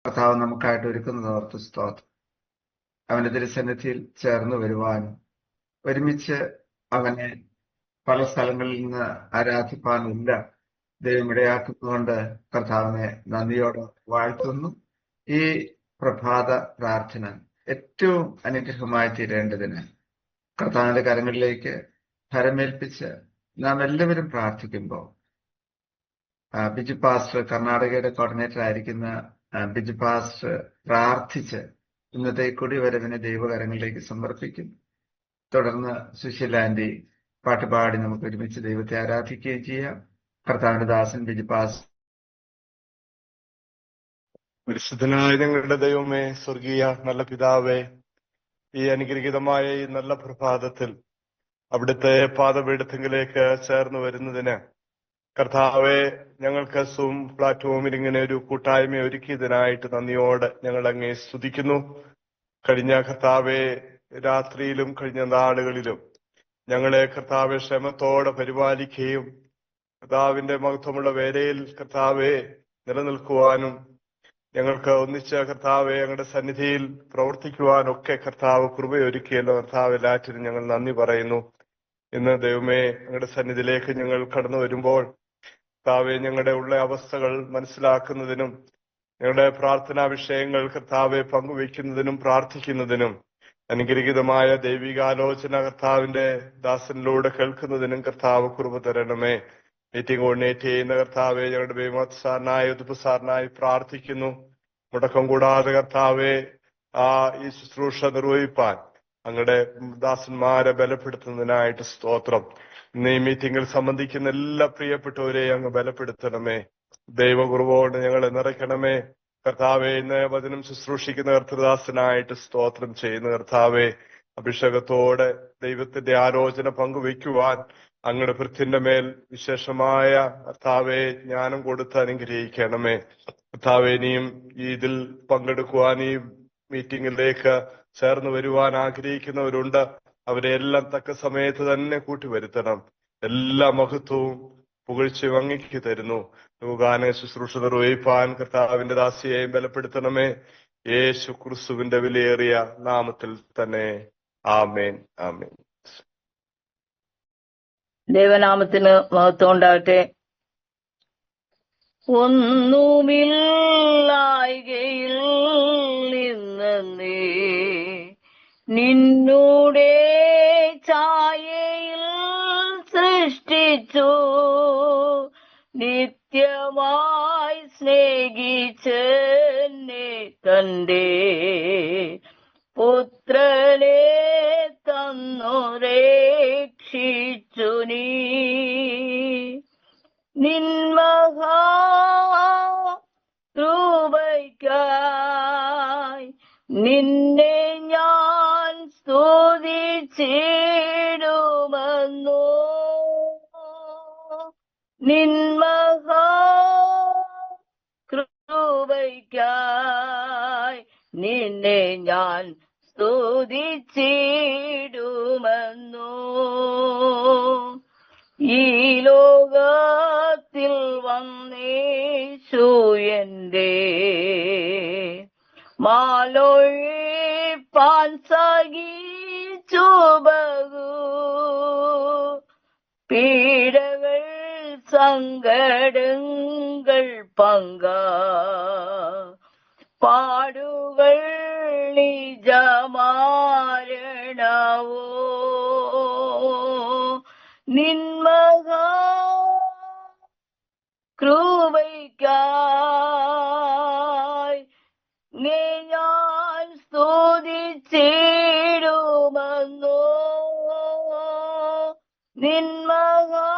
കർത്താവ് നമുക്കായിട്ട് ഒരുക്കുന്നത് ഓർത്ത് സ്തോത്രം. അവന്റെ തിരുസന്നിധിയിൽ ചേർന്ന് വരുവാനും ഒരുമിച്ച് അവനെ പല സ്ഥലങ്ങളിൽ നിന്ന് ആരാധിപ്പാനുള്ള ദൈവം ഇടയാക്കുന്നതുകൊണ്ട് കർത്താവിനെ നന്ദിയോടെ വാഴ്ത്തുന്നു. ഈ പ്രഭാത പ്രാർത്ഥന ഏറ്റവും അനുഗ്രഹമായി തീരേണ്ടതിന് കർത്താവിന്റെ കരങ്ങളിലേക്ക് ഭരമേൽപ്പിച്ച് നാം എല്ലാവരും പ്രാർത്ഥിക്കുമ്പോൾ ബിജു പാസ്റ്റർ, കർണാടകയുടെ കോർഡിനേറ്റർ ആയിരിക്കുന്ന ബിജു പാസ്റ്റർ പ്രാർത്ഥിച്ച് ഇന്നത്തെ കുടിവരവിനെ ദൈവകരങ്ങളിലേക്ക് സമർപ്പിക്കും. തുടർന്ന് സുശീല ആന്റി പാട്ടുപാടി നമുക്ക് ഒരുമിച്ച് ദൈവത്തെ ആരാധിക്കുകയും ചെയ്യാം. കർത്താവിന്റെ ദാസൻ ബിജു പാസ്റ്റർ. പരിശുദ്ധനായ ഞങ്ങളുടെ ദൈവമേ, സ്വർഗീയ നല്ല പിതാവേ, ഈ അനുഗ്രഹീതമായ ഈ നല്ല പ്രഭാതത്തിൽ അവിടുത്തെ പാദപീഠത്തിലേക്ക് ചേർന്ന് വരുന്നതിന് കർത്താവെ, ഞങ്ങൾക്ക് സൂം പ്ലാറ്റ്ഫോമിൽ ഇങ്ങനെ ഒരു കൂട്ടായ്മ ഒരുക്കിയതിനായിട്ട് നന്ദിയോടെ ഞങ്ങൾ അങ്ങേ സ്തുതിക്കുന്നു. കഴിഞ്ഞ കർത്താവെ രാത്രിയിലും കഴിഞ്ഞ നാളുകളിലും ഞങ്ങളെ കർത്താവെ ക്ഷമത്തോടെ പരിപാലിക്കുകയും കർത്താവിന്റെ മഹത്വമുള്ള വേലയിൽ കർത്താവെ നിലനിൽക്കുവാനും ഞങ്ങൾക്ക് ഒന്നിച്ച് കർത്താവെ ഞങ്ങളുടെ സന്നിധിയിൽ പ്രവർത്തിക്കുവാനൊക്കെ കർത്താവ് കൃപയൊരുക്കിയല്ലോ. കർത്താവ് എല്ലാറ്റിനും ഞങ്ങൾ നന്ദി പറയുന്നു. ഇന്ന് ദൈവമേ, ഞങ്ങളുടെ സന്നിധിയിലേക്ക് ഞങ്ങൾ കടന്നു വരുമ്പോൾ കർത്താവെ ഞങ്ങളുടെ ഉള്ള അവസ്ഥകൾ മനസ്സിലാക്കുന്നതിനും ഞങ്ങളുടെ പ്രാർത്ഥനാ വിഷയങ്ങൾ കർത്താവെ പങ്കുവയ്ക്കുന്നതിനും പ്രാർത്ഥിക്കുന്നതിനും അനുഗ്രഹീതമായ ദൈവികാലോചന കർത്താവിന്റെ ദാസനിലൂടെ കേൾക്കുന്നതിനും കർത്താവ് കൃപ തരണമേ. മീറ്റിംഗ് കോർഡിനേറ്റ് ചെയ്യുന്ന കർത്താവെ ഞങ്ങളുടെ ബേമത്ത് സാറിനായി ഉതുപ്പ് സാറിനായി പ്രാർത്ഥിക്കുന്നു. മുടക്കം കൂടാതെ കർത്താവെ ഈ ശുശ്രൂഷ നിർവഹിപ്പാൻ അങ്ങയുടെ ദാസന്മാരെ ബലപ്പെടുത്തുന്നതിനായിട്ട് സ്തോത്രം. ഇന്ന് ഈ മീറ്റിംഗിൽ സംബന്ധിക്കുന്ന എല്ലാ പ്രിയപ്പെട്ടവരെയും അങ്ങ് ബലപ്പെടുത്തണമേ. ദൈവകുറുവോട് ഞങ്ങളെ നിറയ്ക്കണമേ. കർത്താവെ, ഇന്ന് വചനം ശുശ്രൂഷിക്കുന്ന കർത്തൃദാസനായിട്ട് സ്തോത്രം ചെയ്യുന്ന കർത്താവെ, അഭിഷേകത്തോടെ ദൈവത്തിന്റെ ആലോചന പങ്കുവയ്ക്കുവാൻ അങ്ങയുടെ ഭൃത്യന്റെ മേൽ വിശേഷമായ കർത്താവെ ജ്ഞാനം കൊടുത്ത് അനുഗ്രഹിക്കണമേ. കർത്താവെ, ഇനിയും ഇതിൽ പങ്കെടുക്കുവാൻ ഈ മീറ്റിംഗിലേക്ക് ചേർന്ന് വരുവാൻ ആഗ്രഹിക്കുന്നവരുണ്ട്. അവരെ എല്ലാം തക്ക സമയത്ത് തന്നെ കൂട്ടിവരുത്തണം. എല്ലാ മഹത്വവും പുകഴ്ചയും അങ്ങേക്ക് തരുന്നു. ഗാന ശുശ്രൂഷ നിർവഹിപ്പാൻ കർത്താവിന്റെ ദാസിയെയും ബലപ്പെടുത്തണമേ. യേശു ക്രിസ്തുവിന്റെ വിലയേറിയ നാമത്തിൽ തന്നെ ആമേൻ, ആമേൻ. ദൈവനാമത്തിന് മഹത്വം ഉണ്ടാകട്ടെ. ഒന്നുമില്ലായ്കയിൽ നിന്ന് നീ നിന്നൂടെ ഛായയിൽ സൃഷ്ടിച്ചു, നിത്യമായി സ്നേഹിച്ചെന്നെ തന്റെ പുത്രനെ തന്നു രക്ഷിച്ചു. നീ നിന്മഹാ കൃപയ്ക്കായി നിന്നെ ഞാൻ സ്തുതിച്ചിടുമെന്നു. നിന്മഹാ കൃപയ്ക്കായി നിന്നെ ഞാൻ സ്തുതിച്ചിടുമെന്നു. ഈ ലോകത്തിൽ വന്നേശു എന്റെ മാലൊഴിപ്പാൻ സഹിച്ചു ബഹു പീഡകൾ സങ്കടങ്ങൾ പങ്ക പാടുകൾ നിജമാരണവോ. നിന്മഹാ കൃപയ്ക്കായി ഞാൻ സ്തുതിച്ചിടുമെന്നു. നിന്മഹാ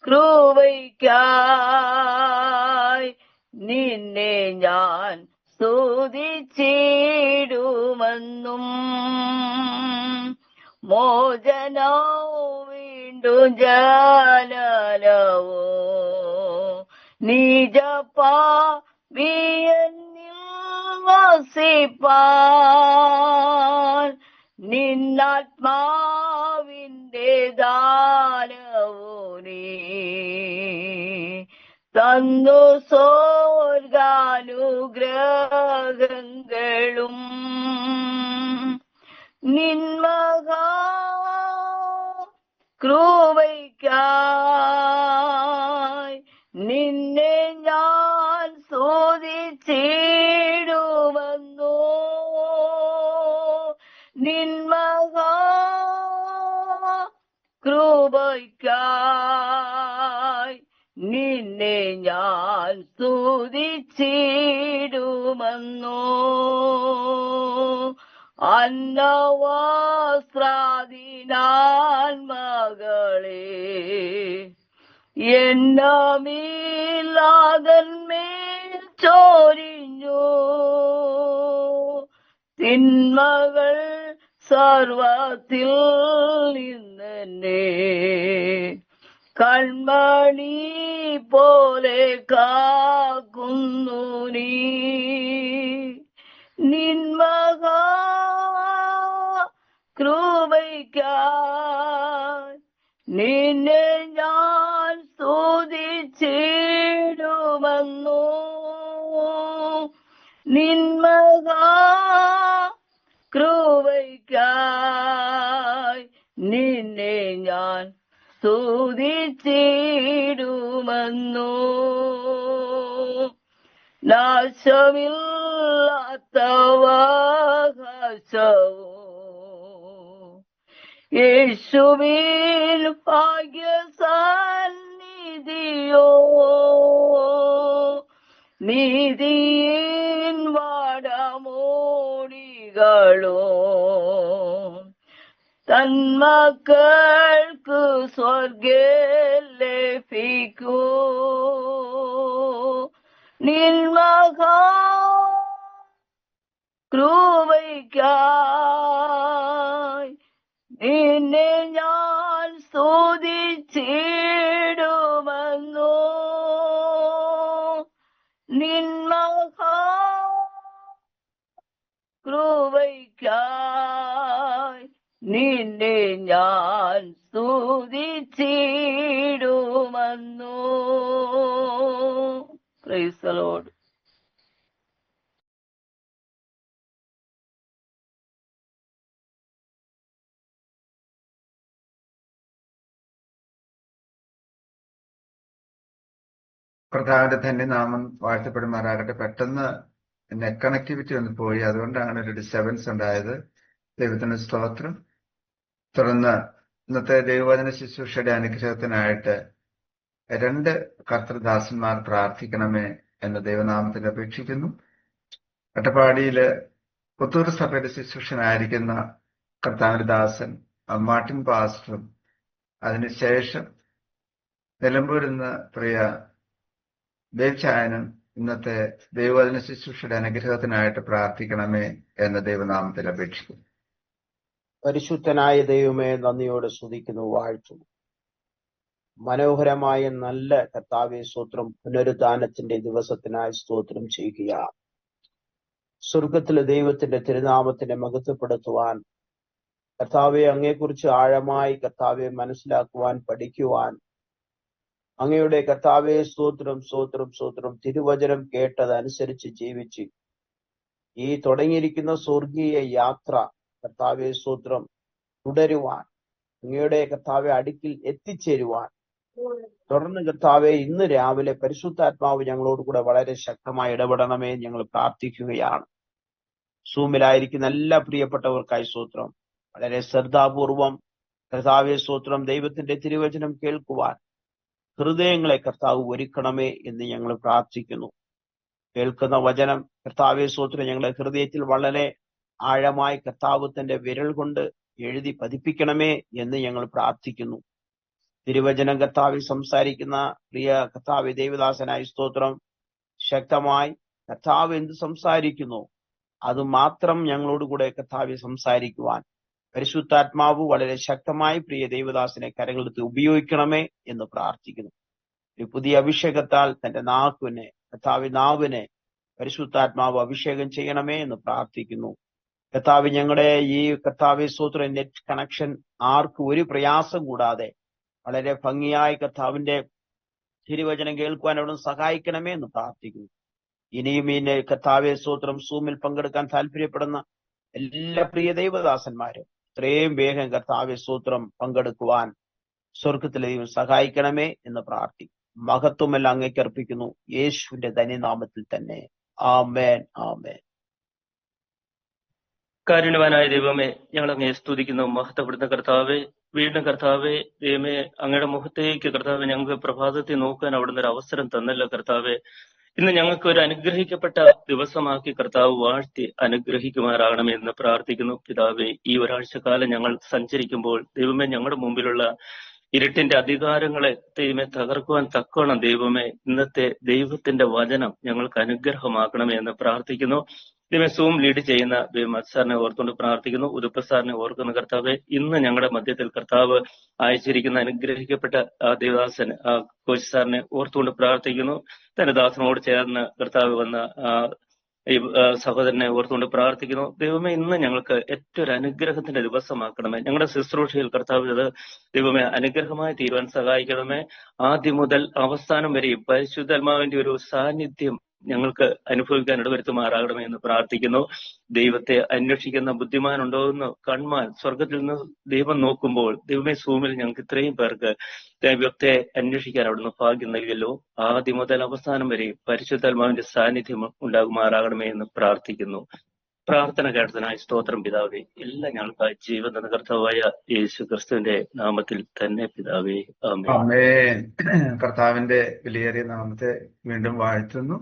കൃപയ്ക്കായി നിന്നെ ഞാൻ സ്തുതിച്ചിടുമെന്നും. മോചനോ വീണ്ടും ജാലവോ നിജപാപിയന്നിൽ വസിപ്പാൻ നിന്നാത്മാവിന്റെ ദാനവോ നീ തന്നു സ്വർഗാനുഗ്രഹങ്ങളും നിന്മഹാ കൃപയ്ക്കായി നിന്നെ ഞാൻ സ്തുതിച്ചിടുമെന്നു നിന്മഹാ കൃപയ്ക്കായി നിന്നെ ഞാൻ സ്തുതിച്ചിടുമെന്നു അന്നവസ്ത്രാദിനാൽ മകളെ എന്നമില്ലാതന്മേൽ ചോരിഞ്ഞു തിന്മകൾ സർവത്തിൽ നിന്നെ കൺമണി പോലെ കാക്കുന്നു നീ നിന്മഹാ കൃപയ്ക്കായി നിന്നെ ഞാൻ സ്തുതിച്ചിടുമെന്നു നിന്മഹാ കൃപയ്ക്കായി നിന്നെ ഞാൻ സ്തുതിച്ചിടുമെന്നു നാശമില്ലാത്തവകാശവും യേശുവിൻ ഭാഗ്യസന്നിധിയോ നീതിയിൻ വടമോടികളോ തന്മക്കൾക്ക് സ്വർഗ്ഗം ലഭിക്കൂ നിന്മഹാ കൃപയ്ക്കായി നിന്നെ ഞാൻ സ്തുതിച്ചിടുമെന്നു നിന്മഹാ കൃപയ്ക്കായി നിന്നെ ഞാൻ സ്തുതിച്ചിടുമെന്നു. Price the Lord. കർത്താവിന്റെ ധന്യനാമം വാഴ്ത്തപ്പെടുമാറാകട്ടെ. പെട്ടെന്ന് നെറ്റ് കണക്ടിവിറ്റി ഒന്ന് പോയി, അതുകൊണ്ടാണ് ഒരു ഡിസ്റ്റർബൻസ് ഉണ്ടായത്. ദൈവത്തിന് സ്തോത്രം. തുടർന്ന് ഇന്നത്തെ ദൈവവചന ശുശ്രൂഷയുടെ അനുഗ്രഹത്തിനായിട്ട് 2 കർത്തൃദാസന്മാർ പ്രാർത്ഥിക്കണമേ എന്ന് ദൈവനാമത്തിൽ അപേക്ഷിക്കുന്നു. അട്ടപ്പാടിയില് പുത്തൂർ സഭയുടെ ശുശ്രൂഷനായിരിക്കുന്ന കർത്താവിന്റെ ദാസൻ മാർട്ടിൻ പാസ്റ്ററും അതിനുശേഷം നിലമ്പൂരിൽ നിന്ന് പ്രിയ ദേവ്ചായനും ഇന്നത്തെ ദൈവവചന ശുശ്രൂഷയുടെ അനുഗ്രഹത്തിനായിട്ട് പ്രാർത്ഥിക്കണമേ എന്ന് ദൈവനാമത്തിൽ അപേക്ഷിക്കുന്നു. പരിശുദ്ധനായ ദൈവമേ, നന്ദിയോടെ സ്തുതിക്കുന്നു, വാഴ്ത്തുന്നു. മനോഹരമായ നല്ല കർത്താവേ സ്തോത്രം. പുനരുദ്ധാനത്തിന്റെ ദിവസത്തിനായി സ്തോത്രം ചെയ്യുക. സ്വർഗത്തിലെ ദൈവത്തിന്റെ തിരുനാമത്തിനെ മഹത്വപ്പെടുത്തുവാൻ, കർത്താവെ അങ്ങയെക്കുറിച്ച് ആഴമായി കർത്താവെ മനസ്സിലാക്കുവാൻ, പഠിക്കുവാൻ, അങ്ങയുടെ കർത്താവെ സ്തോത്രം സ്തോത്രം സ്തോത്രം തിരുവചനം കേട്ടതനുസരിച്ച് ജീവിച്ച് ഈ തുടങ്ങിയിരിക്കുന്ന സ്വർഗീയ യാത്ര കർത്താവെ സ്തോത്രം തുടരുവാൻ, അങ്ങയുടെ കർത്താവെ അടുക്കിൽ എത്തിച്ചേരുവാൻ, തുടർന്ന് കർത്താവെ ഇന്ന് രാവിലെ പരിശുദ്ധാത്മാവ് ഞങ്ങളോട് കൂടെ വളരെ ശക്തമായി ഇടപെടണമേ ഞങ്ങൾ പ്രാർത്ഥിക്കുകയാണ്. സൂമിലായിരിക്കുന്ന എല്ലാ പ്രിയപ്പെട്ടവർക്കായി സ്തോത്രം. വളരെ ശ്രദ്ധാപൂർവം കർത്താവെ സ്തോത്രം ദൈവത്തിന്റെ തിരുവചനം കേൾക്കുവാൻ ഹൃദയങ്ങളെ കർത്താവ് ഒരുക്കണമേ എന്ന് ഞങ്ങൾ പ്രാർത്ഥിക്കുന്നു. കേൾക്കുന്ന വചനം കർത്താവെ സ്തോത്രം ഞങ്ങളുടെ ഹൃദയത്തിൽ വളരെ ആഴമായി കർത്താവ് തന്റെ വിരൽ കൊണ്ട് എഴുതി പതിപ്പിക്കണമേ എന്ന് ഞങ്ങൾ പ്രാർത്ഥിക്കുന്നു. തിരുവചനം കർത്താവിൽ സംസാരിക്കുന്ന പ്രിയ കർത്താവ് ദേവദാസനായ സ്തോത്രം ശക്തമായി കർത്താവ് എന്ത് സംസാരിക്കുന്നു അത് മാത്രം ഞങ്ങളോടുകൂടെ കർത്താവിൽ സംസാരിക്കുവാൻ പരിശുദ്ധാത്മാവ് വളരെ ശക്തമായി പ്രിയ ദേവദാസനെ കരങ്ങളെടുത്ത് ഉപയോഗിക്കണമേ എന്ന് പ്രാർത്ഥിക്കുന്നു. ഒരു പുതിയ അഭിഷേകത്താൽ തന്റെ നാവിനെ പരിശുദ്ധാത്മാവ് അഭിഷേകം ചെയ്യണമേ എന്ന് പ്രാർത്ഥിക്കുന്നു. കർത്താവ് ഞങ്ങളുടെ ഈ കർത്താവെ സ്തോത്ര നെറ്റ് കണക്ഷൻ ആർക്കും ഒരു പ്രയാസം കൂടാതെ വളരെ ഭംഗിയായി കർത്താവിന്റെ തിരുവചനം കേൾക്കുവാൻ അവിടുന്ന് സഹായിക്കണമേ എന്ന് പ്രാർത്ഥിക്കുന്നു. ഇനിയും ഈ കർത്താവേ സ്തോത്രം സൂമിൽ പങ്കെടുക്കാൻ താല്പര്യപ്പെടുന്ന എല്ലാ പ്രിയ ദൈവദാസന്മാരും ഇത്രയും വേഗം കർത്താവേ സ്തോത്രം പങ്കെടുക്കുവാൻ സ്വർഗത്തിലെ ദൈവം സഹായിക്കണമേ എന്ന് പ്രാർത്ഥിക്കും. മഹത്വമെല്ലാം അങ്ങേക്ക് അർപ്പിക്കുന്നു യേശുവിന്റെ ധന്യനാമത്തിൽ തന്നെ. ആമേൻ, ആമേൻ. കാരുണ്യവാനായ ദൈവമേ, ഞങ്ങൾ അങ്ങയെ സ്തുതിക്കുന്നു. മഹത്വപ്പെടുന്ന കർത്താവെ, വീണ്ടും കർത്താവെ, ദൈവമേ, അങ്ങയുടെ മുഖത്തേക്ക് കർത്താവെ ഞങ്ങൾക്ക് പ്രഭാതത്തെ നോക്കാൻ അവിടുന്ന് ഒരു അവസരം തന്നല്ലോ കർത്താവെ. ഇന്ന് ഞങ്ങൾക്ക് ഒരു അനുഗ്രഹിക്കപ്പെട്ട ദിവസമാക്കി കർത്താവ് വാഴ്ത്തി അനുഗ്രഹിക്കുമാറാകണമെന്ന് പ്രാർത്ഥിക്കുന്നു. പിതാവെ, ഈ ഒരാഴ്ചക്കാലം ഞങ്ങൾ സഞ്ചരിക്കുമ്പോൾ ദൈവമേ, ഞങ്ങളുടെ മുമ്പിലുള്ള ഇരുട്ടിന്റെ അധികാരങ്ങളെ ദൈവമേ തകർക്കുവാൻ തക്കോണം ദൈവമേ ഇന്നത്തെ ദൈവത്തിന്റെ വചനം ഞങ്ങൾക്ക് അനുഗ്രഹമാക്കണമേ എന്ന് പ്രാർത്ഥിക്കുന്നു. ദൈവം സൂം ലീഡ് ചെയ്യുന്ന മത് സാറിനെ ഓർത്തുകൊണ്ട് പ്രാർത്ഥിക്കുന്നു. ഉദുപ്പ സാറിനെ ഓർക്കുന്ന കർത്താവ്, ഇന്ന് ഞങ്ങളുടെ മധ്യത്തിൽ കർത്താവ് അയച്ചിരിക്കുന്ന അനുഗ്രഹിക്കപ്പെട്ട ആ ദേവദാസൻ കോച്ച് സാറിനെ ഓർത്തുകൊണ്ട് പ്രാർത്ഥിക്കുന്നു. തന്റെ ദാസനോട് ചേർന്ന് കർത്താവ് വന്ന ഈ സഹോദരനെ ഓർത്തുകൊണ്ട് പ്രാർത്ഥിക്കുന്നു. ദൈവമേ, ഇന്ന് ഞങ്ങൾക്ക് ഏറ്റവും ഒരു അനുഗ്രഹത്തിന്റെ ദിവസമാക്കണമേ. ഞങ്ങളുടെ ശുശ്രൂഷയിൽ കർത്താവ് ഇത് ദൈവമേ അനുഗ്രഹമായി തീരുവാൻ സഹായിക്കണമേ. ആദ്യം മുതൽ അവസാനം വരെയും പരിശുദ്ധാത്മാവിന്റെ ഒരു സാന്നിധ്യം ഞങ്ങൾക്ക് അനുഭവിക്കാൻ ഇടവരുത്തുമാറാകണമേ എന്ന് പ്രാർത്ഥിക്കുന്നു. ദൈവത്തെ അന്വേഷിക്കുന്ന ബുദ്ധിമാനുണ്ടോ എന്ന് കൺമാൻ സ്വർഗത്തിൽ നിന്ന് ദൈവം നോക്കുമ്പോൾ ദൈവമേ, സൂമിൽ ഞങ്ങൾക്ക് ഇത്രയും പേർക്ക് ദൈവത്തെ അന്വേഷിക്കാൻ അവിടുന്ന് ഭാഗ്യം നൽകിയല്ലോ. ആദ്യം മുതൽ അവസാനം വരെ പരിശുദ്ധാത്മാവിന്റെ സാന്നിധ്യം ഉണ്ടാകുമാറാകണമേ എന്ന് പ്രാർത്ഥിക്കുന്നു. പ്രാർത്ഥന കേട്ടതിനായി സ്തോത്രം പിതാവേ. എല്ലാം ഞങ്ങൾക്ക് ജീവൻ തന്ന കർത്താവായ യേശു ക്രിസ്തുവിന്റെ നാമത്തിൽ തന്നെ പിതാവേ, ആമേൻ. ആമേൻ. കർത്താവിന്റെ വിലയേറിയ നാമത്തെ വീണ്ടും വാഴ്ത്തുന്നു.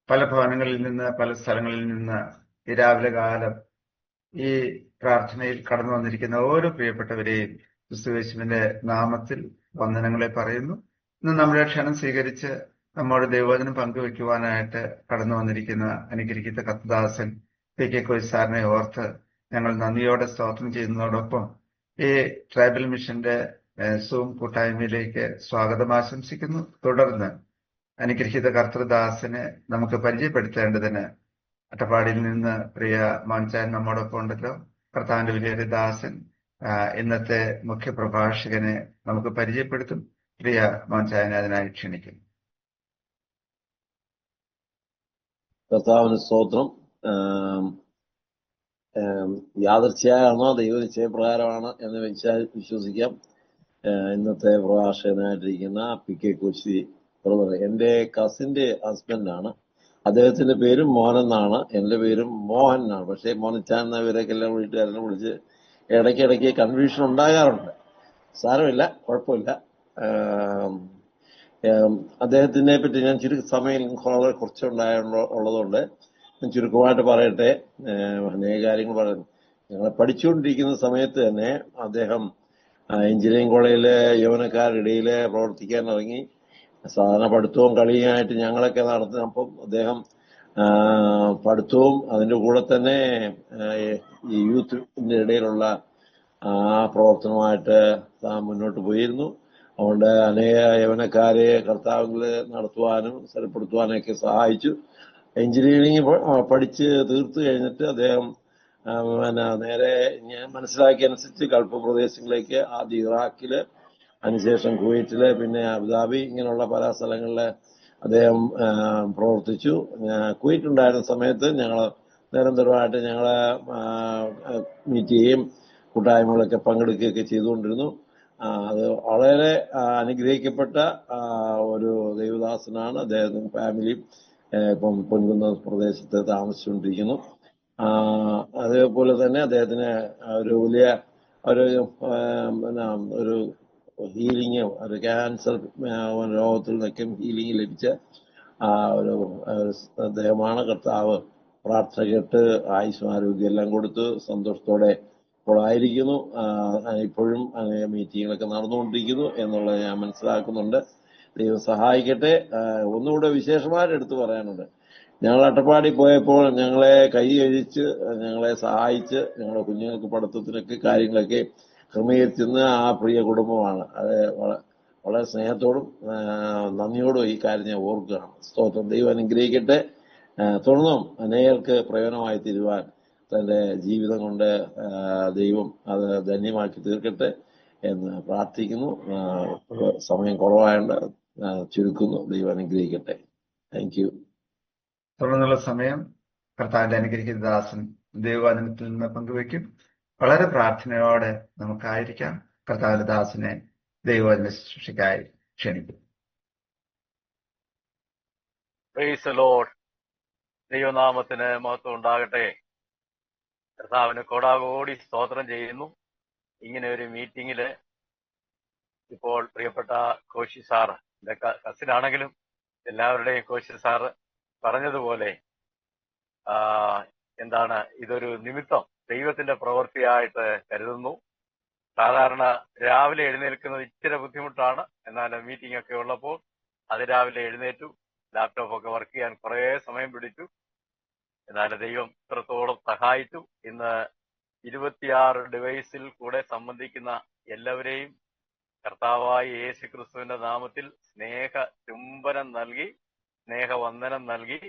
പല ഭവനങ്ങളിൽ നിന്ന്, പല സ്ഥലങ്ങളിൽ നിന്ന് ഈ രാവിലെ കാലം ഈ പ്രാർത്ഥനയിൽ കടന്നു വന്നിരിക്കുന്ന ഓരോ പ്രിയപ്പെട്ടവരെയും ക്രിസ്തുയേശുവിന്റെ നാമത്തിൽ വന്ദനങ്ങളെ പറയുന്നു. ഇന്ന് നമ്മുടെ ക്ഷണം സ്വീകരിച്ച് നമ്മോട് ദൈവവചനം പങ്കുവെക്കുവാനായിട്ട് കടന്നു വന്നിരിക്കുന്ന അനുഗ്രഹിക്കുന്ന കർത്തദാസൻ PK കോച്ച് സാറിനെ ഓർത്ത് ഞങ്ങൾ നന്ദിയോടെ സ്തോത്രം ചെയ്യുന്നതോടൊപ്പം ഈ ട്രൈബൽ മിഷന്റെ സൂം കൂട്ടായ്മയിലേക്ക് സ്വാഗതം ആശംസിക്കുന്നു. തുടർന്ന് അനുഗ്രഹിത കർത്തൃദാസനെ നമുക്ക് പരിചയപ്പെടുത്തേണ്ടതിന് അട്ടപ്പാടിയിൽ നിന്ന് പ്രിയ മോൻചാൻ നമ്മോടൊപ്പം ഉണ്ടല്ലോ. കർത്താവിന്റെ വലിയൊരു ദാസൻ ഇന്നത്തെ മുഖ്യ പ്രഭാഷകനെ നമുക്ക് പരിചയപ്പെടുത്തും. പ്രിയ മോൻചാനെ അതിനായി ക്ഷണിക്കുന്നു. കർത്താവിന് സ്തോത്രം. യാദൃച്ഛികമാണോ ദൈവനിശ്ചയപ്രകാരമാണ് എന്ന് വിശ്വസിക്കാം. ഇന്നത്തെ പ്രഭാഷകനായിട്ടിരിക്കുന്ന PK കോച്ച് ബ്രദർ എന്റെ കസിന്റെ ഹസ്ബൻഡാണ്. അദ്ദേഹത്തിന്റെ പേരും മോഹൻ എന്നാണ്, എന്റെ പേരും മോഹൻ എന്നാണ്. പക്ഷേ മോനിച്ചാൻ എന്ന പേരൊക്കെ എല്ലാം വീട്ടുകാരെല്ലാം വിളിച്ച് ഇടയ്ക്കിടയ്ക്ക് കൺഫ്യൂഷൻ ഉണ്ടാകാറുണ്ട്. സാരമില്ല, കുഴപ്പമില്ല. അദ്ദേഹത്തിനെ പറ്റി ഞാൻ സമയം കുറച്ചുള്ളതുകൊണ്ട് ഞാൻ ചുരുക്കമായിട്ട് പറയട്ടെ. അനേക കാര്യങ്ങൾ പറയുന്നു. ഞങ്ങളെ പഠിച്ചുകൊണ്ടിരിക്കുന്ന സമയത്ത് തന്നെ അദ്ദേഹം എഞ്ചിനീയറിംഗ് കോളേജിലെ യൗവനക്കാരുടെ ഇടയിൽ പ്രവർത്തിക്കാൻ ഇറങ്ങി. സാധാരണ പഠിത്തവും കളിയുമായിട്ട് ഞങ്ങളൊക്കെ നടത്തുന്നപ്പം അദ്ദേഹം പഠിത്തവും അതിന്റെ കൂടെ തന്നെ ഈ യൂത്തിന്റെ ഇടയിലുള്ള ആ പ്രവർത്തനമായിട്ട് മുന്നോട്ട് പോയിരുന്നു. അതുകൊണ്ട് അനേക യൗവനക്കാരെ കർത്താവിൽ നടത്തുവാനും സ്ഥലപ്പെടുത്തുവാനൊക്കെ സഹായിച്ചു. എഞ്ചിനീയറിംഗ് പഠിച്ച് തീർത്തു കഴിഞ്ഞിട്ട് അദ്ദേഹം നേരെ ഞാൻ മനസ്സിലാക്കിയ അനുസരിച്ച് ഗൾഫ് പ്രദേശങ്ങളിലേക്ക് ആദ്യം ഇറാഖില്, അതിനുശേഷം കുവൈറ്റില്, പിന്നെ അബുദാബി, ഇങ്ങനെയുള്ള പല സ്ഥലങ്ങളില് അദ്ദേഹം പ്രവർത്തിച്ചു. കുവൈറ്റ് ഉണ്ടായിരുന്ന സമയത്ത് ഞങ്ങൾ നിരന്തരമായിട്ട് ഞങ്ങളെ മീറ്റ് ചെയ്യുകയും കൂട്ടായ്മകളൊക്കെ പങ്കെടുക്കുകയൊക്കെ ചെയ്തുകൊണ്ടിരുന്നു. അത് വളരെ അനുഗ്രഹിക്കപ്പെട്ട ഒരു ദൈവദാസനാണ്. അദ്ദേഹത്തിന് ഫാമിലിയും ഇപ്പം പൊൻകുന്ന പ്രദേശത്ത് താമസിച്ചുകൊണ്ടിരിക്കുന്നു. അതേപോലെ തന്നെ അദ്ദേഹത്തിന് ഒരു വലിയ ഒരു ഹീലിംഗ്, ഒരു ക്യാൻസർ രോഗത്തിൽ നിന്നൊക്കെ ഹീലിംഗ് ലഭിച്ച ഒരു അദ്ദേഹമാണ്. കർത്താവ് പ്രാർത്ഥന കേട്ട് ആയുസ്സും ആരോഗ്യം എല്ലാം കൊടുത്ത് സന്തോഷത്തോടെ ഇപ്പോൾ ആയിരിക്കുന്നു. ഇപ്പോഴും മീറ്റിങ്ങുകളൊക്കെ നടന്നുകൊണ്ടിരിക്കുന്നു എന്നുള്ളത് ഞാൻ മനസ്സിലാക്കുന്നുണ്ട്. ദൈവം സഹായിക്കട്ടെ. ഒന്നുകൂടെ വിശേഷമായിട്ട് എടുത്തു പറയാനുണ്ട്. ഞങ്ങൾ അട്ടപ്പാടി പോയപ്പോൾ ഞങ്ങളെ കൈ കഴിച്ച് ഞങ്ങളെ സഹായിച്ച് ഞങ്ങളുടെ കുഞ്ഞുങ്ങൾക്ക് പഠിത്തത്തിനൊക്കെ കാര്യങ്ങളൊക്കെ ക്രമീകരിച്ചിരുന്ന ആ പ്രിയ കുടുംബമാണ്. അത് വളരെ സ്നേഹത്തോടും നന്ദിയോടും ഈ കാര്യം ഞാൻ ഓർക്കുകയാണ്. സ്തോത്രം. ദൈവം അനുഗ്രഹിക്കട്ടെ. തുടർന്നും അനേകർക്ക് പ്രയോജനമായി തീരുവാൻ തന്റെ ജീവിതം കൊണ്ട് ദൈവം അത് ധന്യമാക്കി തീർക്കട്ടെ എന്ന് പ്രാർത്ഥിക്കുന്നു. സമയം കുറവായതുകൊണ്ട് ചുരുക്കുന്നു. ദൈവം അനുഗ്രഹിക്കട്ടെ. Thank you. തുടർന്നുള്ള സമയം കർത്താവിന്റെ അനുഗ്രഹിക്കുന്ന ദാസൻ ദൈവവചനത്തിൽ നിന്ന് പങ്കുവയ്ക്കും. വളരെ പ്രാർത്ഥനയോടെ നമുക്കായിരിക്കാം. കർത്താവിന്റെ ദാസനെ ദൈവവചന ശുശ്രൂഷയ്ക്കായി ക്ഷണിക്കും. Praise the lord. ദൈവനാമത്തിന് മഹത്വം ഉണ്ടാകട്ടെ. കർത്താവിന് കോടാകോടി സ്തോത്രം ചെയ്യുന്നു. ഇങ്ങനെ ഒരു മീറ്റിംഗില് ഇപ്പോൾ പ്രിയപ്പെട്ട കോശി സാർ, എന്റെ കസിനാണെങ്കിലും എല്ലാവരുടെയും കോശി സാർ പറഞ്ഞതുപോലെ എന്താണ് ഇതൊരു നിമിത്തം ദൈവത്തിന്റെ പ്രവൃത്തിയായിട്ട് കരുതുന്നു. സാധാരണ രാവിലെ എഴുന്നേൽക്കുന്നത് ഇച്ചിരി ബുദ്ധിമുട്ടാണ്. എന്നാൽ മീറ്റിംഗ് ഒക്കെ ഉള്ളപ്പോൾ അതിരാവിലെ എഴുന്നേറ്റു. ലാപ്ടോപ്പ് ഒക്കെ വർക്ക് ചെയ്യാൻ കുറെ സമയം പിടിച്ചു. എന്നാൽ ദൈവം ഇത്രത്തോളം സഹായിച്ചു. ഇന്ന് 26 ഡിവൈസിൽ കൂടെ സംബന്ധിക്കുന്ന എല്ലാവരെയും കർത്താവായ യേശു ക്രിസ്തുവിന്റെ നാമത്തിൽ സ്നേഹ ചുംബനം നൽകി, സ്നേഹവന്ദനം നൽകി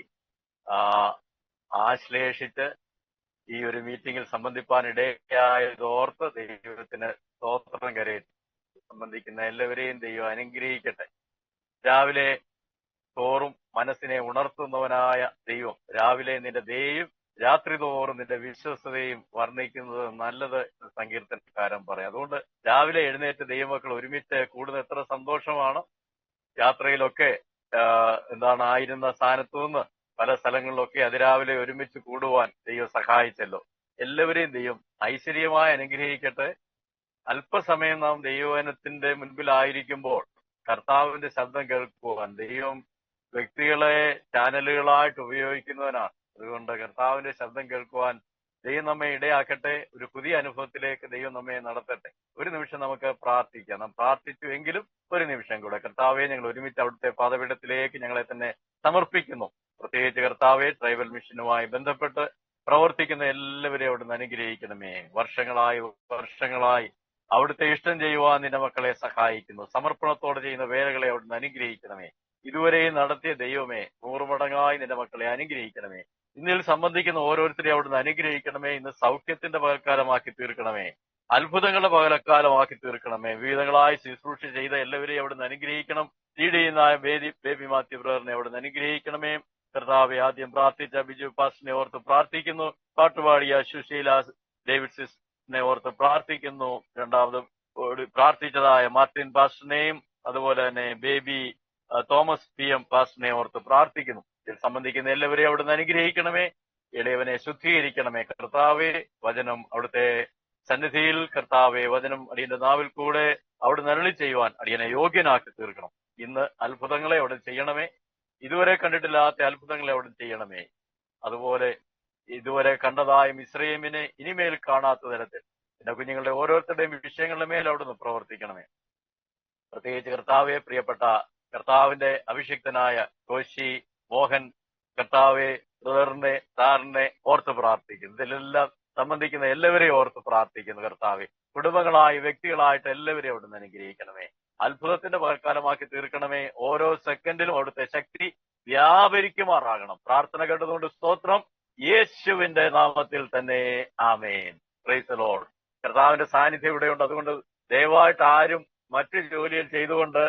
ആശ്ലേഷിച്ച് ഈ ഒരു മീറ്റിംഗിൽ സംബന്ധിപ്പാൻ ഇടയായതോർത്ത് ദൈവത്തിന് സ്തോത്രം കരയറ്റി. സംബന്ധിക്കുന്ന എല്ലാവരെയും ദൈവം അനുഗ്രഹിക്കട്ടെ. രാവിലെ തോറും മനസ്സിനെ ഉണർത്തുന്നവനായ ദൈവം രാവിലെ നിന്റെ ദയയും രാത്രി തോറും നിന്റെ വിശ്വസ്തതയും വർണ്ണിക്കുന്നത് നല്ലത് സങ്കീർത്തനക്കാരൻ പറയും. അതുകൊണ്ട് രാവിലെ എഴുന്നേറ്റ് ദൈവമക്കൾ ഒരുമിച്ച് കൂടുന്ന എത്ര സന്തോഷമാണ്. യാത്രയിലൊക്കെ ആയിരുന്ന സ്ഥാനത്തു നിന്ന് പല സ്ഥലങ്ങളിലൊക്കെ അതിരാവിലെ ഒരുമിച്ച് കൂടുവാൻ ദൈവം സഹായിച്ചല്ലോ. എല്ലാവരെയും ദൈവം ഐശ്വര്യമായി അനുഗ്രഹിക്കട്ടെ. അല്പസമയം നാം ദൈവവചനത്തിന്റെ മുൻപിലായിരിക്കുമ്പോൾ കർത്താവിന്റെ ശബ്ദം കേൾക്കുവാൻ ദൈവം വ്യക്തികളെ ചാനലുകളായിട്ട് ഉപയോഗിക്കുന്നവനാണ്. അതുകൊണ്ട് കർത്താവിന്റെ ശബ്ദം കേൾക്കുവാൻ ദൈവം നമ്മെ ഇടയാക്കട്ടെ. ഒരു പുതിയ അനുഭവത്തിലേക്ക് ദൈവം നമ്മെ നടത്തട്ടെ. ഒരു നിമിഷം നമുക്ക് പ്രാർത്ഥിക്കാം. നാം പ്രാർത്ഥിച്ചുവെങ്കിലും ഒരു നിമിഷം കൂടെ കർത്താവെ, ഞങ്ങൾ ഒരുമിച്ച് അവിടുത്തെ പാദപീഠത്തിലേക്ക് ഞങ്ങളെ തന്നെ സമർപ്പിക്കുന്നു. പ്രത്യേകിച്ച് കർത്താവെ, ട്രൈബൽ മിഷനുമായി ബന്ധപ്പെട്ട് പ്രവർത്തിക്കുന്ന എല്ലാവരെയും അവിടുന്ന് അനുഗ്രഹിക്കണമേ. വർഷങ്ങളായി അവിടുത്തെ ഇഷ്ടം ചെയ്യുവാൻ നിന്റെ മക്കളെ സഹായിക്കുന്നു. സമർപ്പണത്തോടെ ചെയ്യുന്ന വേലകളെ അവിടുന്ന് അനുഗ്രഹിക്കണമേ. ഇതുവരെയും നടത്തിയ ദൈവമേ, 100 മടങ്ങായി നിന്റെ മക്കളെ അനുഗ്രഹിക്കണമേ. ഇന്നിൽ സംബന്ധിക്കുന്ന ഓരോരുത്തരെയും അവിടുന്ന് അനുഗ്രഹിക്കണമേ. ഇന്ന് സൗഖ്യത്തിന്റെ പകൽക്കാലമാക്കി തീർക്കണമേ. അത്ഭുതങ്ങളുടെ പകലക്കാലമാക്കി തീർക്കണമേ. വിവിധങ്ങളായി ശുശ്രൂഷ ചെയ്ത എല്ലാവരെയും അവിടുന്ന് അനുഗ്രഹിക്കണം. ലീഡ് ചെയ്യുന്ന ബേബി മാത്യു ബ്രദറിനെ അവിടുന്ന് അനുഗ്രഹിക്കണമേ. കർത്താവെ, ആദ്യം പ്രാർത്ഥിച്ച ബിജു പാസ്റ്ററിനെ ഓർത്ത് പ്രാർത്ഥിക്കുന്നു. പാട്ടുപാടിയ സുശീല ഡേവിഡ് സിസ്റ്ററിനെ ഓർത്ത് പ്രാർത്ഥിക്കുന്നു. രണ്ടാമത് പ്രാർത്ഥിച്ചതായ മാർട്ടിൻ പാസ്റ്ററിനെയും അതുപോലെ തന്നെ ബേബി തോമസ് PM പാസ്റ്ററിനെ ഓർത്ത് പ്രാർത്ഥിക്കുന്നു. ഇതിൽ സംബന്ധിക്കുന്ന എല്ലാവരെയും അവിടുന്ന് അനുഗ്രഹിക്കണമേ. ഇടയവനെ ശുദ്ധീകരിക്കണമേ. കർത്താവെ, വചനം അവിടുത്തെ സന്നിധിയിൽ കർത്താവെ, വചനം അടിയന്റെ നാവിൽ കൂടെ അവിടുന്ന് അരുളി ചെയ്യുവാൻ അടിയനെ യോഗ്യനാക്കി തീർക്കണം. ഇന്ന് അത്ഭുതങ്ങളെ അവിടെ ചെയ്യണമേ. ഇതുവരെ കണ്ടിട്ടില്ലാത്ത അത്ഭുതങ്ങളെ അവിടെ ചെയ്യണമേ. അതുപോലെ ഇതുവരെ കണ്ടതായ മിസ്രയീമിനെ ഇനിമേൽ കാണാത്ത തരത്തിൽ എന്റെ കുഞ്ഞുങ്ങളുടെ ഓരോരുത്തരുടെയും വിഷയങ്ങളുടെ മേൽ അവിടുന്ന് പ്രവർത്തിക്കണമേ. പ്രത്യേകിച്ച് കർത്താവെ, പ്രിയപ്പെട്ട കർത്താവിന്റെ അഭിഷിക്തനായ കോശി മോഹൻ കർത്താവെ, ബ്രദറിനെ സാറിനെ ഓർത്ത് പ്രാർത്ഥിക്കുന്നു. ഇതിലെല്ലാം സംബന്ധിക്കുന്ന എല്ലാവരെയും ഓർത്ത് പ്രാർത്ഥിക്കുന്നു. കർത്താവെ, കുടുംബങ്ങളായി വ്യക്തികളായിട്ട് എല്ലാവരെയും അവിടുന്ന് അനുഗ്രഹിക്കണമേ. അത്ഭുതത്തിന്റെ പകൽക്കാലമാക്കി തീർക്കണമേ. ഓരോ സെക്കൻഡിലും അവിടുത്തെ ശക്തി വ്യാപരിക്കുമാറാകണം. പ്രാർത്ഥന കേട്ടതുകൊണ്ട് സ്തോത്രം. യേശുവിന്റെ നാമത്തിൽ തന്നെ ആമേൻ. Price the Lord. കർത്താവിന്റെ സാന്നിധ്യം ഇവിടെയുണ്ട്. അതുകൊണ്ട് ദയവായിട്ട് ആരും മറ്റു ജോലിയിൽ ചെയ്തുകൊണ്ട്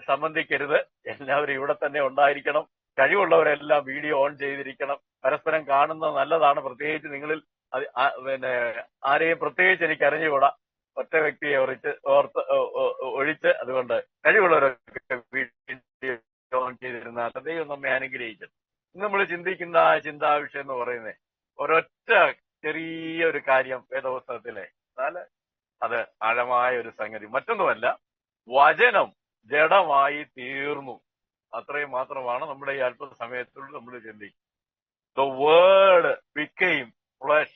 സംബന്ധിക്കരുത്. എല്ലാവരും ഇവിടെ തന്നെ ഉണ്ടായിരിക്കണം. കഴിവുള്ളവരെല്ലാം വീഡിയോ ഓൺ ചെയ്തിരിക്കണം. പരസ്പരം കാണുന്നത് നല്ലതാണ്. പ്രത്യേകിച്ച് നിങ്ങളിൽ ആരെയും പ്രത്യേകിച്ച് എനിക്ക് അറിഞ്ഞുകൂടാ, ഒറ്റ വ്യക്തിയെ ഒഴിച്ച്. അതുകൊണ്ട് കഴിവുള്ളവരൊക്കെ വീഡിയോ ഓൺ ചെയ്തിരുന്നാൽ ദൈവം നമ്മെ അനുഗ്രഹിക്കും. ഇന്ന് നമ്മൾ ചിന്തിക്കുന്ന ചിന്താവിഷയം എന്ന് പറയുന്നത് ഒരൊറ്റ ചെറിയൊരു കാര്യം വേദപുസ്തകത്തിലെ, എന്നാൽ അത് ആഴമായ ഒരു സംഗതി. മറ്റൊന്നുമല്ല, വചനം ജഡമായി തീർന്നു. അത്രയും മാത്രമാണ് നമ്മുടെ ഈ അല്പ സമയത്തുള്ള നമ്മൾ ചിന്തിക്കും. The word became flesh.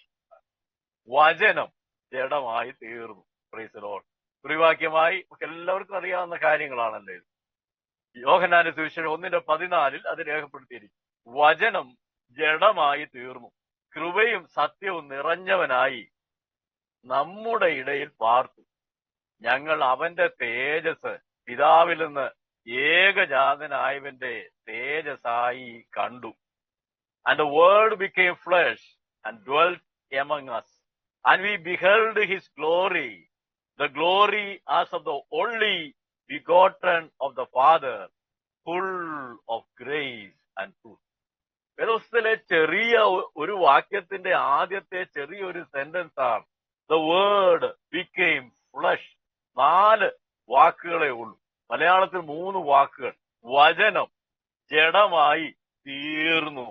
വചനം ജഡമായി തീർന്നു. Price the Lord. കുറിവാക്യമായി എല്ലാവർക്കും അറിയാവുന്ന കാര്യങ്ങളാണല്ലോ ഇത്. യോഹന്നാന്റെ സുവിശേഷം 1:14 അത് രേഖപ്പെടുത്തിയിരിക്കും. വചനം ജഡമായി തീർന്നു, കൃപയും സത്യവും നിറഞ്ഞവനായി നമ്മുടെ ഇടയിൽ പാർത്തു. ഞങ്ങൾ അവന്റെ തേജസ് പിതാവിൽ നിന്ന് ഏകജാതനായവന്റെ തേജസ്സായി കണ്ടു. And the word became flesh and dwelt among us. And we beheld his glory, the glory as of the only begotten of the Father, full of grace and truth. വേദപുസ്തകത്തിലെ ചെറിയ ഒരു വാക്യത്തിന്റെ ആദ്യത്തെ ചെറിയൊരു സെന്റൻസ് ആണ് ദ വേർഡ് ബിക്കെയിം ഫ്ലഷ്. 4 വാക്കുകളെ ഉള്ളൂ. മലയാളത്തിൽ 3 വാക്കുകൾ. വചനം ജഡമായി തീർന്നു.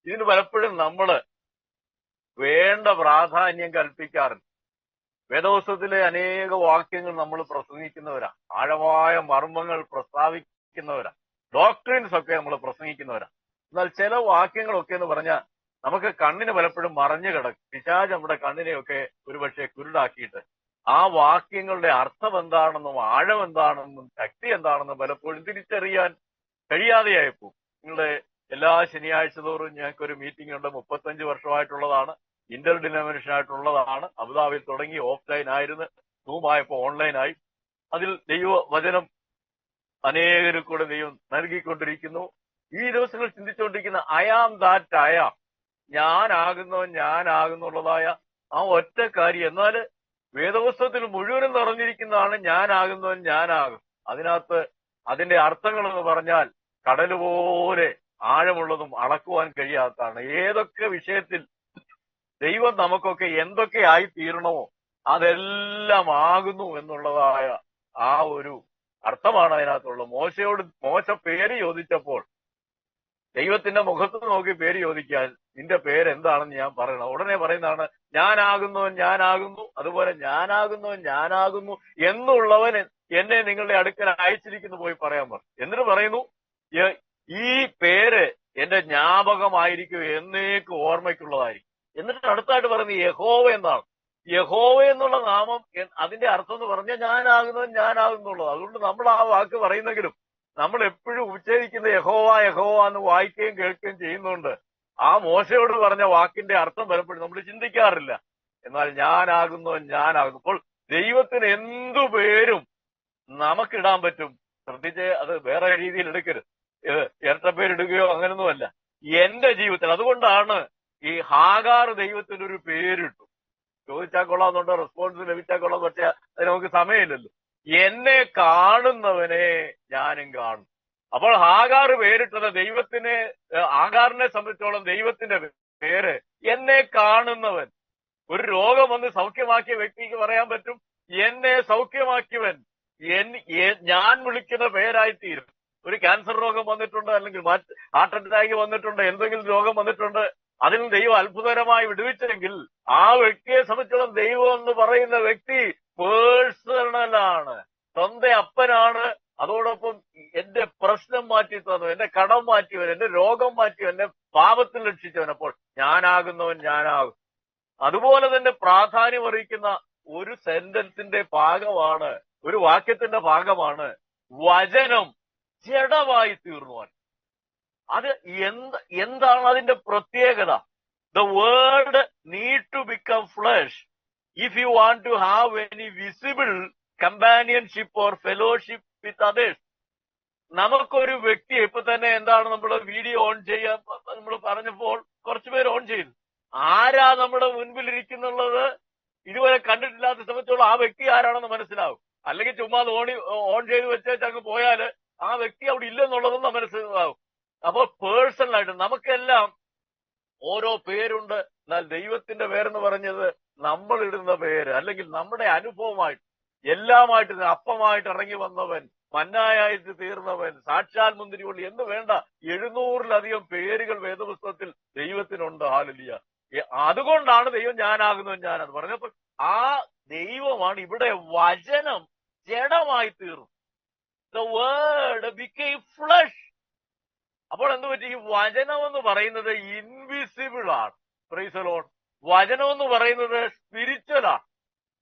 ഇതിന് പലപ്പോഴും നമ്മള് വേണ്ട പ്രാധാന്യം കൽപ്പിക്കാറുണ്ട്. വേദപുസ്തകത്തിലെ അനേക വാക്യങ്ങൾ നമ്മൾ പ്രസംഗിക്കുന്നവരാ, ആഴമായ മർമ്മങ്ങൾ പ്രസ്താവിക്കുന്നവരാ, ഡോക്ട്രിൻസ് ഒക്കെ നമ്മൾ പ്രസംഗിക്കുന്നവരാ. എന്നാൽ ചില വാക്യങ്ങളൊക്കെ എന്ന് പറഞ്ഞാൽ നമുക്ക് കണ്ണിന് പലപ്പോഴും മറഞ്ഞു കിടക്കും. പിശാച് നമ്മുടെ കണ്ണിനെയൊക്കെ ഒരുപക്ഷെ കുരുടാക്കിയിട്ട് ആ വാക്യങ്ങളുടെ അർത്ഥം എന്താണെന്നും ആഴം എന്താണെന്നും ശക്തി എന്താണെന്നും പലപ്പോഴും തിരിച്ചറിയാൻ കഴിയാതെയായിപ്പോകും. നിങ്ങളുടെ എല്ലാ ശനിയാഴ്ച തോറും ഞങ്ങൾക്കൊരു മീറ്റിംഗ് ഉണ്ട്. 35 വർഷമായിട്ടുള്ളതാണ്. ഇന്റർ ഡിനോമിനേഷൻ ആയിട്ടുള്ളതാണ്. അബുദാബിയിൽ തുടങ്ങി ഓഫ്ലൈൻ ആയിരുന്നു, സൂമായപ്പോ ഓൺലൈനായി. അതിൽ ദൈവവചനം അനേകരും കൂടെ ദൈവം നൽകിക്കൊണ്ടിരിക്കുന്നു. ഈ ദിവസങ്ങൾ ചിന്തിച്ചുകൊണ്ടിരിക്കുന്ന I am that I am, ഞാനാകുന്നുള്ളതായ ആ ഒറ്റ കാര്യം. എന്നാൽ വേദപുസ്തകത്തിൽ മുഴുവനും നിറഞ്ഞിരിക്കുന്നതാണ് ഞാനാകുന്നവൻ ഞാനാകും. അതിനകത്ത് അതിന്റെ അർത്ഥങ്ങൾ എന്ന് പറഞ്ഞാൽ കടൽ പോലെ ആഴമുള്ളതും അളക്കുവാൻ കഴിയാത്തതാണ്. ഏതൊക്കെ വിഷയത്തിൽ ദൈവം നമുക്കൊക്കെ എന്തൊക്കെ ആയി തീരണമോ അതെല്ലാം ആകുന്നു എന്നുള്ളതായ ആ ഒരു അർത്ഥമാണ് അതിനകത്തുള്ളത്. മോശ പേര് ചോദിച്ചപ്പോൾ ദൈവത്തിന്റെ മുഖത്ത് നോക്കി പേര് ചോദിക്കാൻ നിന്റെ പേര് എന്താണെന്ന് ഞാൻ പറയണം. ഉടനെ പറയുന്നതാണ് ഞാനാകുന്നവൻ ഞാനാകുന്നു, അതുപോലെ ഞാനാകുന്നവൻ ഞാനാകുന്നു എന്നുള്ളവൻ എന്നെ നിങ്ങളുടെ അടുക്കൽ അയച്ചിരിക്കുന്നു പോയി പറയാൻ പറഞ്ഞു. എന്നിട്ട് പറയുന്നു ഈ പേര് എന്റെ ജ്ഞാപകമായിരിക്കും, എന്നേക്ക് ഓർമ്മയ്ക്കുള്ളതായിരിക്കും. എന്നിട്ട് അടുത്തായിട്ട് പറയുന്നത് യഹോവ എന്നാണ്. യഹോവ എന്നുള്ള നാമം അതിന്റെ അർത്ഥം എന്ന് പറഞ്ഞാൽ ഞാനാകുന്നവൻ ഞാനാകുന്നുള്ളത്. അതുകൊണ്ട് നമ്മൾ ആ വാക്ക് പറയുന്നെങ്കിലും നമ്മൾ എപ്പോഴും ഉച്ചരിക്കുന്ന യഹോവ യഹോവ എന്ന് വായിക്കുകയും കേൾക്കുകയും ചെയ്യുന്നുണ്ട്. ആ മോശയോട് പറഞ്ഞ വാക്കിന്റെ അർത്ഥം പലപ്പോഴും നമ്മൾ ചിന്തിക്കാറില്ല. എന്നാൽ ഞാനാകുന്നവൻ ഞാനാകുന്നു. അപ്പോൾ ദൈവത്തിന് എന്തു പേരും നമുക്കിടാൻ പറ്റും. ശ്രദ്ധിച്ച് അത് വേറെ രീതിയിൽ എടുക്കരുത്. ഇരട്ടപ്പേരിടുകയോ അങ്ങനൊന്നുമല്ല. എന്റെ ജീവിതത്തിൽ അതുകൊണ്ടാണ് ഈ ഹാഗാർ ദൈവത്തിന് ഒരു പേരിട്ടു. ചോദിച്ചാൽ കൊള്ളാമെന്നുണ്ടോ, റെസ്പോൺസ് ലഭിച്ചാൽ കൊള്ളാം, പക്ഷെ അത് നമുക്ക് സമയമില്ലല്ലോ. എന്നെ കാണുന്നവനെ ഞാനും കാണും. അപ്പോൾ ഹാഗാർ പേരിട്ടത് ദൈവത്തിന്, ഹാഗാറിനെ സംബന്ധിച്ചോളം ദൈവത്തിന്റെ പേര് എന്നെ കാണുന്നവൻ. ഒരു രോഗം വന്ന് സൗഖ്യമാക്കിയ വ്യക്തിക്ക് പറയാൻ പറ്റും എന്നെ സൗഖ്യമാക്കിയവൻ ഞാൻ വിളിക്കുന്ന പേരായിത്തീരും. ഒരു ക്യാൻസർ രോഗം വന്നിട്ടുണ്ട്, അല്ലെങ്കിൽ ഹാർട്ട് അറ്റാക്ക് വന്നിട്ടുണ്ട്, എന്തെങ്കിലും രോഗം വന്നിട്ടുണ്ട്, അതിൽ ദൈവം അത്ഭുതകരമായി വിടുവിച്ചെങ്കിൽ ആ വ്യക്തിയെ സംബന്ധിച്ചോളം ദൈവം എന്ന് പറയുന്ന വ്യക്തി പേഴ്സണലാണ്, സ്വന്തം അപ്പനാണ്. അതോടൊപ്പം എന്റെ പ്രശ്നം മാറ്റി തന്നു, എന്റെ കടം മാറ്റിയവൻ, എന്റെ രോഗം മാറ്റിയവൻ, എന്നെ പാപത്തിൽ രക്ഷിച്ചവൻ. അപ്പോൾ ഞാനാകുന്നവൻ ഞാനാകും. അതുപോലെ തന്നെ പ്രാധാന്യം അറിയിക്കുന്ന ഒരു സെന്റൻസിന്റെ ഭാഗമാണ്, ഒരു വാക്യത്തിന്റെ ഭാഗമാണ് വചനം ജഡമായി തീർന്നുവാൻ. അത് എന്താണ് അതിന്റെ പ്രത്യേകത? The word need to become flesh if you want to have any visible companionship or fellowship with others. നമുക്കൊരു വ്യക്തിയെ ഇപ്പൊ തന്നെ എന്താണ് നമ്മൾ വീഡിയോ ഓൺ ചെയ്യാൻ നമ്മൾ പറഞ്ഞപ്പോൾ കുറച്ചുപേർ ഓൺ ചെയ്തു. ആരാ നമ്മുടെ മുൻപിൽ ഇരിക്കുന്നുള്ളത് ഇതുവരെ കണ്ടിട്ടില്ലാത്ത സമയത്തോളം ആ വ്യക്തി ആരാണെന്ന് മനസ്സിലാവും. അല്ലെങ്കിൽ ചുമ്മാ ഓൺ ചെയ്ത് വെച്ചേച്ച് അങ്ങ് പോയാല് ആ വ്യക്തി അവിടെ ഇല്ലെന്നുള്ളതെന്ന് മനസ്സിലാവും. അപ്പോൾ പേഴ്സണലായിട്ട് നമുക്കെല്ലാം ഓരോ പേരുണ്ട്. എന്നാൽ ദൈവത്തിന്റെ പേരെന്ന് പറഞ്ഞത് നമ്മൾ ഇടുന്ന പേര്, അല്ലെങ്കിൽ നമ്മുടെ അനുഭവമായിട്ട് എല്ലാമായിട്ട്, അപ്പമായിട്ട് ഇറങ്ങി വന്നവൻ, മന്നായായിട്ട് തീർന്നവൻ, സാക്ഷാൽ മുന്തിരിവള്ളി എന്ന് വേണ്ട 700-ലധികം പേരുകൾ വേദപുസ്തകത്തിൽ ദൈവത്തിനുണ്ട്. ഹല്ലേലൂയ. അതുകൊണ്ടാണ് ദൈവം ഞാനാകുന്നവൻ ഞാനത് പറഞ്ഞപ്പോൾ ആ ദൈവമാണ് ഇവിടെ വചനം ജഡമായി തീർന്നു. The word became flesh. അപ്പോൾ എന്ത് പറ്റി? ഈ വചനം എന്ന് പറയുന്നത് ഇൻവിസിബിൾ ആണ്. Price the Lord. വചനം എന്ന് പറയുന്നത് സ്പിരിച്വൽ ആണ്.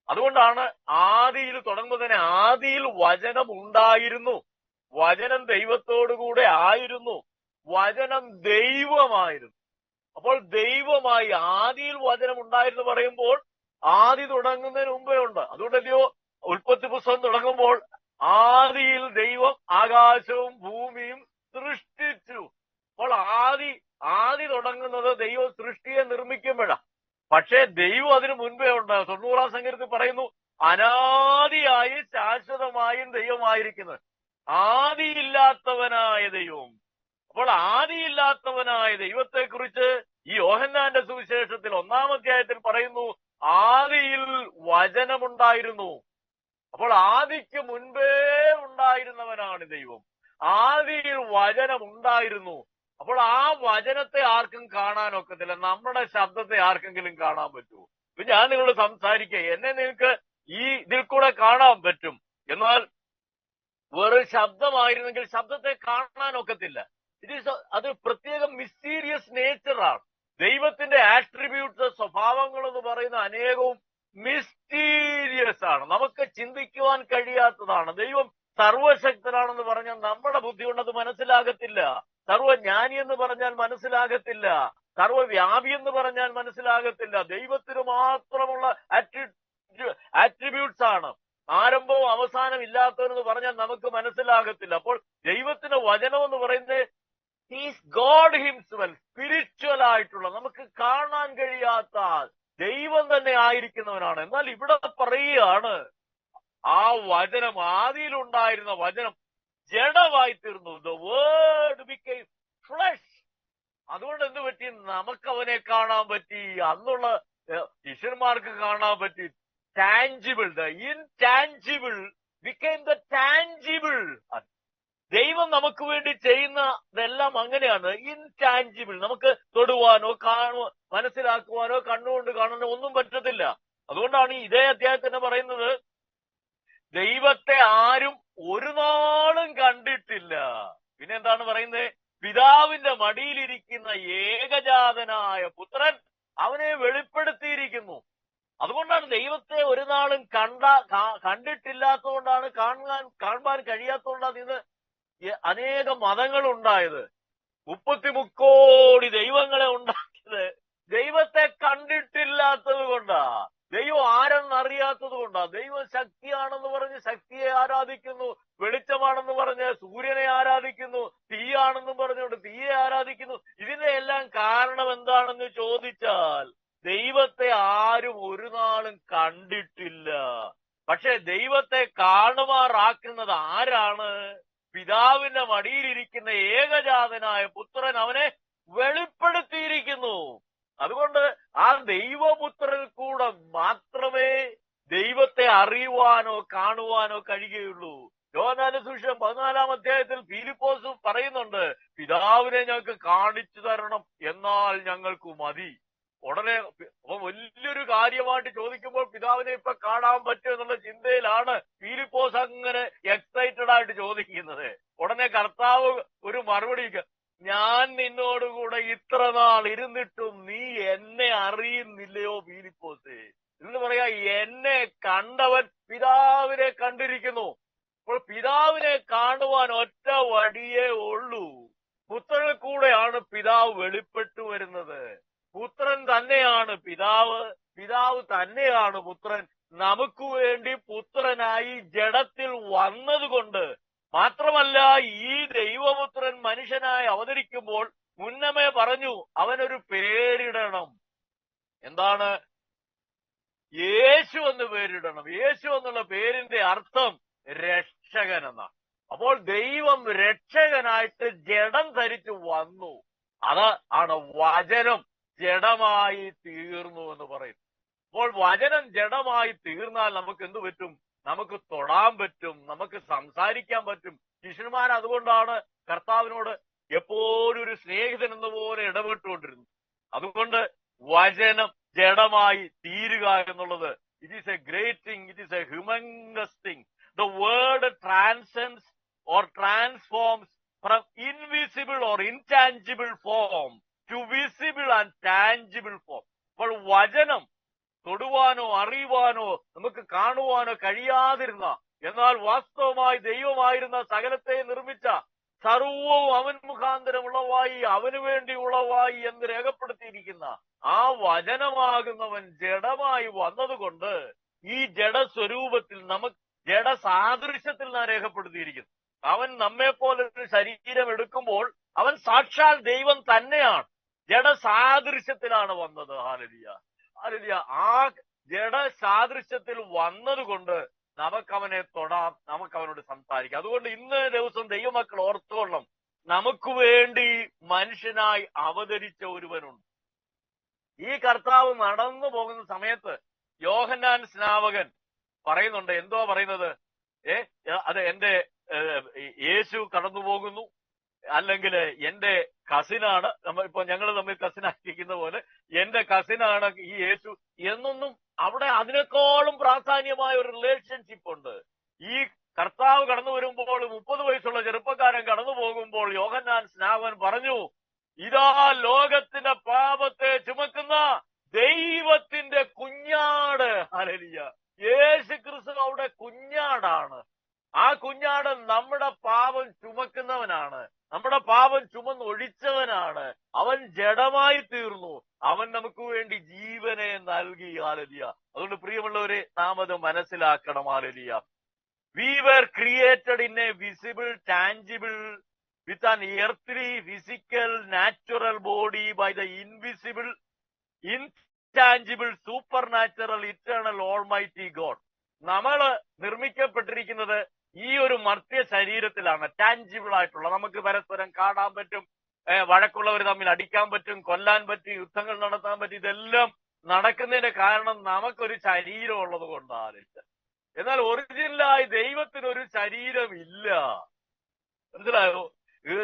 അതുകൊണ്ടാണ് ആദിയിൽ തുടങ്ങുമ്പോൾ തന്നെ ആദിയിൽ വചനം ഉണ്ടായിരുന്നു, വചനം ദൈവത്തോടുകൂടെ ആയിരുന്നു, വചനം ദൈവമായിരുന്നു. അപ്പോൾ ദൈവമായി ആദിയിൽ വചനം ഉണ്ടായിരുന്നു പറയുമ്പോൾ ആദി തുടങ്ങുന്നതിന് മുമ്പേ ഉണ്ട്. അതുകൊണ്ടല്ലയോ ഉൽപ്പത്തി പുസ്തകം തുടങ്ങുമ്പോൾ ആദിയിൽ ദൈവം ആകാശവും ഭൂമിയും സൃഷ്ടിച്ചു. അപ്പോൾ ആദി തുടങ്ങുന്നത് ദൈവം സൃഷ്ടിയെ നിർമ്മിക്കുമ്പോഴാണ്. പക്ഷേ ദൈവം അതിനു മുൻപേ ഉണ്ട്. 90-ാം സങ്കീർത്തനത്തിൽ പറയുന്നു അനാദിയായി ശാശ്വതമായും ദൈവമായിരിക്കുന്നത്. ആദിയില്ലാത്തവനായ ദൈവം. അപ്പോൾ ആദിയില്ലാത്തവനായ ദൈവത്തെ കുറിച്ച് ഈ യോഹന്നാന്റെ സുവിശേഷത്തിൽ 1-ാം അധ്യായത്തിൽ പറയുന്നു, ആദിയിൽ വചനമുണ്ടായിരുന്നു. അപ്പോൾ ആദിക്ക് മുൻപേ ഉണ്ടായിരുന്നവനാണ് ദൈവം. ആദിയിൽ വചനം ഉണ്ടായിരുന്നു. അപ്പോൾ ആ വചനത്തെ ആർക്കും കാണാനൊക്കത്തില്ല. നമ്മുടെ ശബ്ദത്തെ ആർക്കെങ്കിലും കാണാൻ പറ്റുമോ? ഇപ്പൊ ഞാൻ നിങ്ങളോട് സംസാരിക്കുക, എന്നെ നിങ്ങൾക്ക് ഈ ഇതിൽ കൂടെ കാണാൻ പറ്റും. എന്നാൽ വെറും ശബ്ദമായിരുന്നെങ്കിൽ ശബ്ദത്തെ കാണാനൊക്കത്തില്ല. അത് പ്രത്യേകം മിസ്റ്റീരിയസ് നേച്ചറാണ്. ദൈവത്തിന്റെ ആട്രിബ്യൂട്ട്സ്, സ്വഭാവങ്ങൾ എന്ന് പറയുന്ന അനേകവും മിസ്റ്റീരിയസ് ആണ്. നമുക്ക് ചിന്തിക്കുവാൻ കഴിയാത്തതാണ്. ദൈവം സർവശക്തനാണെന്ന് പറഞ്ഞാൽ നമ്മുടെ ബുദ്ധി കൊണ്ട് അത് മനസ്സിലാകത്തില്ല. സർവജ്ഞാനി എന്ന് പറഞ്ഞാൽ മനസ്സിലാകത്തില്ല. സർവവ്യാപി എന്ന് പറഞ്ഞാൽ മനസ്സിലാകത്തില്ല. ദൈവത്തിന് മാത്രമുള്ള ആട്രിബ്യൂട്ട്സ് ആണ്. ആരംഭവും അവസാനം ഇല്ലാത്തവരെന്ന് പറഞ്ഞാൽ നമുക്ക് മനസ്സിലാകത്തില്ല. അപ്പോൾ ദൈവത്തിന്റെ വചനം എന്ന് പറയുന്നത് ഹീസ് ഗോഡ് ഹിംസെൽഫ്, സ്പിരിച്വൽ ആയിട്ടുള്ള, നമുക്ക് കാണാൻ കഴിയാത്ത ദൈവം തന്നെ ആയിരിക്കുന്നവനാണ്. എന്നാൽ ഇവിടെ പറയുകയാണ്, ആ വചനം, ആദിയിലുണ്ടായിരുന്ന വചനം ജഡമായി തീർന്നു. The word became flesh. അതുകൊണ്ട് എന്ത് പറ്റി? നമുക്ക് അവനെ കാണാൻ പറ്റി. അന്നുള്ള ശിഷ്യന്മാർക്ക് കാണാൻ പറ്റി. Tangible, the intangible became the tangible. ദൈവം നമുക്ക് വേണ്ടി ചെയ്യുന്നതെല്ലാം അങ്ങനെയാണ്, ഇൻടാഞ്ചിബിൾ. നമുക്ക് തൊടുവാനോ മനസ്സിലാക്കുവാനോ കണ്ണുകൊണ്ട് കാണാനോ ഒന്നും പറ്റത്തില്ല. അതുകൊണ്ടാണ് ഇതേ അധ്യായത്തിന് പറയുന്നത്, ദൈവത്തെ ആരും ഒരു നാളും കണ്ടിട്ടില്ല. പിന്നെ എന്താണ് പറയുന്നത്? പിതാവിന്റെ മടിയിലിരിക്കുന്ന ഏകജാതനായ പുത്രൻ അവനെ വെളിപ്പെടുത്തിയിരിക്കുന്നു. അതുകൊണ്ടാണ് ദൈവത്തെ ഒരു നാളും കണ്ടിട്ടില്ലാത്തതുകൊണ്ടാണ്, കാണാൻ കഴിയാത്തതുകൊണ്ടാണ് ഇന്ന് അനേക മതങ്ങൾ ഉണ്ടായത്. 33 കോടി ദൈവങ്ങളെ ഉണ്ടാക്കിയത് ദൈവത്തെ കണ്ടിട്ടില്ലാത്തത് കൊണ്ടാ. ദൈവം ആരെന്നറിയാത്തത് കൊണ്ടാ. ദൈവം ശക്തിയാണെന്ന് പറഞ്ഞ് ശക്തിയെ ആരാധിക്കുന്നു, വെളിച്ചമാണെന്ന് പറഞ്ഞ് സൂര്യനെ ആരാധിക്കുന്നു, തീയാണെന്നും പറഞ്ഞുകൊണ്ട് തീയെ ആരാധിക്കുന്നു. ഇതിന്റെ എല്ലാം കാരണം എന്താണെന്ന് ചോദിച്ചാൽ, ദൈവത്തെ ആരും ഒരു നാളും കണ്ടിട്ടില്ല. പക്ഷെ ദൈവത്തെ കാണുമാറാക്കുന്നത് ആരാണ്? പിതാവിന്റെ മടിയിലിരിക്കുന്ന ഏകജാതനായ പുത്രൻ അവനെ വെളിപ്പെടുത്തിയിരിക്കുന്നു. അതുകൊണ്ട് ആ ദൈവപുത്രനിൽ കൂടെ മാത്രമേ ദൈവത്തെ അറിയുവാനോ കാണുവാനോ കഴിയുകയുള്ളൂ. യോഹന്നാന്റെ സുവിശേഷം 14-ാം അധ്യായത്തിൽ ഫിലിപ്പോസ് പറയുന്നുണ്ട്, പിതാവിനെ ഞങ്ങൾക്ക് കാണിച്ചു തരണം, എന്നാൽ ഞങ്ങൾക്ക് മതി. ഉടനെ അപ്പൊ വലിയൊരു കാര്യമായിട്ട് ചോദിക്കുമ്പോൾ പിതാവിനെ ഇപ്പൊ കാണാൻ പറ്റും എന്നുള്ള ചിന്തയിലാണ് ഫിലിപ്പോസ് അങ്ങനെ എക്സൈറ്റഡ് ആയിട്ട് ചോദിക്കുന്നത്. ഉടനെ കർത്താവ് ഒരു മറുപടി, ഞാൻ നിന്നോടുകൂടെ ഇത്ര നാൾ ഇരുന്നിട്ടും നീ എന്നെ അറിയുന്നില്ലയോ ഫിലിപ്പോസേ എന്ന് പറയാ. എന്നെ കണ്ടവൻ പിതാവിനെ കണ്ടിരിക്കുന്നു. അപ്പോൾ പിതാവിനെ കാണുവാൻ ഒറ്റ വഴിയേ ഉള്ളൂ. പുത്രനിൽ കൂടെയാണ് പിതാവ് വെളിപ്പെട്ടു വരുന്നത്. പുത്രൻ തന്നെയാണ് പിതാവ്, പിതാവ് തന്നെയാണ് പുത്രൻ. നമുക്ക് വേണ്ടി പുത്രനായി ജഡത്തിൽ വന്നതുകൊണ്ട് മാത്രമല്ല, ഈ ദൈവപുത്രൻ മനുഷ്യനായി അവതരിക്കുമ്പോൾ മുന്നമേ പറഞ്ഞു അവനൊരു പേരിടണം. എന്താണ്? യേശു എന്ന് പേരിടണം. യേശു എന്നുള്ള പേരിന്റെ അർത്ഥം രക്ഷകൻ എന്നാണ്. അപ്പോൾ ദൈവം രക്ഷകനായിട്ട് ജഡം ധരിച്ചു വന്നു. ആണ് വചനം ജഡമായി തീർന്നു എന്ന് പറയുന്നു. അപ്പോൾ വചനം ജഡമായി തീർന്നാൽ നമുക്ക് എന്തു പറ്റും? നമുക്ക് തൊടാൻ പറ്റും, നമുക്ക് സംസാരിക്കാൻ പറ്റും. ശിഷ്യന്മാർ അതുകൊണ്ടാണ് കർത്താവിനോട് എപ്പോഴും ഒരു സ്നേഹിതൻ എന്ന പോലെ ഇടപെട്ടുകൊണ്ടിരുന്നത്. അതുകൊണ്ട് വചനം ജഡമായി തീരുക എന്നുള്ളത്, it is a great thing, it is a humongous thing. The word transcends or transforms from invisible or intangible form to visible and tangible form. അപ്പോൾ വചനം തൊടുവാനോ അറിയുവാനോ നമുക്ക് കാണുവാനോ കഴിയാതിരുന്ന, എന്നാൽ വാസ്തവമായി ദൈവമായിരുന്ന സകലത്തെ നിർമ്മിച്ച സർവവും അവൻ മുഖാന്തരം ഉളവായി, അവന് വേണ്ടി ഉളവായി എന്ന് രേഖപ്പെടുത്തിയിരിക്കുന്ന ആ വചനമാകുന്നവൻ ജഡമായി വന്നതുകൊണ്ട് ഈ ജഡസ്വരൂപത്തിൽ നമുക്ക് ജഡസാദൃശ്യത്തിൽ നാം രേഖപ്പെടുത്തിയിരിക്കുന്നു. അവൻ നമ്മെ പോലെ ഒരു ശരീരം എടുക്കുമ്പോൾ അവൻ സാക്ഷാൽ ദൈവം തന്നെയാണ്. ജഡസാദൃശ്യത്തിലാണ് വന്നത്. Hallelujah, hallelujah. ആ ജഡസാദൃശ്യത്തിൽ വന്നതുകൊണ്ട് നമുക്കവനെ തൊടാം, നമുക്കവനോട് സംസാരിക്കാം. അതുകൊണ്ട് ഇന്ന് ദിവസം ദൈവമക്കൾ ഓർത്തുകൊള്ളും, നമുക്ക് വേണ്ടി മനുഷ്യനായി അവതരിച്ച ഒരുവനുണ്ട്. ഈ കർത്താവ് നടന്നു പോകുന്ന സമയത്ത് യോഹന്നാൻ സ്നാപകൻ പറയുന്നുണ്ട്, എന്തോ പറയുന്നത്, അത് എന്റെ യേശു കടന്നു പോകുന്നു, അല്ലെങ്കിൽ എന്റെ കസിനാണ്, ഇപ്പൊ ഞങ്ങൾ തമ്മിൽ കസിനായിരിക്കുന്ന പോലെ എന്റെ കസിനാണ് ഈ യേശു എന്നൊന്നും അവിടെ അതിനേക്കാളും പ്രാധാന്യമായ ഒരു റിലേഷൻഷിപ്പ് ഉണ്ട്. ഈ കർത്താവ് കടന്നു വരുമ്പോൾ 30 വയസ്സുള്ള ചെറുപ്പക്കാരൻ കടന്നു പോകുമ്പോൾ യോഹന്നാൻ സ്നാപകൻ പറഞ്ഞു, ഇതാ ലോകത്തിന്റെ പാപത്തെ ചുമക്കുന്ന ദൈവത്തിന്റെ കുഞ്ഞാട്. ഹല്ലേലൂയ. യേശു ക്രിസ്തു അവിടെ കുഞ്ഞാടാണ്. ആ കുഞ്ഞാട് നമ്മുടെ പാപം ചുമക്കുന്നവനാണ്, നമ്മുടെ പാപം ചുമന്നൊഴിച്ചവനാണ്. അവൻ ജഡമായി തീർന്നു, അവൻ നമുക്ക് വേണ്ടി ജീവനെ നൽകി. ഹല്ലേലൂയ. അതുകൊണ്ട് പ്രിയമുള്ളവരെ, നാം അത് മനസ്സിലാക്കണം. Hallelujah. We were created in a visible, tangible, with an earthly, physical, natural body by the invisible, intangible, supernatural, eternal, almighty God. നമ്മൾ നിർമ്മിക്കപ്പെട്ടിരിക്കുന്നത് ഈ ഒരു മർത്യ ശരീരത്തിലാണ്. ടാഞ്ചിബിൾ ആയിട്ടുള്ള, നമുക്ക് പരസ്പരം കാണാൻ പറ്റും, വഴക്കുള്ളവർ തമ്മിൽ അടിക്കാൻ പറ്റും, കൊല്ലാൻ പറ്റും, യുദ്ധങ്ങൾ നടത്താൻ പറ്റും. ഇതെല്ലാം നടക്കുന്നതിന്റെ കാരണം നമുക്കൊരു ശരീരം ഉള്ളത് കൊണ്ടാണ്. എന്നാൽ ഒറിജിനലായി ദൈവത്തിനൊരു ശരീരമില്ല. മനസ്സിലായോ?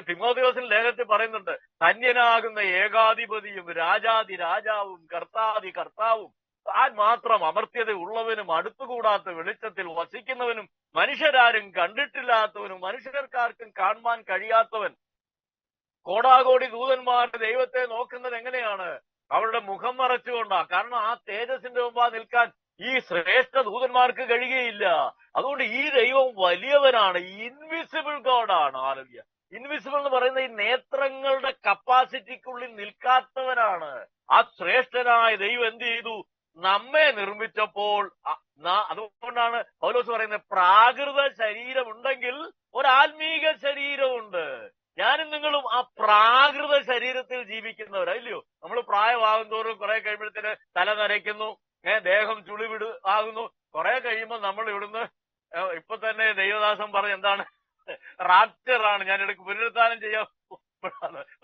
തിമോഥെയോസിന്റെ ലേഖനത്തിൽ പറയുന്നുണ്ട്, ധന്യനാകുന്ന ഏകാധിപതിയും രാജാതി രാജാവും കർത്താതി കർത്താവും താൻ മാത്രം അമർത്യത ഉള്ളവനും അടുത്തുകൂടാത്ത വെളിച്ചത്തിൽ വസിക്കുന്നവനും മനുഷ്യരാരും കണ്ടിട്ടില്ലാത്തവനും മനുഷ്യർക്കാർക്കും കാണുവാൻ കഴിയാത്തവൻ. കോടാകോടി ദൂതന്മാർ ദൈവത്തെ നോക്കുന്നത് എങ്ങനെയാണ്? അവരുടെ മുഖം മറച്ചുകൊണ്ടാണ്. കാരണം ആ തേജസ്സിന്റെ മുമ്പാ നിൽക്കാൻ ഈ ശ്രേഷ്ഠ ദൂതന്മാർക്ക് കഴിയുകയില്ല. അതുകൊണ്ട് ഈ ദൈവം വലിയവനാണ്, ഇൻവിസിബിൾ ഗോഡാണ്. ആരോഗ്യ ഇൻവിസിബിൾ എന്ന് പറയുന്ന ഈ നേത്രങ്ങളുടെ കപ്പാസിറ്റിക്കുള്ളിൽ നിൽക്കാത്തവനാണ്. ആ ശ്രേഷ്ഠനായ ദൈവം എന്ത് ചെയ്തു? നമ്മെ നിർമ്മിച്ചപ്പോൾ, അതുകൊണ്ടാണ് പൗലോസ് പറയുന്നത്, പ്രാകൃത ശരീരമുണ്ടെങ്കിൽ ഒരാത്മീക ശരീരമുണ്ട്. ഞാനും നിങ്ങളും ആ പ്രാകൃത ശരീരത്തിൽ ജീവിക്കുന്നവരല്ലയോ? നമ്മൾ പ്രായമാകും തോറും കുറെ കഴിയുമ്പോഴത്തേന് തല നരയ്ക്കുന്നു, ദേഹം ചുളിവിട് ആകുന്നു. കുറെ കഴിയുമ്പോൾ നമ്മൾ ഇവിടുന്ന്, ഇപ്പൊ തന്നെ ദൈവദാസൻ പറഞ്ഞ എന്താണ്, റാപ്ചറാണ്, ഞാൻ ഇടയ്ക്ക് പുനരുത്ഥാനം ചെയ്യാൻ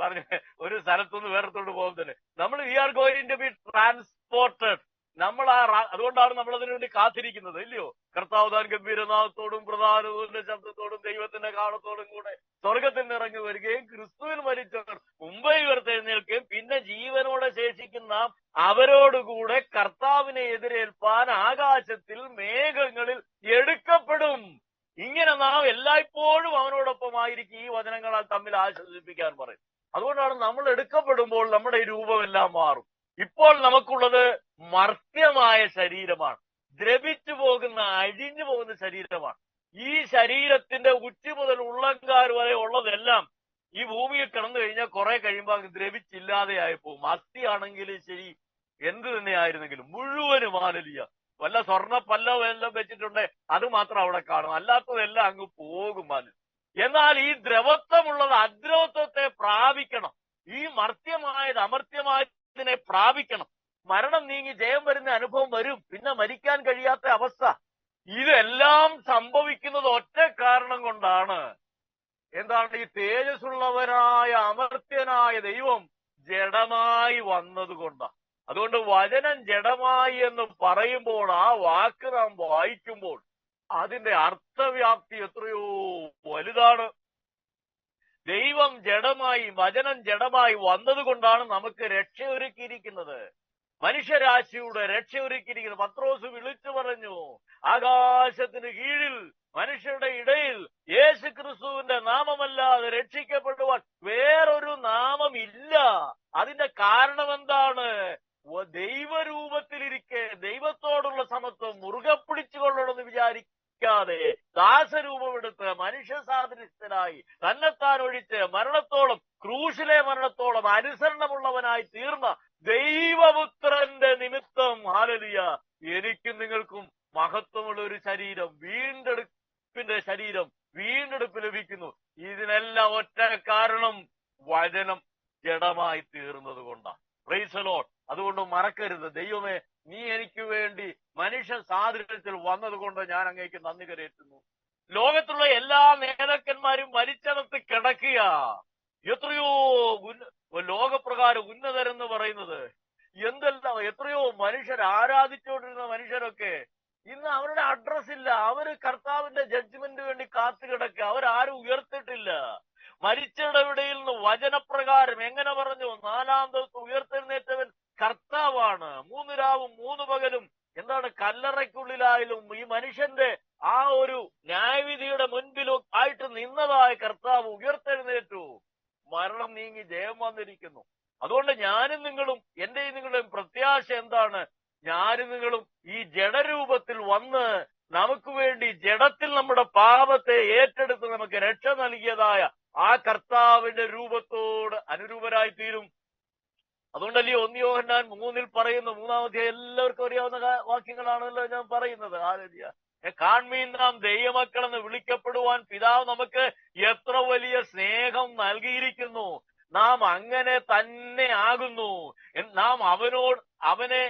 പറഞ്ഞു, ഒരു സ്ഥലത്തുനിന്ന് വേറെത്തോട്ട് പോകുന്നതിന് നമ്മൾ we are going to be transported. നമ്മൾ അതുകൊണ്ടാണ് നമ്മൾ അതിനു വേണ്ടി കാത്തിരിക്കുന്നത്, ഇല്ലയോ? കർത്താവ് താൻ ഗംഭീരനാഥത്തോടും പ്രധാനത്തിന്റെ ശബ്ദത്തോടും ദൈവത്തിന്റെ കാലത്തോടും കൂടെ സ്വർഗത്തിൽ നിറങ്ങി വരികയും ക്രിസ്തുവിൽ മരിച്ചവർ മുമ്പേ ഉയർത്തെഴുന്നേൽക്കുകയും പിന്നെ ജീവനോടെ ശേഷിക്കുന്ന അവരോടുകൂടെ കർത്താവിനെ എതിരേൽപ്പാൻ ആകാശത്തിൽ മേഘങ്ങളിൽ എടുക്കപ്പെടും. ഇങ്ങനെ നാം എല്ലായ്പ്പോഴും അവനോടൊപ്പം ആയിരിക്കും. ഈ വചനങ്ങളാൽ തമ്മിൽ ആശ്വസിപ്പിക്കാൻ പറയും. അതുകൊണ്ടാണ് നമ്മൾ എടുക്കപ്പെടുമ്പോൾ നമ്മുടെ ഈ രൂപമെല്ലാം മാറും. ഇപ്പോൾ നമുക്കുള്ളത് മർത്യമായ ശരീരമാണ്, ദ്രവിച്ചു പോകുന്ന, അഴിഞ്ഞു പോകുന്ന ശരീരമാണ്. ഈ ശരീരത്തിന്റെ ഉച്ചി മുതൽ ഉള്ളങ്കാർ വരെ ഉള്ളതെല്ലാം ഈ ഭൂമിയിൽ കിടന്നു കഴിഞ്ഞാൽ കുറെ കഴിയുമ്പോൾ അങ്ങ് ദ്രവിച്ചില്ലാതെയായി പോകും. അസ്ഥിയാണെങ്കിലും ശരി, എന്ത് തന്നെ ആയിരുന്നെങ്കിലും മുഴുവനും. ഹല്ലേലൂയ. വല്ല സ്വർണ്ണ പല്ലവ എല്ലാം വെച്ചിട്ടുണ്ടെ അത് മാത്രം അവിടെ കാണും, അല്ലാത്തതെല്ലാം അങ്ങ് പോകും. എന്നാൽ ഈ ദ്രവത്വമുള്ളത് അദ്രവത്വത്തെ പ്രാപിക്കണം. ഈ മർത്യമായത് അമർത്യമായതിനെ പ്രാപിക്കണം. മരണം നീങ്ങി ജയം വരുന്ന അനുഭവം വരും. പിന്നെ മരിക്കാൻ കഴിയാത്ത അവസ്ഥ. ഇതെല്ലാം സംഭവിക്കുന്നത് ഒറ്റ കാരണം കൊണ്ടാണ്. എന്താണ്? ഈ തേജസ്സുള്ളവനായ അമർത്യനായ ദൈവം ജഡമായി വന്നതുകൊണ്ടാണ്. അതുകൊണ്ട് വചനം ജഡമായി എന്ന് പറയുമ്പോൾ, ആ വാക്ക് നാം വായിക്കുമ്പോൾ അതിന്റെ അർത്ഥവ്യാപ്തി എത്രയോ വലുതാണ്. ദൈവം ജഡമായി, വചനം ജഡമായി വന്നതുകൊണ്ടാണ് നമുക്ക് രക്ഷയൊരുക്കിയിരിക്കുന്നത്, മനുഷ്യരാശിയുടെ രക്ഷയൊരുക്കിയിരിക്കുന്നത്. പത്രോസ് വിളിച്ചു പറഞ്ഞു, ആകാശത്തിന് കീഴിൽ മനുഷ്യരുടെ ഇടയിൽ യേശു ക്രിസ്തുവിന്റെ നാമമല്ലാതെ രക്ഷിക്കപ്പെടുവാൻ വേറൊരു നാമമില്ല. അതിന്റെ കാരണം എന്താണ്? ദൈവരൂപത്തിലിരിക്കെ ദൈവത്തോടുള്ള സമത്വം മുറുകെ പിടിച്ചുകൊള്ളണമെന്ന് വിചാരിക്കാതെ ദാസരൂപമെടുത്ത് മനുഷ്യ സാദൃശ്യനായി തന്നെത്താൻ ഒഴിച്ച് മരണത്തോളം, ക്രൂശിലെ മരണത്തോളം അനുസരണമുള്ളവനായി തീർന്ന ദൈവപുത്രന്റെ നിമിത്തം, ഹല്ലേലൂയ, എനിക്കും നിങ്ങൾക്കും മഹത്വമുള്ള ഒരു ശരീരം, വീണ്ടെടുപ്പിന്റെ ശരീരം, വീണ്ടെടുപ്പ് ലഭിക്കുന്നു. ഇതിനെല്ലാം ഒറ്റ കാരണം വചനം ജഡമായി തീർന്നത് കൊണ്ടാണ്. Price the Lord. അതുകൊണ്ട് മറക്കരുത്, ദൈവമേ നീ എനിക്ക് വേണ്ടി മനുഷ്യ സാദൃശ്യത്തിൽ വന്നതുകൊണ്ട് ഞാൻ അങ്ങേക്ക് നന്ദി കരയറ്റുന്നു. ലോകത്തുള്ള എല്ലാ നേതാക്കന്മാരും മരിച്ചടത്ത് കിടക്കുക. എത്രയോ ലോകപ്രകാരം ഉന്നതരെന്ന് പറയുന്നത് എന്തെല്ലാം, എത്രയോ മനുഷ്യർ ആരാധിച്ചുകൊണ്ടിരുന്ന മനുഷ്യരൊക്കെ ഇന്ന് അവരുടെ അഡ്രസ് ഇല്ല. അവര് കർത്താവിന്റെ ജഡ്ജ്മെന്റ് വേണ്ടി കാത്തു കിടക്കുക. അവരാരും ഉയർത്തിട്ടില്ല. മരിച്ചവരുടെയിൽ നിന്ന് വചനപ്രകാരം എങ്ങനെ പറഞ്ഞു? 4-ാം ദിവസം ഉയർത്തെഴുന്നേറ്റവൻ കർത്താവാണ്. 3 രാവും 3 പകലും എന്താണ് കല്ലറയ്ക്കുള്ളിലായാലും ഈ മനുഷ്യന്റെ ആ ഒരു ന്യായവിധിയുടെ മുൻപിലും ആയിട്ട് നിന്നതായ കർത്താവ് ഉയർത്തെഴുന്നേറ്റു. മരണം നീങ്ങി ജയം വന്നിരിക്കുന്നു. അതുകൊണ്ട് ഞാനും നിങ്ങളും, എന്റെയും നിങ്ങളുടെയും പ്രത്യാശ എന്താണ്? ഞാനും നിങ്ങളും ഈ ജഡരൂപത്തിൽ വന്ന് നമുക്ക് വേണ്ടി ജഡത്തിൽ നമ്മുടെ പാപത്തെ ഏറ്റെടുത്ത് നമുക്ക് രക്ഷ നൽകിയതായ ആ കർത്താവിന്റെ രൂപത്തോട് അനുരൂപരായി തീരും. അതുകൊണ്ടല്ലേ 1 യോഹന്നാൻ 3 പറയുന്നു, 3-ാം അധ്യായം എല്ലാവർക്കും അറിയാവുന്ന വാക്യങ്ങളാണല്ലോ ഞാൻ പറയുന്നത്. കാൺമീൻ നാം ദൈവമക്കളെന്ന് വിളിക്കപ്പെടുവാൻ പിതാവ് നമുക്ക് എത്ര വലിയ സ്നേഹം നൽകിയിരിക്കുന്നു. നാം അങ്ങനെ തന്നെ ആകുന്നു. നാം അവനെ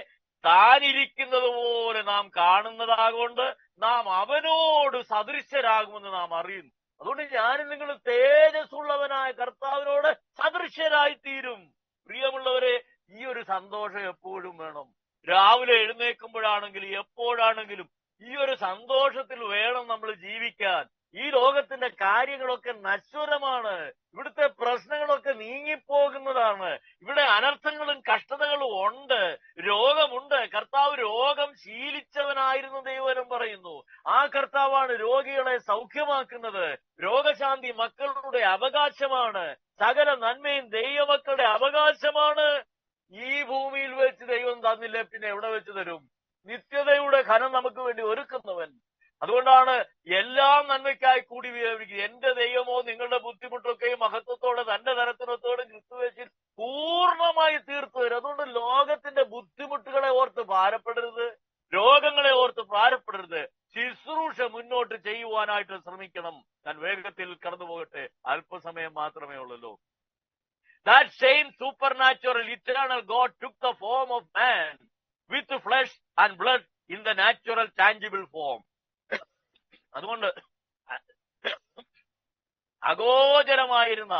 താനിരിക്കുന്നത് പോലെ നാം കാണുന്നതാകൊണ്ട് നാം അവനോട് സദൃശ്യരാകുമെന്ന് നാം അറിയുന്നു. അതുകൊണ്ട് ഞാനും നിങ്ങൾ തേജസ്സുള്ളവനായ കർത്താവിനോട് സദൃശ്യരായി തീരും. പ്രിയമുള്ളവരെ, ഈ ഒരു സന്തോഷം എപ്പോഴും വേണം. രാവിലെ എഴുന്നേൽക്കുമ്പോഴാണെങ്കിലും എപ്പോഴാണെങ്കിലും ഈ ഒരു സന്തോഷത്തിൽ വേണം നമ്മൾ ജീവിക്കാൻ. ഈ ലോകത്തിന്റെ കാര്യങ്ങളൊക്കെ നശ്വരമാണ്. ഇവിടുത്തെ പ്രശ്നങ്ങളൊക്കെ നീങ്ങിപ്പോകുന്നതാണ്. ഇവിടെ അനർത്ഥങ്ങളും കഷ്ടതകളും ഉണ്ട്, രോഗമുണ്ട്. കർത്താവ് രോഗം ശീലിച്ചവനായിരുന്നു ദൈവം പറയുന്നു. ആ കർത്താവാണ് രോഗികളെ സൗഖ്യമാക്കുന്നത്. രോഗശാന്തി മക്കളുടെ അവകാശമാണ്. സകല നന്മയും ദൈവമക്കളുടെ അവകാശമാണ്. ഈ ഭൂമിയിൽ വെച്ച് ദൈവം തന്നില്ല, പിന്നെ എവിടെ വെച്ച് തരും? നിത്യതയുടെ ഘനം നമുക്ക് വേണ്ടി ഒരുക്കുന്നവൻ. അതുകൊണ്ടാണ് എല്ലാം നന്മയ്ക്കായി കൂടി വിചാരിക്കുക. എന്റെ ദൈവമോ നിങ്ങളുടെ ബുദ്ധിമുട്ടൊക്കെയും മഹത്വത്തോടെ തന്റെ തരത്തിനത്തോടെ ക്രിസ്തുവേശിൽ പൂർണ്ണമായി തീർത്തു തരും. അതുകൊണ്ട് ലോകത്തിന്റെ ബുദ്ധിമുട്ടുകളെ ഓർത്ത് ഭാരപ്പെടരുത്, രോഗങ്ങളെ ഓർത്ത് ഭാരപ്പെടരുത്. ശുശ്രൂഷ മുന്നോട്ട് ചെയ്യുവാനായിട്ട് ശ്രമിക്കണം. ഞാൻ വേഗത്തിൽ കടന്നു പോകട്ടെ, അല്പസമയം മാത്രമേ ഉള്ളല്ലോ. That same supernatural eternal God took the form of man with flesh and blood in the natural tangible form. അതുകൊണ്ട് അഗോചരമായിരുന്ന,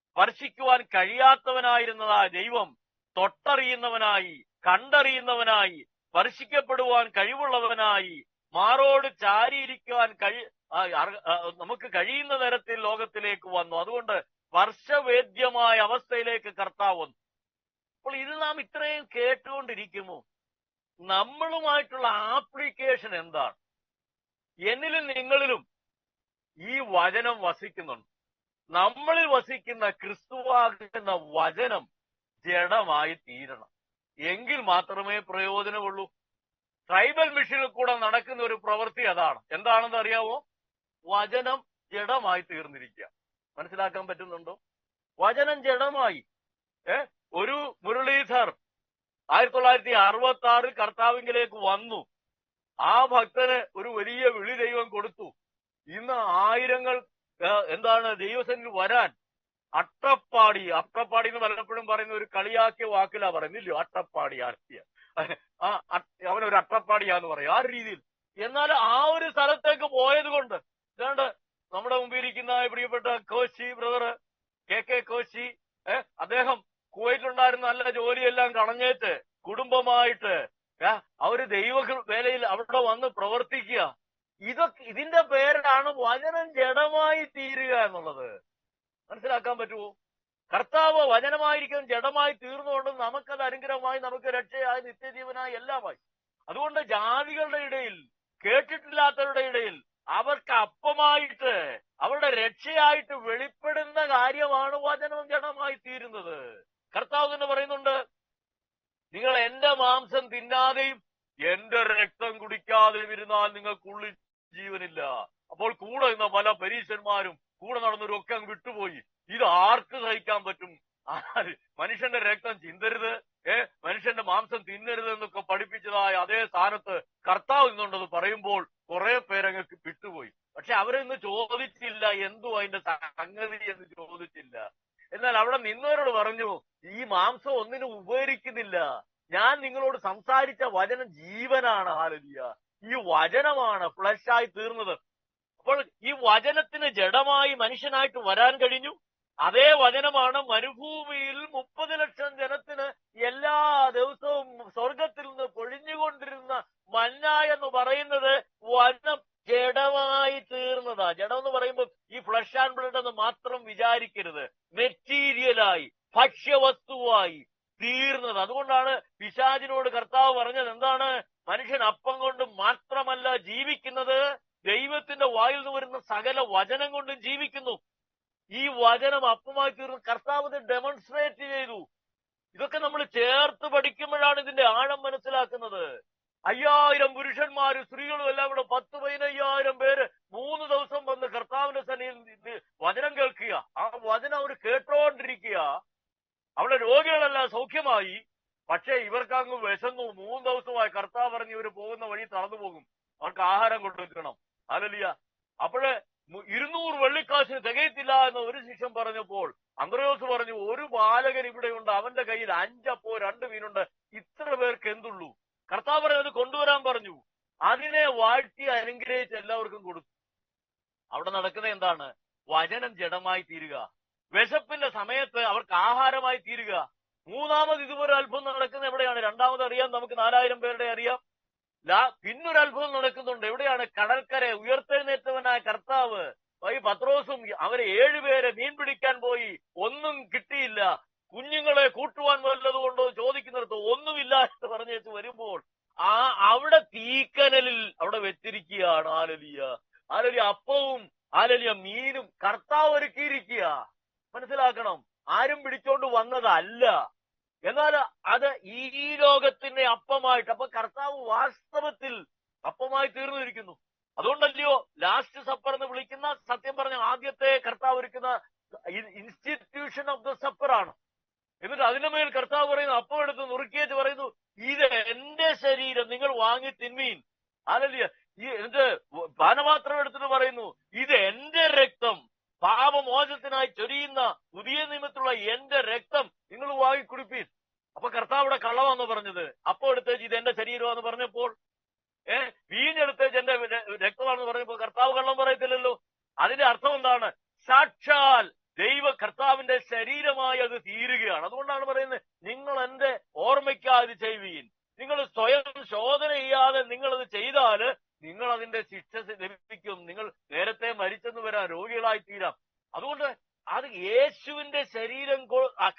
സ്പർശിക്കുവാൻ കഴിയാത്തവനായിരുന്നതായ ദൈവം തൊട്ടറിയുന്നവനായി, കണ്ടറിയുന്നവനായി, സ്പർശിക്കപ്പെടുവാൻ കഴിവുള്ളവനായി, മാറോട് ചാരിയിരിക്കുവാൻ നമുക്ക് കഴിയുന്ന തരത്തിൽ ലോകത്തിലേക്ക് വന്നു. അതുകൊണ്ട് സ്പർശവേദ്യമായ അവസ്ഥയിലേക്ക് കർത്താവ് വന്നു. അപ്പോൾ ഇത് നാം ഇത്രയും കേട്ടുകൊണ്ടിരിക്കുമോ? നമ്മളുമായിട്ടുള്ള ആപ്ലിക്കേഷൻ എന്താണ്? എന്നിലും നിങ്ങളിലും ഈ വചനം വസിക്കുന്നുണ്ട്. നമ്മളിൽ വസിക്കുന്ന ക്രിസ്തുവാകുന്ന വചനം ജഡമായി തീരണം. എങ്കിൽ മാത്രമേ പ്രയോജനമുള്ളൂ. ട്രൈബൽ മിഷനിൽ കൂടെ നടക്കുന്ന ഒരു പ്രവൃത്തി അതാണ്. എന്താണെന്ന് അറിയാമോ? വചനം ജഡമായി തീർന്നിരിക്കുക. മനസ്സിലാക്കാൻ പറ്റുന്നുണ്ടോ? വചനം ജഡമായി. ഒരു മുരളീധർ 1966 കർത്താവിങ്കിലേക്ക് വന്നു. ആ ഭക്തന് ഒരു വലിയ വിളി ദൈവം കൊടുത്തു. ഇന്ന് ആയിരങ്ങൾ ദൈവസന്നിധിയിൽ വരാൻ അട്ടപ്പാടി എന്ന് പലപ്പോഴും പറയുന്ന ഒരു കളിയാക്കിയ വാക്കിലാ പറയുന്നില്ലയോ? അട്ടപ്പാടി ആർത്തിയ അവനൊരു അട്ടപ്പാടിയാന്ന് പറയും, ആ രീതിയിൽ. എന്നാൽ ആ ഒരു സ്ഥലത്തേക്ക് പോയത് കൊണ്ട് നമ്മുടെ മുമ്പിൽ ഇരിക്കുന്ന പ്രിയപ്പെട്ട കോശി ബ്രദർ KK കോശി, അദ്ദേഹം കുവൈറ്റിലുണ്ടായിരുന്ന നല്ല ജോലിയെല്ലാം കളഞ്ഞേറ്റ് കുടുംബമായിട്ട് അവര് ദൈവ വേലയിൽ അവിടെ വന്ന് പ്രവർത്തിക്കുക. ഇതിന്റെ പേരാണ് വചനം ജഡമായി തീരുക എന്നുള്ളത്. മനസ്സിലാക്കാൻ പറ്റുമോ? കർത്താവ് വചനമായിരിക്കും ജഡമായി തീർന്നുകൊണ്ട് നമുക്കത് അനുഗ്രഹമായി, നമുക്ക് രക്ഷയായി, നിത്യജീവനായി, എല്ലാമായി. അതുകൊണ്ട് ജാതികളുടെ ഇടയിൽ, കേട്ടിട്ടില്ലാത്തവരുടെ ഇടയിൽ അവർക്ക് അപ്പമായിട്ട്, അവരുടെ രക്ഷയായിട്ട് വെളിപ്പെടുന്ന കാര്യമാണ് വചനം ജഡമായി തീരുന്നത്. കർത്താവ് തന്നെ പറയുന്നുണ്ട്, നിങ്ങൾ എന്റെ മാംസം തിന്നാതെയും എന്റെ രക്തം കുടിക്കാതെയും ഇരുന്നാൽ നിങ്ങൾക്കുള്ളിൽ ജീവനില്ല. അപ്പോൾ കൂടെ നിന്ന പല പരീശന്മാരും കൂടെ നടന്നവരും ഒക്കെ അങ്ങ് വിട്ടുപോയി. ഇത് ആർക്ക് സഹിക്കാൻ പറ്റും? മനുഷ്യന്റെ രക്തം ചിന്തരുത്, മനുഷ്യന്റെ മാംസം തിന്നരുത് എന്നൊക്കെ പഠിപ്പിച്ചതായ അതേ സ്ഥാനത്ത് കർത്താവ് നിന്നുണ്ടത് പറയുമ്പോൾ കുറെ പേരങ്ങ് വിട്ടുപോയി. പക്ഷെ അവരൊന്നും ചോദിച്ചില്ല, എന്തും അതിന്റെ സംഗതി എന്ന് ചോദിച്ചില്ല. എന്നാൽ അവിടെ നിന്നവരോട് പറഞ്ഞു, ഈ മാംസം ഒന്നിനും ഉപകരിക്കുന്നില്ല, ഞാൻ നിങ്ങളോട് സംസാരിച്ച വചനം ജീവനാണ്. ഹല്ലേലൂയ. ഈ വചനമാണ് ഫ്ലഷായി തീർന്നത്. അപ്പോൾ ഈ വചനത്തിന് ജഡമായി മനുഷ്യനായിട്ട് വരാൻ കഴിഞ്ഞു. അതേ വചനമാണ് മരുഭൂമിയിൽ 30 ലക്ഷം ജനത്തിന് എല്ലാ ദിവസവും സ്വർഗത്തിൽ നിന്ന് പൊഴിഞ്ഞുകൊണ്ടിരുന്ന മന്ന എന്ന് പറയുന്നത് വചനം ജഡമായി തീർന്നതാ. ജഡം എന്ന് പറയുമ്പോൾ ഈ ഫ്ലഷ് ആൻഡ് ബ്ലഡ് എന്ന് മാത്രം വിചാരിക്കരുത്. മെറ്റീരിയലായി, ഭക്ഷ്യവസ്തുവായി തീർന്നത്. അതുകൊണ്ടാണ് പിശാചിനോട് കർത്താവ് പറഞ്ഞത് എന്താണ്? മനുഷ്യൻ അപ്പം കൊണ്ട് മാത്രമല്ല ജീവിക്കുന്നത്, ദൈവത്തിന്റെ വായിൽ നിന്ന് വരുന്ന സകല വചനം കൊണ്ടും ജീവിക്കുന്നു. ഈ വചനം അപ്പമായി തീർന്ന് കർത്താവ് ഡെമോൺസ്ട്രേറ്റ് ചെയ്തു. ഇതൊക്കെ നമ്മൾ ചേർത്ത് പഠിക്കുമ്പോഴാണ് ഇതിന്റെ ആഴം മനസ്സിലാക്കുന്നത്. 5000 പുരുഷന്മാരും സ്ത്രീകളും എല്ലാം കൂടെ 10-15,000 പേര് 3 ദിവസം വന്ന് കർത്താവിന്റെ സന്നിധിയിൽ വചനം കേൾക്കുക. ആ വചനം അവർ കേട്ടോണ്ടിരിക്കുക. അവിടെ രോഗികളെല്ലാം സൗഖ്യമായി. പക്ഷെ ഇവർക്ക് അങ്ങ് വിശന്നു. 3 ദിവസമായി കർത്താവ് പറഞ്ഞ് ഇവര് പോകുന്ന വഴി തളർന്നു പോകും, അവർക്ക് ആഹാരം കൊണ്ടുവരണം. ഹല്ലേലൂയ. അപ്പോഴ് 200 വെള്ളിക്കാശിന് തികയത്തില്ല എന്ന് ഒരു ശിഷ്യൻ പറഞ്ഞപ്പോൾ അന്ത്രയോസ് പറഞ്ഞു, ഒരു ബാലകൻ ഇവിടെയുണ്ട്, അവന്റെ കയ്യിൽ 5 അപ്പവും 2 മീനുണ്ട്, ഇത്ര പേർക്ക് എന്തുള്ളൂ? കർത്താവ് പറഞ്ഞത് കൊണ്ടുവരാൻ പറഞ്ഞു. അതിനെ വാഴ്ത്തി അനുഗ്രഹിച്ച് എല്ലാവർക്കും കൊടുത്തു. അവിടെ നടക്കുന്നത് എന്താണ്? വചനം ജഡമായി തീരുക. വിശപ്പിന്റെ സമയത്ത് അവർക്ക് ആഹാരമായി തീരുക. മൂന്നാമത് ഇതുപോലെ അത്ഭുതം നടക്കുന്നത് എവിടെയാണ്? രണ്ടാമത് അറിയാം, നമുക്ക് 4000 പേരുടെ അറിയാം. പിന്നൊരു അത്ഭുതം നടക്കുന്നുണ്ട്. എവിടെയാണ്? കടൽക്കര ഉയർത്തെഴുന്നേറ്റവനായ കർത്താവ് ഈ പത്രോസും അവരെ 7 പേരെ മീൻ പിടിക്കാൻ പോയി, ഒന്നും കിട്ടിയില്ല. കുഞ്ഞുങ്ങളെ കൂട്ടുവാൻ വല്ലതുകൊണ്ടോ ചോദിക്കുന്നിടത്ത് ഒന്നുമില്ല എന്ന് പറഞ്ഞേച്ച് വരുമ്പോൾ അവിടെ തീക്കനലിൽ അവിടെ വെച്ചിരിക്കുകയാണ്. ഹല്ലേലൂയ. ഹല്ലേലൂയ. അപ്പവും ഹല്ലേലൂയ മീനും കർത്താവ് ഒരുക്കിയിരിക്കുക. മനസ്സിലാക്കണം, ആരും പിടിച്ചോണ്ട് വന്നതല്ല. എന്നാൽ അത് ഈ ലോകത്തിന്റെ അപ്പമായിട്ട്, അപ്പൊ കർത്താവ് വാസ്തവത്തിൽ അപ്പമായി തീർന്നിരിക്കുന്നു. അതുകൊണ്ടല്ലയോ ലാസ്റ്റ് സപ്പർ എന്ന് വിളിക്കുന്ന, സത്യം പറഞ്ഞ ആദ്യത്തെ കർത്താവ് ഒരുക്കുന്ന ഇൻസ്റ്റിറ്റ്യൂഷൻ ഓഫ് ദ സപ്പർ ആണ്. എന്നിട്ട് അതിന്റെ മേൽ കർത്താവ് പറയുന്നു, അപ്പം എടുത്ത് നുറുക്കിയേറ്റ് പറയുന്നു, ഇത് എന്റെ ശരീരം, നിങ്ങൾ വാങ്ങി തിന്മീൻ. ഹല്ലേലൂയ. എന്നിട്ട് പാനപാത്രം എടുത്തിട്ട് പറയുന്നു, ഇത് എന്റെ രക്തം, പാപമോചനത്തിനായി ചൊരിയുന്ന പുതിയ നിയമത്തിലുള്ള എന്റെ രക്തം, നിങ്ങൾ വാങ്ങി കുടിപ്പീൻ. അപ്പൊ കർത്താവിടെ കള്ളമാണെന്ന് പറഞ്ഞത്. അപ്പം എടുത്തേച്ച് ഇത് എന്റെ ശരീരമാണെന്ന് പറഞ്ഞപ്പോൾ, വീഞ്ഞെടുത്തേച്ച് എന്റെ രക്തമാണെന്ന് പറഞ്ഞപ്പോൾ കർത്താവ് കള്ളം പറയത്തില്ലല്ലോ. അതിന്റെ അർത്ഥം എന്താണ്? സാക്ഷാൽ കർത്താവിന്റെ ശരീരമായി അത് തീരുകയാണ്. അതുകൊണ്ടാണ് പറയുന്നത്, നിങ്ങൾ എന്റെ ഓർമ്മയ്ക്കായി ഇത് ചെയ്യുവീൻ. നിങ്ങൾ സ്വയം ശോധന ചെയ്യാതെ നിങ്ങളത് ചെയ്താൽ നിങ്ങൾ അതിന്റെ ശിക്ഷ ലഭിക്കും. നിങ്ങൾ നേരത്തെ മരിച്ചെന്ന് വരാം, രോഗികളായി തീരാം. അതുകൊണ്ട് അത് യേശുവിന്റെ ശരീരം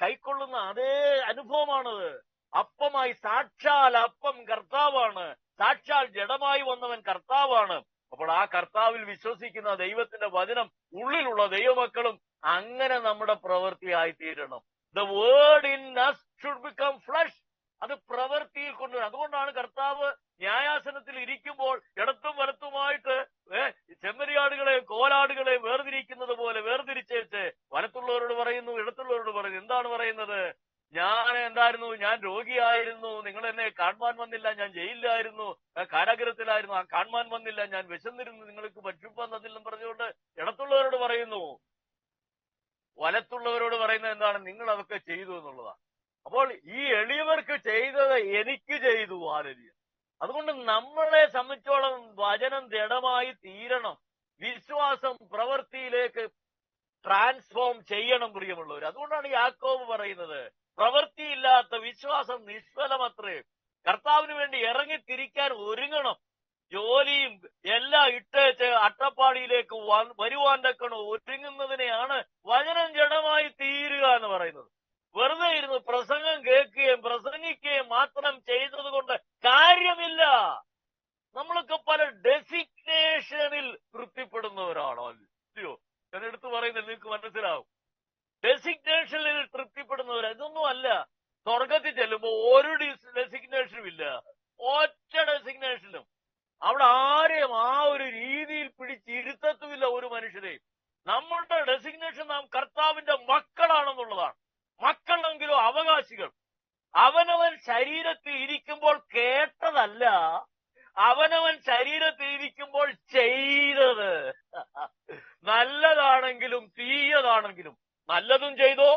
കൈക്കൊള്ളുന്ന അതേ അനുഭവമാണത്. അപ്പമായി, സാക്ഷാൽ അപ്പം കർത്താവാണ്, സാക്ഷാൽ ജഡമായി വന്നവൻ കർത്താവാണ്. അപ്പോൾ ആ കർത്താവിൽ വിശ്വസിക്കുന്ന ദൈവത്തിന്റെ വചനം ഉള്ളിലുള്ള ദൈവമക്കളും അങ്ങനെ നമ്മുടെ പ്രവൃത്തിയായി തീരണം. The word in us should become flesh. അത് പ്രവൃത്തിയിൽ കൊണ്ടുവരും. അതുകൊണ്ടാണ് കർത്താവ് ന്യായാസനത്തിൽ ഇരിക്കുമ്പോൾ ഇടത്തും വലത്തുമായിട്ട് ചെമ്മരിയാടുകളെയും കോലാടുകളെയും വേർതിരിക്കുന്നത് പോലെ വേർതിരിച്ചേച്ച് വലത്തുള്ളവരോട് പറയുന്നു, ഇടത്തുള്ളവരോട് പറയുന്നു. എന്താണ് പറയുന്നത്? ഞാൻ എന്തായിരുന്നു? ഞാൻ രോഗിയായിരുന്നു, നിങ്ങൾ എന്നെ കാണുവാൻ വന്നില്ല. ഞാൻ ജയിലിലായിരുന്നു, കാരാഗ്രഹത്തിലായിരുന്നു, കാണുവാൻ വന്നില്ല. ഞാൻ വിശന്നിരുന്നു, നിങ്ങൾക്ക് ഭക്ഷിപ്പാൻ തന്നില്ലെന്ന് പറഞ്ഞുകൊണ്ട് ഇടത്തുള്ളവരോട് പറയുന്നു. വലത്തുള്ളവരോട് പറയുന്നത് എന്താണ്? നിങ്ങൾ അതൊക്കെ ചെയ്തു എന്നുള്ളതാണ്. അപ്പോൾ ഈ എളിയവർക്ക് ചെയ്തത് എനിക്ക് ചെയ്തു. ഹല്ലേലൂയ. അതുകൊണ്ട് നമ്മളെ സംബന്ധിച്ചോളം വചനം ദൃഢമായി തീരണം. വിശ്വാസം പ്രവൃത്തിയിലേക്ക് ട്രാൻസ്ഫോം ചെയ്യണം പ്രിയമുള്ളവർ. അതുകൊണ്ടാണ് യാക്കോബ് പറയുന്നത്, പ്രവൃത്തിയില്ലാത്ത വിശ്വാസം നിഷ്ഫലമത്രേ. കർത്താവിന് വേണ്ടി ഇറങ്ങിത്തിരിക്കാൻ ഒരുങ്ങണം. ജോലിയും എല്ലാം ഇട്ടേച്ച് അട്ടപ്പാടിയിലേക്ക് വരുവാൻ തക്കണം ഒരുങ്ങുന്നതിനെയാണ് വചനം ജഡമായി തീരുക എന്ന് പറയുന്നത്. വെറുതെ ഇരുന്ന് പ്രസംഗം കേൾക്കുകയും പ്രസംഗിക്കുകയും മാത്രം ചെയ്തത് കൊണ്ട് കാര്യമില്ല. നമ്മളൊക്കെ പല ഡെസിഗ്നേഷനിൽ തൃപ്തിപ്പെടുന്നവരാണോ? അല്ലയോ? ഞാൻ എടുത്തു പറയുന്നത് നിങ്ങൾക്ക് മനസ്സിലാവും. ഡെസിഗ്നേഷനിൽ തൃപ്തിപ്പെടുന്നവർ. ഇതൊന്നും അല്ല. സ്വർഗത്തിൽ ചെല്ലുമ്പോൾ ഒരു ഡെസിഗ്നേഷനും ഇല്ല, ഒറ്റ ഡെസിഗ്നേഷനും. അവിടെ ആരെയും ആ ഒരു രീതിയിൽ പിടിച്ചിരുത്തത്തുമില്ല ഒരു മനുഷ്യരെയും. നമ്മളുടെ ഡെസിഗ്നേഷൻ നാം കർത്താവിന്റെ മക്കളാണെന്നുള്ളതാണ്. മക്കളെങ്കിലും അവകാശികൾ. അവനവൻ ശരീരത്തിൽ ഇരിക്കുമ്പോൾ കേട്ടതല്ല, അവനവൻ ശരീരത്തിൽ ഇരിക്കുമ്പോൾ ചെയ്തത്. നല്ലതാണെങ്കിലും തീയതാണെങ്കിലും, നല്ലതും ചെയ്തോ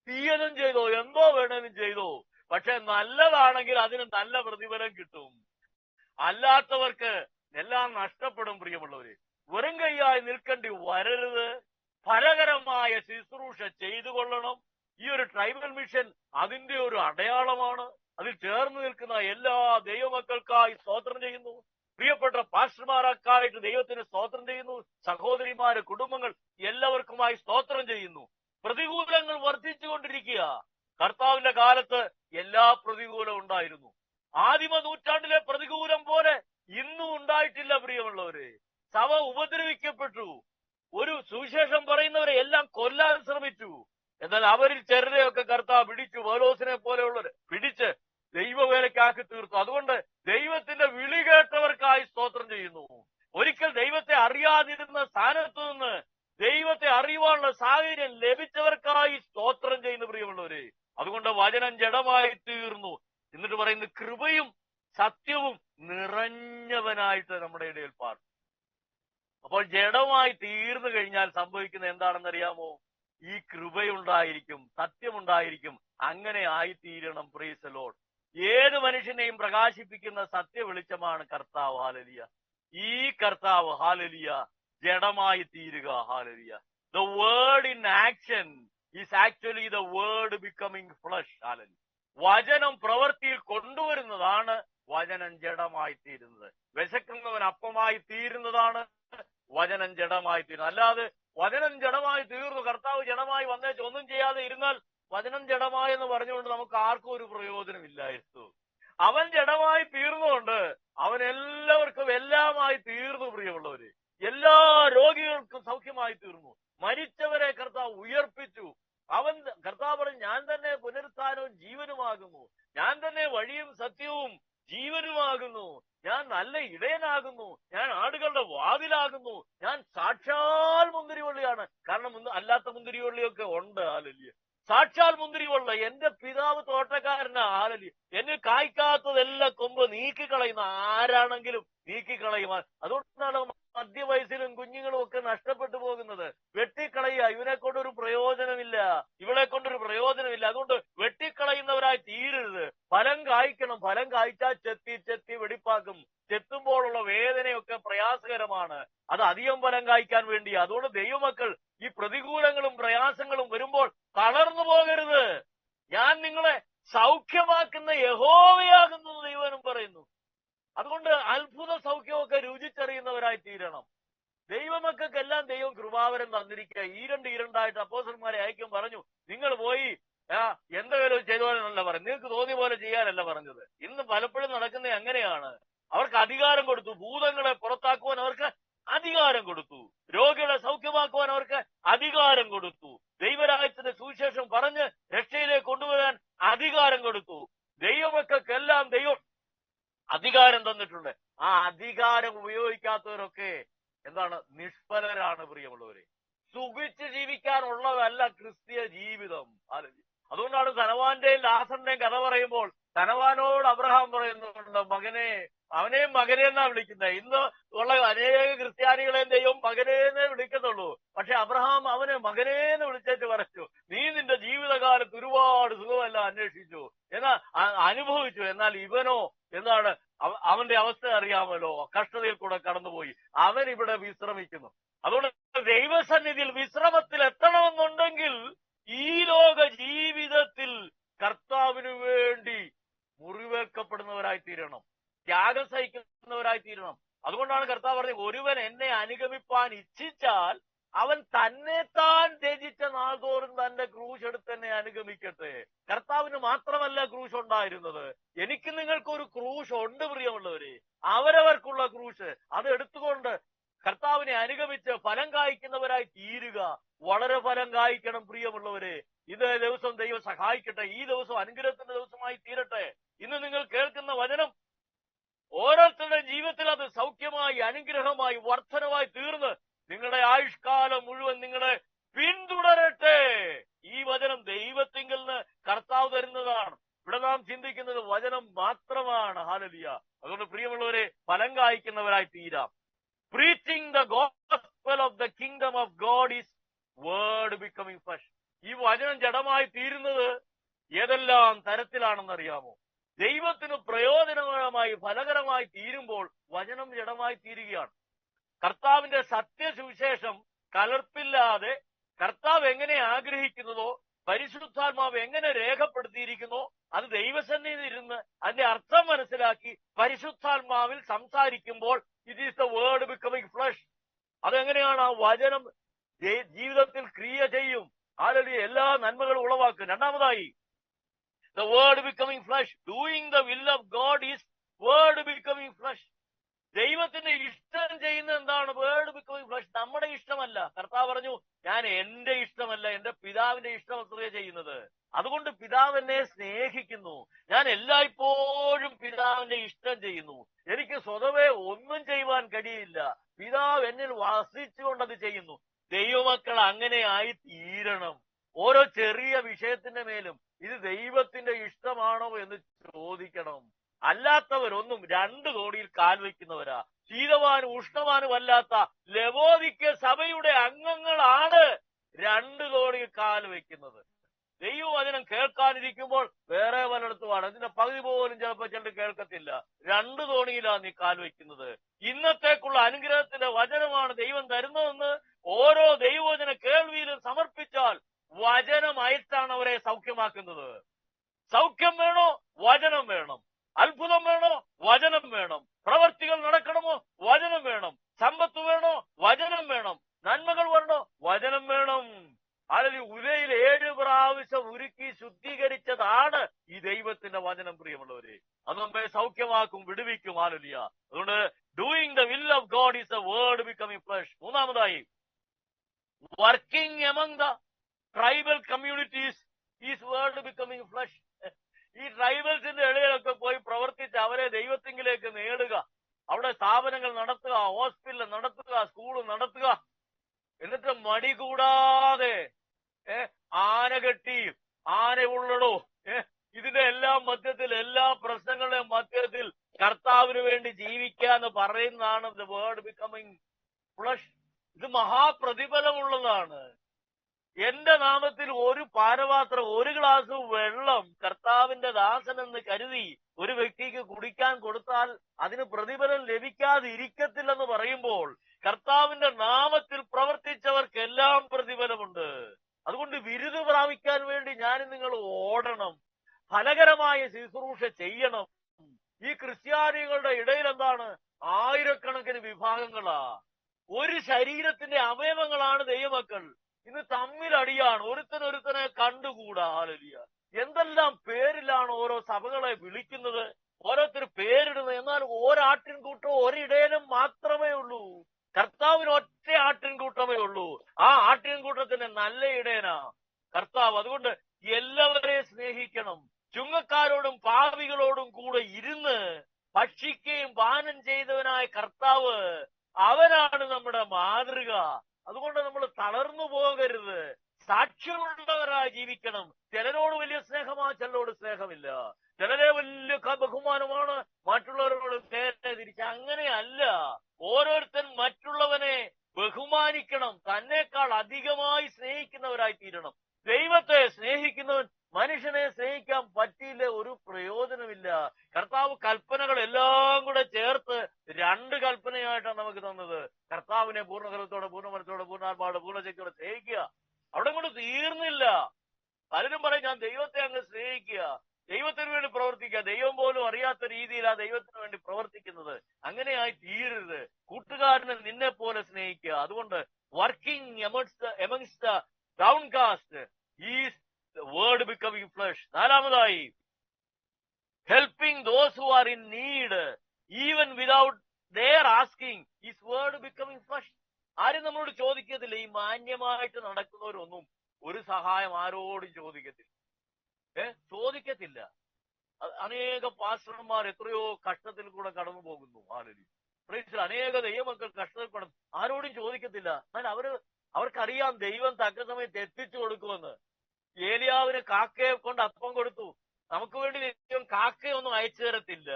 തീയതും ചെയ്തോ, എന്തോ വേണേലും ചെയ്തോ, പക്ഷെ നല്ലതാണെങ്കിൽ അതിന് നല്ല പ്രതിഫലം കിട്ടും. അല്ലാത്തവർക്ക് എല്ലാം നഷ്ടപ്പെടും. പ്രിയമുള്ളവര്, വെറും കൈയായി നിൽക്കേണ്ടി വരരുത്. ഫലകരമായ ശുശ്രൂഷ ചെയ്തു കൊള്ളണം. ഈ ഒരു ട്രൈബൽ മിഷൻ അതിന്റെ ഒരു അടയാളമാണ്. അതിൽ ചേർന്ന് നിൽക്കുന്ന എല്ലാ ദൈവമക്കൾക്കായി സ്തോത്രം ചെയ്യുന്നു. പ്രിയപ്പെട്ട പാസ്റ്റർമാർക്കായിട്ട് ദൈവത്തിന് സ്തോത്രം ചെയ്യുന്നു. സഹോദരിമാര്, കുടുംബങ്ങൾ എല്ലാവർക്കുമായി സ്തോത്രം ചെയ്യുന്നു. പ്രതികൂലങ്ങൾ വർദ്ധിച്ചുകൊണ്ടിരിക്കുക. കർത്താവിന്റെ കാലത്ത് എല്ലാ പ്രതികൂലവും ഉണ്ടായിരുന്നു. ആദിമ നൂറ്റാണ്ടിലെ പ്രതികൂലം പോലെ ഇന്നും ഉണ്ടായിട്ടില്ല. പ്രിയമുള്ളവര്, സഭ ഉപദ്രവിക്കപ്പെട്ടു. ഒരു സുവിശേഷം പറയുന്നവരെ എല്ലാം കൊല്ലാൻ ശ്രമിച്ചു. എന്നാൽ അവരിൽ ചിലരെയൊക്കെ കർത്താവ് പിടിച്ചു. പൗലോസിനെ പോലെയുള്ളവരെ പിടിച്ച് ദൈവവേലയ്ക്കാക്കി തീർത്തു. അതുകൊണ്ട് ദൈവത്തിന്റെ വിളി കേട്ടവർക്കായി സ്തോത്രം ചെയ്യുന്നു. ഒരിക്കൽ ദൈവത്തെ അറിയാതിരുന്ന സ്ഥാനത്ത് നിന്ന് ദൈവത്തെ അറിയുവാനുള്ള സാഹചര്യം ലഭിച്ചവർക്കായി സ്തോത്രം ചെയ്യുന്നു. പ്രിയമുള്ളവരെ, അതുകൊണ്ട് വചനം ജഡമായി തീർന്നു. എന്നിട്ട് പറയുന്നു, കൃപയും സത്യവും നിറഞ്ഞവനായിട്ട് നമ്മുടെ ഇടയിൽ പാർന്നു. അപ്പോൾ ജഡമായി തീർന്നു കഴിഞ്ഞാൽ സംഭവിക്കുന്നത് എന്താണെന്നറിയാമോ? ഈ കൃപയുണ്ടായിരിക്കും, സത്യമുണ്ടായിരിക്കും. അങ്ങനെ ആയിത്തീരണം. Price the Lord. ഏത് മനുഷ്യനെയും പ്രകാശിപ്പിക്കുന്ന സത്യ വെളിച്ചമാണ് കർത്താവ്. ഹല്ലേലൂയ. ഈ കർത്താവ്, ഹല്ലേലൂയ, ജഡമായി തീരുക. Hallelujah. The word in action is actually the word becoming flesh. Hallelujah. വചനം പ്രവൃത്തിയിൽ കൊണ്ടുവരുന്നതാണ് വചനം ജഡമായി തീരുന്നത്. വിശക്കുന്നവൻ അപ്പമായി തീരുന്നതാണ് വചനം ജഡമായി തീരുന്നത്. അല്ലാതെ വചനം ജഡമായി തീർന്നു, കർത്താവ് ജഡമായി വന്നേച്ച് ഒന്നും ചെയ്യാതെ ഇരുന്നാൽ വചനം ജഡമായെന്ന് പറഞ്ഞുകൊണ്ട് നമുക്ക് ആർക്കും ഒരു പ്രയോജനമില്ലായിരുന്നു. അവൻ ജഡമായി തീർന്നുകൊണ്ട് അവൻ എല്ലാവർക്കും എല്ലാമായി തീർന്നു. പ്രിയമുള്ളവര്, എല്ലാ രോഗികൾക്കും സൗഖ്യമായി തീർന്നു. മരിച്ചവരെ കർത്താവ് ഉയർപ്പിച്ചു. അവൻ കർത്താവ് പറഞ്ഞു, ഞാൻ തന്നെ പുനരുത്ഥാനവും ജീവനുമാകുന്നു, ഞാൻ തന്നെ വഴിയും സത്യവും ജീവനുമാകുന്നു, ഞാൻ നല്ല ഇടയനാകുന്നു, ഞാൻ ആടുകളുടെ വാതിലാകുന്നു, ഞാൻ സാക്ഷാൽ മുന്തിരിവള്ളിയാണ്. കാരണം അല്ലാത്ത മുന്തിരിവള്ളിയൊക്കെ ഉണ്ട്. ഹല്ലേലൂയ. സാക്ഷാൽ മുന്തിരിവള്ള എന്റെ പിതാവ് തോട്ടക്കാരനാ. ഹല്ലേലൂയ. എന്നെ കായ്ക്കാത്തതെല്ലാം കൊമ്പ് നീക്കിക്കളയുന്ന ആരാണെങ്കിലും നീക്കിക്കളയും. അതുകൊണ്ടാണ് മധ്യവയസ്സിലും കുഞ്ഞുങ്ങളും ഒക്കെ നഷ്ടപ്പെട്ടു പോകുന്നത്. വെട്ടിക്കളയുക. ഇവനെ കൊണ്ടൊരു പ്രയോജനമില്ല, ഇവളെ കൊണ്ടൊരു പ്രയോജനമില്ല. അതുകൊണ്ട് വെട്ടിക്കളയുന്നവരായി തീരരുത്. ഫലം കായ്ക്കണം. ഫലം കായ്ച്ചാൽ ചെത്തി ചെത്തി വെടിപ്പാക്കും. ചെത്തുമ്പോഴുള്ള വേദനയൊക്കെ പ്രയാസകരമാണ്. അത് അധികം ഫലം കായ്ക്കാൻ വേണ്ടിയാ. അതുകൊണ്ട് ദൈവമക്കൾ ഈ പ്രതികൂലങ്ങളും പ്രയാസങ്ങളും വരുമ്പോൾ തളർന്നു പോകരുത്. ഞാൻ നിങ്ങളെ സൗഖ്യമാക്കുന്ന യഹോവയാകുന്നു ദൈവനും പറയുന്നു. അതുകൊണ്ട് അത്ഭുത സൗഖ്യമൊക്കെ രുചിച്ചറിയുന്നവരായി തീരണം. ദൈവമക്കൾക്കെല്ലാം ദൈവം കൃപാവരം തന്നിരിക്കുക. ഈരണ്ടായിട്ട് അപ്പോസ്തലന്മാരെ അയക്കും പറഞ്ഞു, നിങ്ങൾ പോയി എന്തെങ്കിലും ചെയ്തോലെന്നല്ല പറഞ്ഞു, നിങ്ങൾക്ക് തോന്നിയ പോലെ ചെയ്യാനല്ല പറഞ്ഞത്. ഇന്ന് പലപ്പോഴും നടക്കുന്നത് അങ്ങനെയാണ്. അവർക്ക് അധികാരം കൊടുത്തു. ഭൂതങ്ങളെ പുറത്താക്കുവാൻ അവർക്ക് അധികാരം കൊടുത്തു. രോഗികളെ സൗഖ്യമാക്കുവാൻ അവർക്ക് അധികാരം കൊടുത്തു. ദൈവരാജ്യത്തിന്റെ സുവിശേഷം പറഞ്ഞ് രക്ഷയിലേക്ക് കൊണ്ടുവരാൻ അധികാരം കൊടുത്തു. ദൈവമക്കൾക്കെല്ലാം ദൈവം അധികാരം തന്നിട്ടുണ്ട്. ആ അധികാരം ഉപയോഗിക്കാത്തവരൊക്കെ എന്താണ്? നിഷ്ഫലരാണ്. പ്രിയമുള്ളവരെ, സുഖിച്ച് ജീവിക്കാനുള്ളതല്ല ക്രിസ്തീയ ജീവിതം. അതുകൊണ്ടാണ് ധനവാന്റെയും ലാസറിന്റെയും കഥ പറയുമ്പോൾ ധനവാനോട് അബ്രഹാം പറയുന്നുണ്ട്, മകനെ. അവനെയും മകനെ എന്നാ വിളിക്കുന്നത്. ഇന്ന് ഉള്ള അനേക ക്രിസ്ത്യാനികളെയും ദൈവം മകനേന്നേ വിളിക്കുന്നുള്ളൂ. പക്ഷെ അബ്രഹാം അവനെ മകനേന്ന് വിളിച്ചേച്ച് പറഞ്ഞു, നീ നിന്റെ ജീവിതകാലത്ത് ഒരുപാട് സുഖമല്ല അന്വേഷിച്ചു, എന്നാൽ അനുഭവിച്ചു. എന്നാൽ ഇവനോ എന്താണ്? അവന്റെ അവസ്ഥ അറിയാമല്ലോ, കഷ്ടതയിൽ കൂടെ കടന്നുപോയി. അവൻ ഇവിടെ വിശ്രമിക്കുന്നു. അതുകൊണ്ട് ദൈവസന്നിധിയിൽ വിശ്രമത്തിൽ എത്തണമെന്നുണ്ടെങ്കിൽ ഈ ലോക ജീവിതത്തിൽ കർത്താവിനു വേണ്ടി മുറിവേൽക്കപ്പെടുന്നവരായി തീരണം, ത്യാഗം സഹിക്കുന്നവരായി തീരണം. അതുകൊണ്ടാണ് കർത്താവ് പറഞ്ഞത്, ഒരുവൻ എന്നെ അനുഗമിപ്പാൻ ഇച്ഛിച്ചാൽ അവൻ തന്നെ താൻ ത്യജിച്ച നാൾതോറും തന്റെ ക്രൂശ് എടുത്ത് തന്നെ അനുഗമിക്കട്ടെ. കർത്താവിന് മാത്രമല്ല ക്രൂശ് ഉണ്ടായിരുന്നത്, എനിക്ക് നിങ്ങൾക്കൊരു ക്രൂശ് ഉണ്ട്. പ്രിയമുള്ളവരെ, അവരവർക്കുള്ള ക്രൂശ് അത് എടുത്തുകൊണ്ട് കർത്താവിനെ അനുഗമിച്ച് ഫലം കായ്ക്കുന്നവരായി തീരുക. വളരെ ഫലം കായ്ക്കണം. പ്രിയമുള്ളവരെ, ഇന്നേ ദിവസം ദൈവം സഹായിക്കട്ടെ. ഈ ദിവസം അനുഗ്രഹത്തിന്റെ ദിവസമായി തീരട്ടെ. ഇന്ന് നിങ്ങൾ കേൾക്കുന്ന വചനം ഓരോരുത്തരുടെ ജീവിതത്തിൽ അത് സൗഖ്യമായി, അനുഗ്രഹമായി, വർധനമായി തീർന്ന് നിങ്ങളുടെ ആയുഷ്കാലം മുഴുവൻ നിങ്ങളെ പിന്തുടരട്ടെ. ഈ വചനം ദൈവത്തിങ്കിൽ നിന്ന് കർത്താവ് തരുന്നതാണ്. ഇവിടെ നാം ചിന്തിക്കുന്നത് വചനം മാത്രമാണ്. ഹല്ലേലൂയ. അതുകൊണ്ട് പ്രിയമുള്ളവരെ, ഫലം കായ്ക്കുന്നവരായി തീരാം. Preaching the gospel of the kingdom of God is word becoming flesh. ഈ വചനം ജഡമായി തീരുന്നത് ഏതെല്ലാം തരത്തിലാണെന്നറിയാമോ? ദൈവത്തിന് പ്രയോജനകരമായി ഫലകരമായി തീരുമ്പോൾ വചനം ജഡമായി തീരുകയാണ്. കർത്താവിന്റെ സത്യസുവിശേഷം കലർപ്പില്ലാതെ കർത്താവ് എങ്ങനെ ആഗ്രഹിക്കുന്നതോ, പരിശുദ്ധാത്മാവ് എങ്ങനെ രേഖപ്പെടുത്തിയിരിക്കുന്നോ, അത് ദൈവസന്നിധിയിൽ ഇരുന്ന് അതിന്റെ അർത്ഥം മനസ്സിലാക്കി പരിശുദ്ധാത്മാവിൽ സംസാരിക്കുമ്പോൾ it is the word becoming flesh. അതെങ്ങനെയാണ്? ആ വചനം ജീവിതത്തിൽ ക്രിയ ചെയ്യും. ആളുടെ എല്ലാ നന്മകളും ഉളവാക്കും. രണ്ടാമതായി, the word becoming flesh, doing the will of God is word becoming flesh. ദൈവത്തിന്റെ ഇഷ്ടം ചെയ്യുന്ന എന്താണ്? Word becoming flesh. നമ്മുടെ ഇഷ്ടമല്ല. കർത്താവ് പറഞ്ഞു, ഞാൻ എന്റെ ഇഷ്ടമല്ല, എന്റെ പിതാവിന്റെ ഇഷ്ടം അത്രേ ചെയ്യുന്നത്. അതുകൊണ്ട് പിതാവ് എന്നെ സ്നേഹിക്കുന്നു. ഞാൻ എല്ലായ്പ്പോഴും പിതാവിന്റെ ഇഷ്ടം ചെയ്യുന്നു. എനിക്ക് സ്വതവേ ഒന്നും ചെയ്യുവാൻ കഴിയില്ല. പിതാവ് എന്നിൽ വസിച്ചുകൊണ്ടത് ചെയ്യുന്നു. ദൈവമക്കൾ അങ്ങനെ ആയി തീരണം. ഓരോ ചെറിയ വിഷയത്തിന്റെ മേലും ഇത് ദൈവത്തിന്റെ ഇഷ്ടമാണോ എന്ന് ചോദിക്കണം. അല്ലാത്തവരൊന്നും രണ്ട് തോണിയിൽ കാൽ വയ്ക്കുന്നവരാ. ശീതവാനും ഉഷ്ണവാനും അല്ലാത്ത ലവോദിക്ക സഭയുടെ അംഗങ്ങളാണ് രണ്ട് തോണിയിൽ കാൽ വയ്ക്കുന്നത്. ദൈവവചനം കേൾക്കാനിരിക്കുമ്പോൾ വേറെ പലയിടത്തുമാണ്. ഇതിന്റെ പകുതി പോലും ചിലപ്പോൾ ചിലർ കേൾക്കത്തില്ല. രണ്ട് തോണിയിലാണ് നീ കാൽ വയ്ക്കുന്നത്. ഇന്നത്തേക്കുള്ള അനുഗ്രഹത്തിന്റെ വചനമാണ് ദൈവം തരുന്നതെന്ന് ഓരോ ദൈവവചന കേൾവിയിലും സമർപ്പിച്ചാൽ വചനമായിട്ടാണ് അവരെ സൗഖ്യമാക്കുന്നത്. സൗഖ്യം വേണോ? വചനം വേണം. അത്ഭുതം വേണോ? വചനം വേണം. പ്രവർത്തികൾ നടക്കണമോ? വചനം വേണം. സമ്പത്ത് വേണോ? വചനം വേണം. നന്മകൾ വരണോ? വചനം വേണം. അല്ലെങ്കിൽ ഉലയിൽ 7 പ്രാവശ്യം ഉരുക്കി ശുദ്ധീകരിച്ചതാണ് ഈ ദൈവത്തിന്റെ വചനം. പ്രിയമുള്ളവരെ, അത് നമ്മെ സൗഖ്യമാക്കും, വിടുവിക്കും. ഹല്ലേലൂയ. അതുകൊണ്ട് doing the will of God is a word becoming flesh. മൂന്നാമതായി, working among the tribal communities is word becoming flesh. ഈ ട്രൈബൽസിന്റെ ഇടയിലൊക്കെ പോയി പ്രവർത്തിച്ച് അവരെ ദൈവത്തിങ്കിലേക്ക് നേടുക, അവിടെ സ്ഥാപനങ്ങൾ നടത്തുക, ഹോസ്പിറ്റൽ നടത്തുക, സ്കൂൾ നടത്തുക. എന്നിട്ട് മടി കൂടാതെ ആന കെട്ടി ആന ഉള്ളടോ ഇതിന്റെ എല്ലാം മധ്യത്തിൽ, എല്ലാ പ്രശ്നങ്ങളുടെയും മധ്യത്തിൽ കർത്താവിന് വേണ്ടി ജീവിക്കാന്ന് പറയുന്നതാണ് ദ വേർഡ് ബിക്കമിങ് ഫ്ലഷ്. ഇത് മഹാപ്രതിഫലമുള്ളതാണ്. എന്റെ നാമത്തിൽ ഒരു പാനപാത്രം, ഒരു ഗ്ലാസ് വെള്ളം കർത്താവിന്റെ ദാസൻ എന്ന് കരുതി ഒരു വ്യക്തിക്ക് കുടിക്കാൻ കൊടുത്താൽ അതിന് പ്രതിഫലം ലഭിക്കാതെ ഇരിക്കത്തില്ലെന്ന് പറയുമ്പോൾ കർത്താവിന്റെ നാമത്തിൽ പ്രവർത്തിച്ചവർക്കെല്ലാം പ്രതിഫലമുണ്ട്. അതുകൊണ്ട് ബിരുദ പ്രാപിക്കാൻ വേണ്ടി ഞാൻ നിങ്ങൾ ഓടണം, ഫലകരമായ ശുശ്രൂഷ ചെയ്യണം. ഈ ക്രിസ്ത്യാനികളുടെ ഇടയിൽ എന്താണ്? ആയിരക്കണക്കിന് വിഭാഗങ്ങളാ. ഒരു ശരീരത്തിന്റെ അവയവങ്ങളാണ് ദൈവമക്കൾ. ഇന്ന് തമ്മിലടിയാണ്, ഒരുത്തനൊരുത്തനെ കണ്ടുകൂടാ. ഹല്ലേലൂയ. എന്തെല്ലാം പേരിലാണ് ഓരോ സഭകളെ വിളിക്കുന്നത്, ഓരോരുത്തർ പേരിടുന്നത്. എന്നാൽ ഒരാട്ടിൻകൂട്ടം ഒരിടയനും മാത്രമേ ഉള്ളൂ. കർത്താവിന് ഒറ്റ ആട്ടിൻകൂട്ടമേ ഉള്ളൂ. ആ ആട്ടിൻകൂട്ടത്തിന്റെ നല്ല ഇടയനാ കർത്താവ്. അതുകൊണ്ട് എല്ലാവരെയും സ്നേഹിക്കണം. ചുങ്കക്കാരോടും പാപികളോടും കൂടെ ഇരുന്ന് ഭക്ഷിക്കുകയും പാനം ചെയ്തവനായ കർത്താവ്, അവനാണ് നമ്മുടെ മാതൃക. അതുകൊണ്ട് നമ്മൾ തളർന്നു പോകരുത്. സാക്ഷ്യമുള്ളവരായി ജീവിക്കണം. ചിലരോട് വലിയ സ്നേഹമാ, ചിലരോട് സ്നേഹമില്ല. ചിലരെ വലിയ ബഹുമാനമാണ്, മറ്റുള്ളവരോട് നേരെ തിരിച്ച് അങ്ങനെയല്ല. ഓരോരുത്തൻ മറ്റുള്ളവനെ ബഹുമാനിക്കണം. തന്നെക്കാൾ അധികമായി സ്നേഹിക്കുന്നവരായി തീരണം. ദൈവത്തെ സ്നേഹിക്കുന്നവൻ മനുഷ്യനെ സ്നേഹിക്കാൻ പറ്റിയില്ല, ഒരു പ്രയോജനമില്ല. കർത്താവ് കൽപ്പനകൾ എല്ലാം കൂടെ ചേർത്ത് 2 കൽപ്പനയായിട്ടാണ് നമുക്ക് തന്നത്. കർത്താവിനെ പൂർണ്ണകരത്തോടെ, പൂർണ്ണ മനസ്സോടെ, പൂർണ്ണാത്മാവോടെ, പൂർണ്ണശക്തിയോടെ സ്നേഹിക്കുക. അവിടെ കൊണ്ട് തീർന്നില്ല. പലരും പറയും ഞാൻ ദൈവത്തെ അങ്ങ് സ്നേഹിക്കുക, ദൈവത്തിന് വേണ്ടി പ്രവർത്തിക്കുക. ദൈവം പോലും അറിയാത്ത രീതിയിൽ ആ ദൈവത്തിന് വേണ്ടി പ്രവർത്തിക്കുന്നത്. അങ്ങനെയായി തീരരുത്. കൂട്ടുകാരനെ നിന്നെ പോലെ സ്നേഹിക്കുക. അതുകൊണ്ട് working amongst the downcast is the word becoming flesh. നാലാമതായി, helping those who are in need even without their asking is word becoming flesh. ആരും നമ്മളോട് ചോദിക്കത്തില്ല. ഈ മാന്യമായിട്ട് നടക്കുന്നവരൊന്നും ഒരു സഹായം ആരോടും ചോദിക്കത്തില്ല. ചോദിക്കത്തില്ല. അനേക പാസ്റ്റർമാർ എത്രയോ കഷ്ടത്തിൽ കൂടെ കടന്നു പോകുന്നു. അനേക ദൈവമക്കൾ കഷ്ടത്തിൽ കടന്നു, ആരോടും ചോദിക്കത്തില്ല. എന്നാൽ അവർക്കറിയാം ദൈവം തക്ക സമയത്ത് എത്തിച്ചു കൊടുക്കുമെന്ന്. ഏലിയാവിന് കാക്കയെ കൊണ്ട് അപ്പം കൊടുത്തു. നമുക്ക് വേണ്ടി ദൈവം കാക്കയൊന്നും അയച്ചു തരത്തില്ല.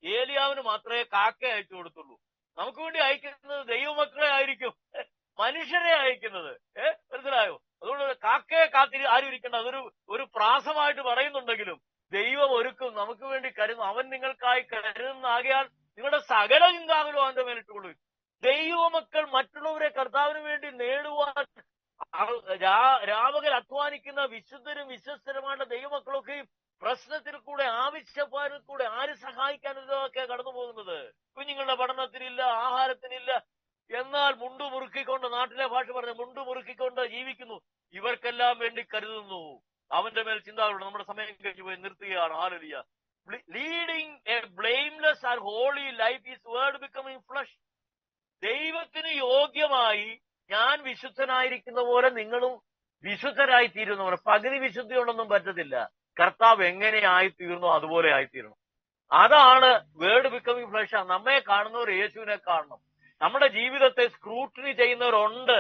ഏലിയാവിന് മാത്രമേ കാക്ക അയച്ചു കൊടുത്തുള്ളൂ. നമുക്ക് വേണ്ടി അയക്കുന്നത് ദൈവമക്കളെ ആയിരിക്കും, മനുഷ്യരെ അയക്കുന്നത്. മനസ്സിലായോ? അതുകൊണ്ട് കാക്കയെ ആരും ഇരിക്കേണ്ട, അതൊരു പ്രാസമായിട്ട് പറയുന്നുണ്ടെങ്കിലും ദൈവം ഒരുക്കും, നമുക്ക് വേണ്ടി കരുതും. അവൻ നിങ്ങൾക്കായി കരുതുന്നാകയാൽ നിങ്ങളുടെ സകല ചിന്താകുലും അവന്റെ മേലിട്ടുകൊള്ളു. ദൈവമക്കൾ മറ്റുള്ളവരെ കർത്താവിന് വേണ്ടി നേടുവാൻ രാപകൽ അധ്വാനിക്കുന്ന വിശുദ്ധരും വിശ്വസ്തരുമായിട്ടുള്ള ദൈവമക്കളൊക്കെയും പ്രശ്നത്തിൽ കൂടെ, ആവശ്യപ്പാടിൽ കൂടെ ആര് സഹായിക്കാനൊക്കെ കടന്നു പോകുന്നത്. കുഞ്ഞുങ്ങളുടെ പഠനത്തിനില്ല, ആഹാരത്തിനില്ല, എന്നാൽ മുണ്ടു മുറുക്കിക്കൊണ്ട്, നാട്ടിലെ ഭാഷ പറഞ്ഞ മുണ്ടു മുറുക്കിക്കൊണ്ട് ജീവിക്കുന്നു. ഇവർക്കെല്ലാം വേണ്ടി കരുതുന്നു. അവന്റെ മേൽ ചിന്താകുന്നു. നമ്മുടെ സമയം കഴിഞ്ഞു പോയി, നിർത്തുകയാണ്. Hallelujah. Leading a blameless and holy life is word becoming flesh. ദൈവത്തിന് യോഗ്യമായി ഞാൻ വിശുദ്ധനായിരിക്കുന്ന പോലെ നിങ്ങളും വിശുദ്ധരായി തീരുന്നവർ. പകുതി വിശുദ്ധി കൊണ്ടൊന്നും പറ്റത്തില്ല. കർത്താവ് എങ്ങനെ ആയിത്തീർന്നു അതുപോലെ ആയിത്തീരണം. അതാണ് വേർഡ് ബിക്കമിങ് ഫ്ലഷ്. നമ്മെ കാണുന്നവർ യേശുവിനെ കാണണം. നമ്മുടെ ജീവിതത്തെ സ്ക്രൂട്ടിനി ചെയ്യുന്നവരുണ്ട്.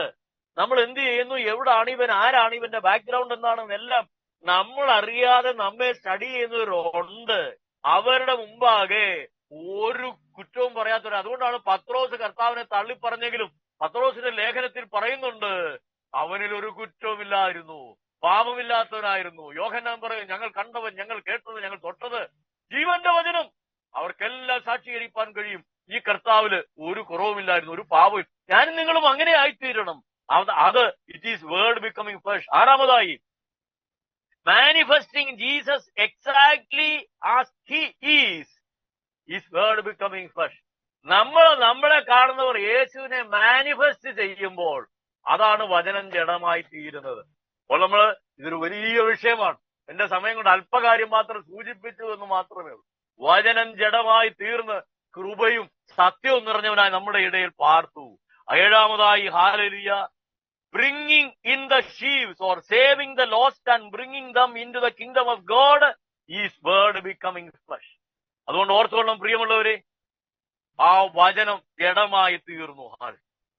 നമ്മൾ എന്ത് ചെയ്യുന്നു, എവിടാണ് ഇവൻ, ആരാണ് ഇവന്റെ ബാക്ക്ഗ്രൗണ്ട് എന്താണെന്നെല്ലാം നമ്മൾ അറിയാതെ നമ്മെ സ്റ്റഡി ചെയ്യുന്നവരുണ്ട്. അവരുടെ മുമ്പാകെ ഒരു കുറ്റവും പറയാത്തവർ. അതുകൊണ്ടാണ് പത്രോസ് കർത്താവിനെ തള്ളിപ്പറഞ്ഞെങ്കിലും പത്രോസിന്റെ ലേഖനത്തിൽ പറയുന്നുണ്ട്, അവനിൽ ഒരു കുറ്റവുമില്ലായിരുന്നു, പാപമില്ലാത്തവനായിരുന്നു. യോഹന്നാൻ പറയും, ഞങ്ങൾ കണ്ടവൻ, ഞങ്ങൾ കേട്ടത്, ഞങ്ങൾ തൊട്ടത് ജീവന്റെ വചനം. അവർക്കെല്ലാം സാക്ഷീകരിക്കാൻ കഴിയും. ഈ കർത്താവില് ഒരു കുറവുമില്ലായിരുന്നു, ഒരു പാപവും. ഞാനും നിങ്ങളും അങ്ങനെ ആയിത്തീരണം. അത് it is word becoming flesh. ആറാമതായി, manifesting Jesus exactly as he is word becoming flesh. നമ്മളെ കാണുന്നവർ യേശുവിനെ മാനിഫെസ്റ്റ് ചെയ്യുമ്പോൾ അതാണ് വചനം ജഡമായി തീരുന്നത്. അപ്പോൾ ഇതൊരു വലിയ വിഷയമാണ്. എന്റെ സമയം കൊണ്ട് അല്പകാര്യം മാത്രം സൂചിപ്പിച്ചു എന്ന് മാത്രമേ ഉള്ളൂ. വചനം ജഡമായി തീർന്ന് കൃപയും സത്യവും നിറഞ്ഞവനായി നമ്മുടെ ഇടയിൽ പാർത്തു. ഏഴാമതായി, hallelujah, bringing in the sheaves or saving the lost and bringing them into the kingdom of God is word becoming flesh. അതുകൊണ്ട് ഓർത്തുകൊള്ളണം പ്രിയമുള്ളവരെ, ആ വചനം ജഡമായി തീർന്നു.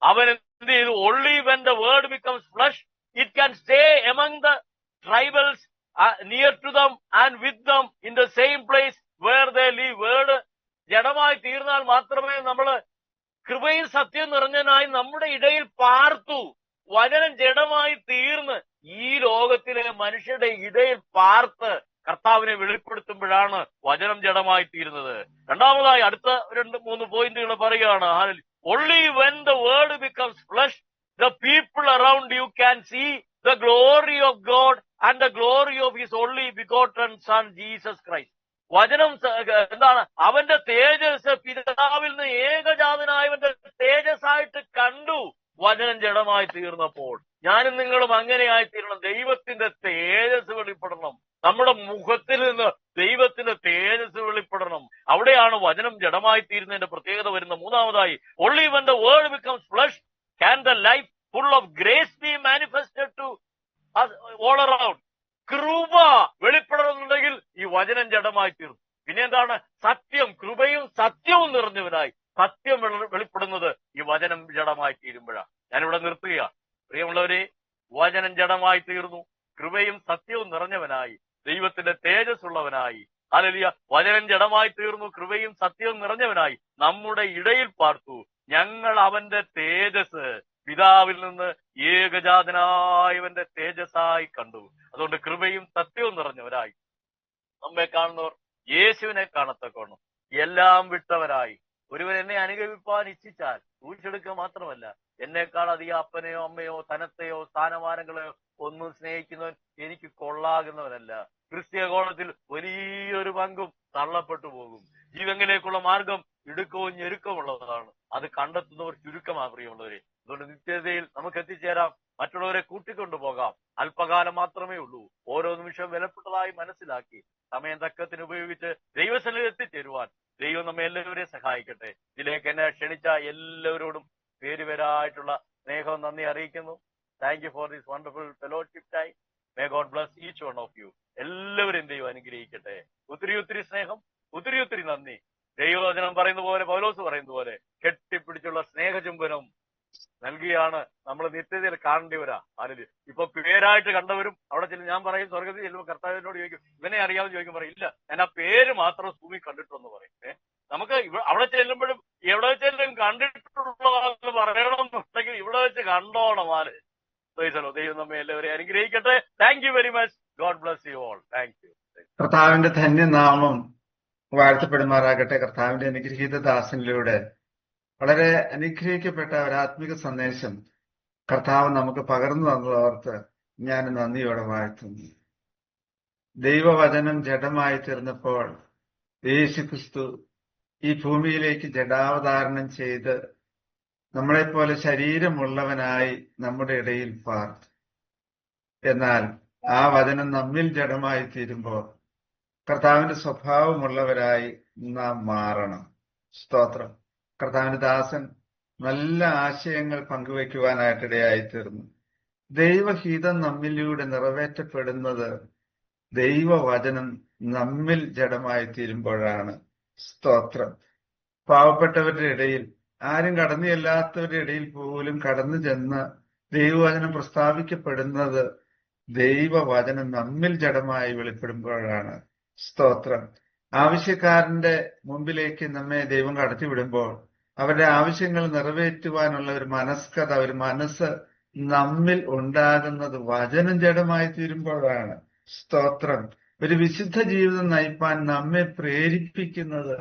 അവൻ എന്ത് ചെയ്തു? only when the word becomes flesh it can stay among the tribals near to them and with them in the same place where they live. Word ജഡമായി തീർന്നാൽ മാത്രമേ നമ്മള് കൃപയും സത്യം നിറഞ്ഞനായി നമ്മുടെ ഇടയിൽ പാർത്തു. വചനം ജഡമായി തീർന്ന് ഈ ലോകത്തിലെ മനുഷ്യരുടെ ഇടയിൽ പാർത്ത് കർത്താവിനെ വെളിപ്പെടുത്തുമ്പോഴാണ് വചനം ജഡമായി തീരുന്നത്. രണ്ടാമതായി അടുത്ത 2-3 പോയിന്റുകൾ പറയുകയാണ്. only when the word becomes flesh the people around you can see the glory of God and the glory of his only begotten son Jesus Christ. വചനം എന്താണ്? അവന്റെ തേജസ്, പിതാവിൽ നിന്ന് ഏകജാതനായവന്റെ തേജസ്സായിട്ട് കണ്ടു വചനം ജഡമായി തീർന്നപ്പോൾ. ഞാനും നിങ്ങളും അങ്ങനെയായി തീരണം. ദൈവത്തിന്റെ തേജസ് വെളിപ്പെടണം. നമ്മുടെ മുഖത്തിൽ നിന്ന് ദൈവത്തിന്റെ തേജസ് വെളിപ്പെടണം. അവിടെയാണ് വചനം ജഡമായി തീരുന്നതിന്റെ പ്രത്യേകത വരുന്നത്. മൂന്നാമതായി, only when the word becomes flesh can the life full of grace be manifested to us all around. കൃപ വെളിപ്പെടണമെന്നുണ്ടെങ്കിൽ ഈ വചനം ജഡമായി തീർന്നു. പിന്നെ എന്താണ്? സത്യം, കൃപയും സത്യവും നിറഞ്ഞവനായി സത്യം വെളിപ്പെടുന്നത് ഈ വചനം ജഡമായി തീരുമ്പോഴാണ്. ഞാനിവിടെ നിർത്തുകയാണ്. പ്രിയമുള്ളവരെ, വചനം ജഡമായി തീർന്നു, കൃപയും സത്യവും നിറഞ്ഞവനായി, ദൈവത്തിന്റെ തേജസ് ഉള്ളവനായി. ഹല്ലേലൂയ. വചനം ജഡമായി തീർന്നു, കൃപയും സത്യവും നിറഞ്ഞവനായി നമ്മുടെ ഇടയിൽ പാർത്തു. ഞങ്ങൾ അവന്റെ തേജസ്, പിതാവിൽ നിന്ന് ഏകജാതനായവന്റെ തേജസ്സായി കണ്ടു. അതുകൊണ്ട് കൃപയും സത്യവും നിറഞ്ഞവരായി നമ്മെ കാണുന്നവർ യേശുവിനെ കാണത്തക്കോണം എല്ലാം വിട്ടവരായി. ഒരുവൻ എന്നെ അനുഗമിപ്പാൻ ഇച്ഛിച്ചാൽ സൂക്ഷിച്ചെടുക്കുക മാത്രമല്ല, എന്നെക്കാൾ അധികം അപ്പനെയോ അമ്മയോ ധനത്തെയോ സ്ഥാനമാനങ്ങളെയോ ഒന്നും സ്നേഹിക്കുന്നവൻ എനിക്ക് കൊള്ളാകുന്നവനല്ല. ക്രിസ്തീയ കോളത്തിൽ വലിയൊരു പങ്കും തള്ളപ്പെട്ടു പോകും. ജീവനിലേക്കുള്ള മാർഗം ഇടുക്കവും ഞെരുക്കമുള്ളതാണ്. അത് കണ്ടെത്തുന്നവർ ചുരുക്കമാണ് പ്രിയമുള്ളവരെ. അതുകൊണ്ട് നിത്യതയിൽ നമുക്ക് എത്തിച്ചേരാം, മറ്റുള്ളവരെ കൂട്ടിക്കൊണ്ടു പോകാം. അല്പകാലം മാത്രമേ ഉള്ളൂ. ഓരോ നിമിഷം വിലപ്പെട്ടതായി മനസ്സിലാക്കി സമയം തക്കത്തിന് ഉപയോഗിച്ച് ദൈവസന്നിധിയിൽ എത്തിച്ചേരുവാൻ ദൈവം നമ്മെ എല്ലാവരെയും സഹായിക്കട്ടെ. ഇതിലേക്ക് എന്നെ ക്ഷണിച്ച എല്ലാവരോടും പേരുപേരായിട്ടുള്ള സ്നേഹവും നന്ദി അറിയിക്കുന്നു. Thank you for this wonderful fellowship time. May God bless each one of you. എല്ലാവരും ദൈവം അനുഗ്രഹിക്കട്ടെ. ഒത്തിരി സ്നേഹം, ഒത്തിരി നന്ദി. ദൈവവചനം പറയുന്ന പോലെ, പൗലോസ് പറയുന്ന പോലെ കെട്ടിപ്പിടിച്ചുള്ള സ്നേഹചുംബനം നൽകിയാണ് നമ്മൾ നിത്യതയിൽ കാണേണ്ടിവരാ. അതിൽ ഇപ്പൊ പേരായിട്ട് കണ്ടവരും അവിടെ ചെല്ലും. ഞാൻ പറയും, സ്വർഗത്തിൽ ചെല്ലുമ്പോൾ കർത്താവിനോട് ചോദിക്കും, ഇവനെ അറിയാമെന്ന് ചോദിക്കും, പറയും ഇല്ല, ഞാൻ ആ പേര് മാത്രം ഭൂമി കണ്ടിട്ടുണ്ടെന്ന് പറയും. നമുക്ക് അവിടെ ചെല്ലുമ്പോഴും എവിടെ വെച്ചെല്ലാം കണ്ടിട്ടുള്ളതെന്ന് പറയണമെന്നുണ്ടെങ്കിൽ ഇവിടെ വെച്ച് കണ്ടോണം. ദൈവം നമ്മെ എല്ലാവരെയും അനുഗ്രഹിക്കട്ടെ. Thank you very much. God bless you all. Thank you. കർത്താവിന്റെ ധന്യനാമം വാഴ്ത്തപ്പെടുമാറാകട്ടെ. കർത്താവിന്റെ അനുഗ്രഹീത ദാസനിലൂടെ വളരെ അനുഗ്രഹിക്കപ്പെട്ട ഒരാത്മിക സന്ദേശം കർത്താവ് നമുക്ക് പകർന്നു തന്നതോർത്ത് ഞാൻ നന്ദിയോടെ വാഴ്ത്തുന്നു. ദൈവവചനം ജഡമായി തീർന്നപ്പോൾ യേശുക്രിസ്തു ഈ ഭൂമിയിലേക്ക് ജഡാവതാരണം ചെയ്ത് നമ്മളെപ്പോലെ ശരീരമുള്ളവനായി നമ്മുടെ ഇടയിൽ പാർത്തു. എന്നാൽ ആ വചനം നമ്മിൽ ജഡമായി തീരുമ്പോൾ കർത്താവിന്റെ സ്വഭാവമുള്ളവരായി നാം മാറണം. സ്തോത്രം. കർത്താവിന്റെ ദാസൻ നല്ല ആശയങ്ങൾ പങ്കുവയ്ക്കുവാനായിട്ടിടയായി തീർന്നു. ദൈവഹിതം നമ്മിലൂടെ നിറവേറ്റപ്പെടുന്നത് ദൈവവചനം നമ്മിൽ ജഡമായി തീരുമ്പോഴാണ്. സ്തോത്രം. പാവപ്പെട്ടവരുടെ ഇടയിൽ, ആരും കടന്നു ചെല്ലാത്തവരുടെ ഇടയിൽ പോലും കടന്നു ചെന്ന് ദൈവവചനം പ്രസ്താവിക്കപ്പെടുന്നത് ദൈവവചനം നമ്മിൽ ജഡമായി വെളിപ്പെടുമ്പോഴാണ്. സ്തോത്രം. ആവശ്യക്കാരന്റെ മുമ്പിലേക്ക് നമ്മെ ദൈവം കടത്തിവിടുമ്പോൾ അവരുടെ ആവശ്യങ്ങൾ നിറവേറ്റുവാനുള്ള ഒരു മനസ്കത, ഒരു മനസ്സ് നമ്മിൽ ഉണ്ടാകുന്നത് വചനം ജഡമായി തീരുമ്പോഴാണ്. സ്തോത്രം. ഒരു വിശുദ്ധ ജീവിതം നയിപ്പാൻ നമ്മെ പ്രേരിപ്പിക്കുന്നത്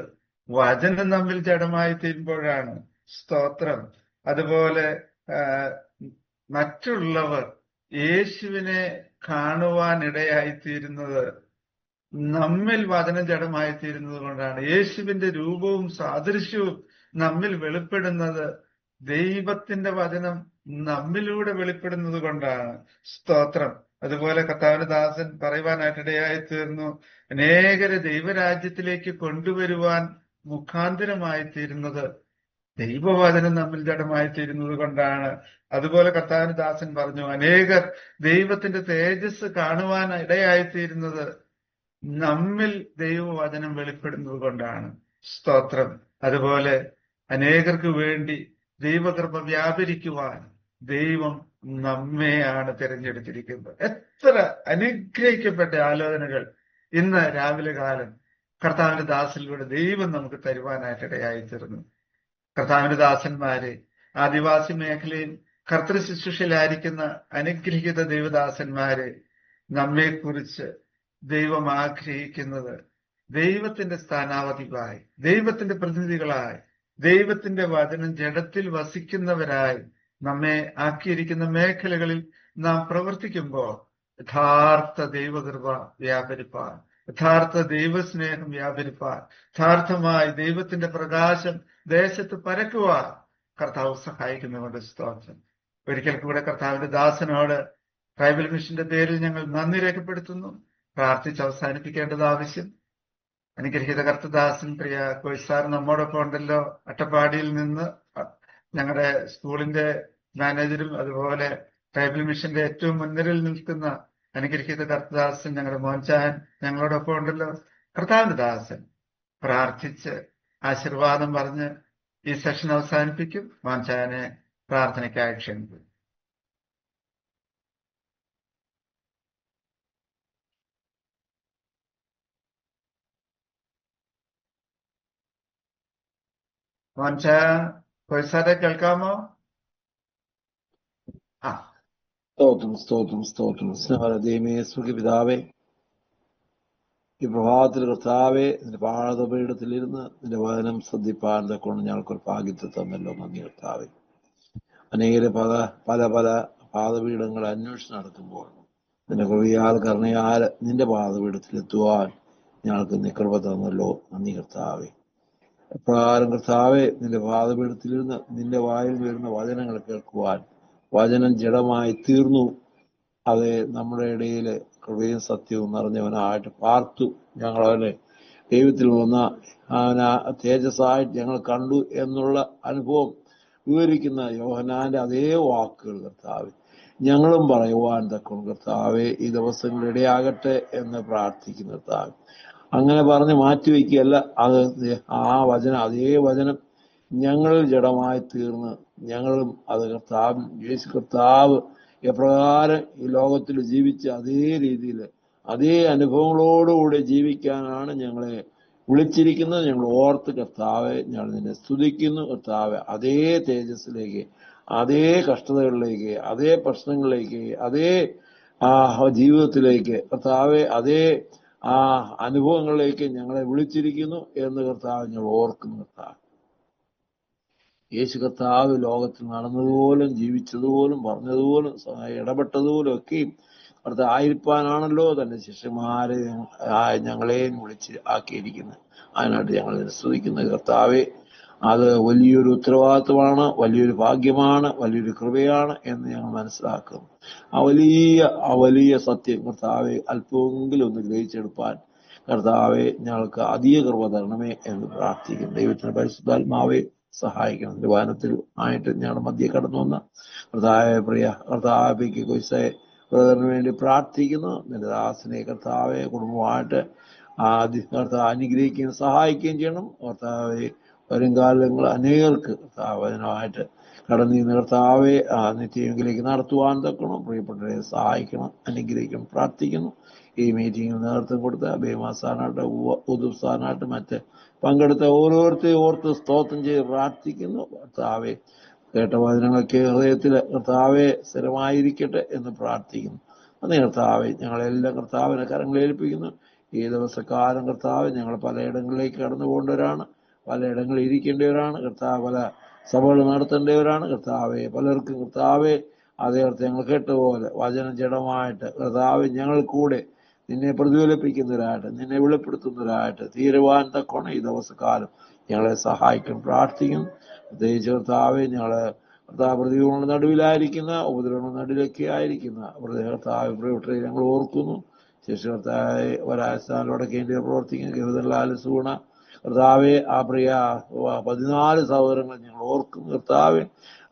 വചനം നമ്മിൽ ജഡമായി തീരുമ്പോഴാണ്. സ്തോത്രം. അതുപോലെ മറ്റുള്ളവർ യേശുവിനെ കാണുവാനിടയായി തീരുന്നത് നമ്മിൽ വചനം ജഡമായി തീരുന്നത് കൊണ്ടാണ്. യേശുവിന്റെ രൂപവും സാദൃശ്യവും നമ്മിൽ വെളിപ്പെടുന്നത് ദൈവത്തിന്റെ വചനം നമ്മിലൂടെ വെളിപ്പെടുന്നത് കൊണ്ടാണ്. സ്തോത്രം. അതുപോലെ കർത്താവിന്റെ ദാസൻ പറയുവാനായിട്ടിടയായി തീർന്നു, അനേകരെ ദൈവരാജ്യത്തിലേക്ക് കൊണ്ടുവരുവാൻ മുഖാന്തരമായി തീരുന്നത് ദൈവവചനം നമ്മിൽ ജഡമായി തീരുന്നത് കൊണ്ടാണ്. അതുപോലെ കർത്താവിന്റെ ദാസൻ പറഞ്ഞു, അനേകർ ദൈവത്തിന്റെ തേജസ് കാണുവാൻ ഇടയായിത്തീരുന്നത് നമ്മിൽ ദൈവവചനം വെളിപ്പെടുന്നത് കൊണ്ടാണ്. സ്തോത്രം. അതുപോലെ അനേകർക്ക് വേണ്ടി ദൈവകൃപ വ്യാപരിക്കുവാൻ ദൈവം നമ്മെയാണ് തിരഞ്ഞെടുത്തിരിക്കുന്നത്. എത്ര അനുഗ്രഹിക്കപ്പെട്ട ആലോചനകൾ ഇന്ന് രാവിലെ കാലം കർത്താവിന്റെ ദാസനിലൂടെ ദൈവം നമുക്ക് തരുവാനായിട്ടിടയായി തീർന്നു. കർത്താവിന്റെ ദാസന്മാരെ, ആദിവാസി മേഖലയിൽ കർത്തൃ ശുശ്രൂഷയിലായിരിക്കുന്ന അനുഗ്രഹീത ദൈവദാസന്മാരെ, നമ്മെക്കുറിച്ച് ദൈവം ആഗ്രഹിക്കുന്നത് ദൈവത്തിന്റെ സ്ഥാനാവധികളായി, ദൈവത്തിന്റെ പ്രതിനിധികളായി, ദൈവത്തിന്റെ വചനം ജഡത്തിൽ വസിക്കുന്നവരായി നമ്മെ ആക്കിയിരിക്കുന്ന മേഖലകളിൽ നാം പ്രവർത്തിക്കുമ്പോൾ യഥാർത്ഥ ദൈവകൃപ വ്യാപരിപ്പാൻ, യഥാർത്ഥ ദൈവസ്നേഹം വ്യാപരിപ്പാൻ, യഥാർത്ഥമായി ദൈവത്തിന്റെ പ്രകാശം ദേശത്ത് പരക്കുവാൻ കർത്താവ് സഹായിക്കുന്നുണ്ട്. സ്തോത്രം. ഒരിക്കൽ കൂടെ കർത്താവിന്റെ ദാസനോട് ട്രൈബൽ മിഷന്റെ പേരിൽ ഞങ്ങൾ നന്ദി രേഖപ്പെടുത്തുന്നു. പ്രാർത്ഥിച്ച് അവസാനിപ്പിക്കേണ്ടത് ആവശ്യം. അനുഗ്രഹീത കർത്തദാസൻ പ്രിയ കോയ്സാർ നമ്മോടൊപ്പം ഉണ്ടല്ലോ. അട്ടപ്പാടിയിൽ നിന്ന് ഞങ്ങളുടെ സ്കൂളിന്റെ മാനേജരും അതുപോലെ ട്രൈബൽ മിഷന്റെ ഏറ്റവും മുൻനിരയിൽ നിൽക്കുന്ന അനുഗ്രഹീത കർത്തദാസൻ ഞങ്ങളുടെ മോൻചാൻ ഞങ്ങളോടൊപ്പം ഉണ്ടല്ലോ. കർത്താവിന്റെ ദാസൻ പ്രാർത്ഥിച്ച് ആശീർവാദം പറഞ്ഞ് ഈ സെഷൻ അവസാനിപ്പിക്കും. മോൻചാനെ പ്രാർത്ഥനയ്ക്കായി ക്ഷണിക്കും. മോൻചാൻ കോയ്സാരെ കേൾക്കാമോ? സ്തോത്രം. സ്നേഹദൈവമേ, സ്വർഗ്ഗപിതാവേ, ഈ പ്രഭാതത്തിൽ കർത്താവേ, നിന്റെ പാദപീഠത്തിലിരുന്ന് നിന്റെ വചനം ശ്രദ്ധിപ്പാൻ കൊണ്ട് ഞങ്ങൾക്കൊരു ഭാഗ്യത്തെ തന്നല്ലോ. നന്ദി കർത്താവേ. അനേകരെ പല പാദപീഠങ്ങൾ അന്വേഷിച്ച് നടക്കുമ്പോൾ നിന്റെ കൃപയാൽ കരുണയാൽ നിന്റെ പാദപീഠത്തിലെത്തുവാൻ ഞങ്ങൾക്ക് നീ കൃപ തന്നല്ലോ. നന്ദി കർത്താവേ. എപ്രകാരം കർത്താവെ നിന്റെ പാദപീഠത്തിലിരുന്ന് നിന്റെ വായിൽ വരുന്ന വചനങ്ങൾ കേൾക്കുവാൻ വചനം ജഡമായി തീർന്നു. അത് നമ്മുടെ ഇടയിൽ കൃപയും സത്യവും നിറഞ്ഞവനായിട്ട് പാർത്തു. ഞങ്ങളവനെ ദൈവത്തിൽ വന്ന അവനാ തേജസ്സായിട്ട് ഞങ്ങൾ കണ്ടു എന്നുള്ള അനുഭവം വിവരിക്കുന്ന യോഹന്നാന്റെ അതേ വാക്കുകൾ കർത്താവെ ഞങ്ങളും പറയുവാൻ തക്ക കർത്താവെ ഈ ദിവസങ്ങളിൽ ഇടയാകട്ടെ എന്ന് പ്രാർത്ഥിക്കുന്ന കർത്താവെ. അങ്ങനെ പറഞ്ഞ് മാറ്റിവെക്കുകയല്ല, അത് അതേ വചനം ഞങ്ങളിൽ ജഡമായി തീർന്ന് ഞങ്ങളും അത് യേശു കർത്താവ് എപ്രകാരം ഈ ലോകത്തിൽ ജീവിച്ച് അതേ രീതിയിൽ അതേ അനുഭവങ്ങളോടുകൂടി ജീവിക്കാനാണ് ഞങ്ങളെ വിളിച്ചിരിക്കുന്നത്. ഞങ്ങൾ ഓർത്ത് കർത്താവെ ഞങ്ങൾ നിന്നെ സ്തുതിക്കുന്നു. കർത്താവെ അതേ തേജസ്സിലേക്ക് അതേ കഷ്ടതകളിലേക്ക്, അതേ പ്രശ്നങ്ങളിലേക്ക്, അതേ ജീവിതത്തിലേക്ക് കർത്താവെ, അതേ അനുഭവങ്ങളിലേക്ക് ഞങ്ങളെ വിളിച്ചിരിക്കുന്നു എന്ന് കർത്താവ് ഞങ്ങൾ ഓർക്കുന്നു. കർത്താവ് യേശു കർത്താവ് ലോകത്തിൽ നടന്നതുപോലും ജീവിച്ചതുപോലും പറഞ്ഞതുപോലും ഇടപെട്ടതുപോലും ഒക്കെയും കർത്താവ് ആയിരിക്കാനാണല്ലോ തന്റെ ശിഷ്യന്മാരെ ഞങ്ങളെയും വിളിച്ച് ആക്കിയിരിക്കുന്നത്. അതിനായിട്ട് ഞങ്ങൾ സ്തുതിക്കുന്ന കർത്താവെ, അത് വലിയൊരു ഉത്തരവാദിത്വമാണ്, വലിയൊരു ഭാഗ്യമാണ്, വലിയൊരു കൃപയാണ് എന്ന് ഞങ്ങൾ മനസ്സിലാക്കുന്നു. ആ വലിയ സത്യം കർത്താവെ അല്പമെങ്കിലും ഒന്ന് ഗ്രഹിച്ചെടുപ്പാൻ കർത്താവെ ഞങ്ങൾക്ക് അധിക കൃപ തരണമേ എന്ന് പ്രാർത്ഥിക്കുന്നു. ദൈവത്തിന്റെ പരിശുദ്ധാത്മാവെ സഹായിക്കണം. ദിവാനത്തിൽ ആയിട്ട് ഞങ്ങളുടെ മധ്യ കടന്നു വന്ന കർത്താവെ, പ്രിയ കർത്താവെ കൊയ്സെ ബ്രദറിന് വേണ്ടി പ്രാർത്ഥിക്കുന്നു. നിന്റെ ദാസനെ കർത്താവെ കുടുംബമായിട്ട് കർത്താവ് അനുഗ്രഹിക്കുകയും സഹായിക്കുകയും ചെയ്യണം. കർത്താവെ വരുംകാലങ്ങൾ അനേകർക്ക് കർത്താവിനായിട്ട് കടന്നു കർത്താവെ നിത്യമെങ്കിലേക്ക് നടത്തുവാൻ തക്കണം. പ്രിയപ്പെട്ടവരെ സഹായിക്കണം, അനുഗ്രഹിക്കണം, പ്രാർത്ഥിക്കുന്നു. ഈ മീറ്റിംഗിൽ നേതൃത്വം കൊടുത്ത ബേമാസ്ഥാനായിട്ട് ഉദുസ്ഥാനായിട്ട് മറ്റ് പങ്കെടുത്ത ഓരോരുത്തരെയും ഓർത്ത് സ്തോത്രം ചെയ്ത് പ്രാർത്ഥിക്കുന്നു. കർത്താവെ കേട്ട വചനങ്ങളൊക്കെ ഹൃദയത്തിൽ കർത്താവെ സ്ഥിരമായിരിക്കട്ടെ എന്ന് പ്രാർത്ഥിക്കുന്നു. അന്ന് കർത്താവെ ഞങ്ങളെല്ലാം കർത്താവിനെ കരങ്ങളേൽപ്പിക്കുന്നു. ഈ ദിവസക്കാലം കർത്താവ് ഞങ്ങൾ പലയിടങ്ങളിലേക്ക് കടന്നു പോകേണ്ടവരാണ്, പലയിടങ്ങളിൽ ഇരിക്കേണ്ടവരാണ് കർത്താവ്, പല സഭകൾ നടത്തേണ്ടവരാണ് കർത്താവെ. പലർക്കും കർത്താവെ അതേർത്ത് ഞങ്ങൾ കേട്ടതുപോലെ വചനം ജഡമായിട്ട് കർത്താവ് ഞങ്ങൾ കൂടെ നിന്നെ പ്രതിഫലിപ്പിക്കുന്നവരായിട്ട്, നിന്നെ വെളിപ്പെടുത്തുന്നവരായിട്ട് തീരുവാൻ തക്കോണം ഈ ദിവസക്കാലം ഞങ്ങളെ സഹായിക്കും പ്രാർത്ഥിക്കുന്നു. പ്രത്യേകിച്ച് കർത്താവെ ഞങ്ങള് കർത്താവ് പ്രതികൂലങ്ങളുടെ നടുവിലായിരിക്കുന്ന, ഉപദ്രവങ്ങളുടെ നടുവിലൊക്കെ ആയിരിക്കുന്ന കർത്താവ് പ്രിയപ്പെട്ടവരെ ഞങ്ങൾ ഓർക്കുന്നു. ശേഷം കർത്താവെ ഒരാഴ്ചയോടെ പ്രവർത്തിക്കുന്ന ഗവിതലാലസൂണ കർത്താവെ ആ പ്രിയ 14 സഹോദരങ്ങൾ ഞങ്ങൾ ഓർക്കുന്നു. കർത്താവെ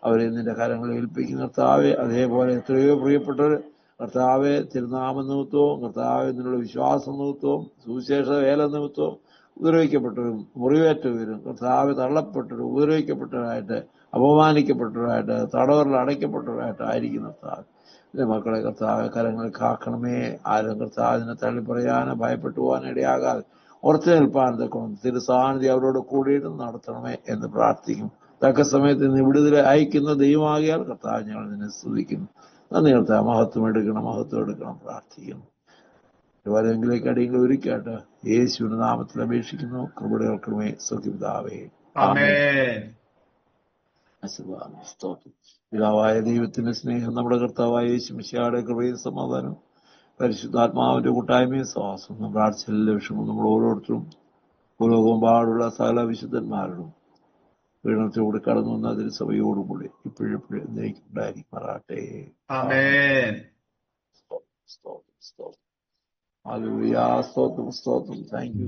അവരെ നിന്റെ കരങ്ങളിൽ ഏൽപ്പിക്കുന്ന കർത്താവെ, അതേപോലെ എത്രയോ പ്രിയപ്പെട്ടവർ കർത്താവെ തിരുനാമ നിമിത്തവും കർത്താവെ നിന്നുള്ള വിശ്വാസ നിമിത്തവും സുവിശേഷ വേല നിമിത്തവും ഉപദ്രവിക്കപ്പെട്ടവരും മുറിവേറ്റവരും കർത്താവ് തള്ളപ്പെട്ടവരും ഉപദ്രവിക്കപ്പെട്ടവരായിട്ട്, അപമാനിക്കപ്പെട്ടവരായിട്ട്, തടവറിൽ അടയ്ക്കപ്പെട്ടവരായിട്ട് ആയിരിക്കുന്ന കർത്താവ് എന്റെ മക്കളെ കർത്താവ് കരങ്ങളിൽ കാക്കണമേ. ആരും കർത്താവിനെ തള്ളിപ്പറയാനോ ഭയപ്പെട്ടു പോകാൻ ഇടയാകാതെ ഉറച്ചു നിൽപ്പാൻ തക്കണം തിരുസാന്നിധ്യം അവരോട് കൂടിയിട്ട് നടത്തണമേ എന്ന് പ്രാർത്ഥിക്കും. തക്ക സമയത്ത് നിന്ന് വിടുതൽ അയക്കുന്ന ദൈവമാകിയാൽ കർത്താവ് ഞങ്ങൾ നിന്നെ സ്തുതിക്കുന്നു. നന്ദി കർത്താവ്. മഹത്വം എടുക്കണം പ്രാർത്ഥിക്കുന്നു. വരെങ്കിലേക്ക് അടിയങ്ങൾ ഒരുക്കാട്ട് യേശുവിന്റെ നാമത്തിൽ അപേക്ഷിക്കുന്നു. കൃപകൾക്കുമേ സത്യപിതാവേ ആമേൻ. സ്തോത്രം. പിതാവായ ദൈവത്തിന്റെ സ്നേഹം, നമ്മുടെ കർത്താവായ യേശു മിശിഹായുടെ കൃപയും സമാധാനം, പരിശുദ്ധാത്മാവിന്റെ കൂട്ടായ്മയും സഹവാസവും നമ്മുടെ ആഴ്ചയിലെ വിഷമം നമ്മൾ ഓരോരുത്തരും ഭൂലോകം പാടുള്ള സകല വിശുദ്ധന്മാരോടും പീഡനത്തോട് കടന്നു വന്ന അതിൽ സഭയോടും കൂടി ഇപ്പോഴും ഉണ്ടായിരിക്കുമാറാട്ടെ. ആമേൻ. ഹല്ലേലൂയ. സ്തോത്രം. Thank you.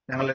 ഞങ്ങൾ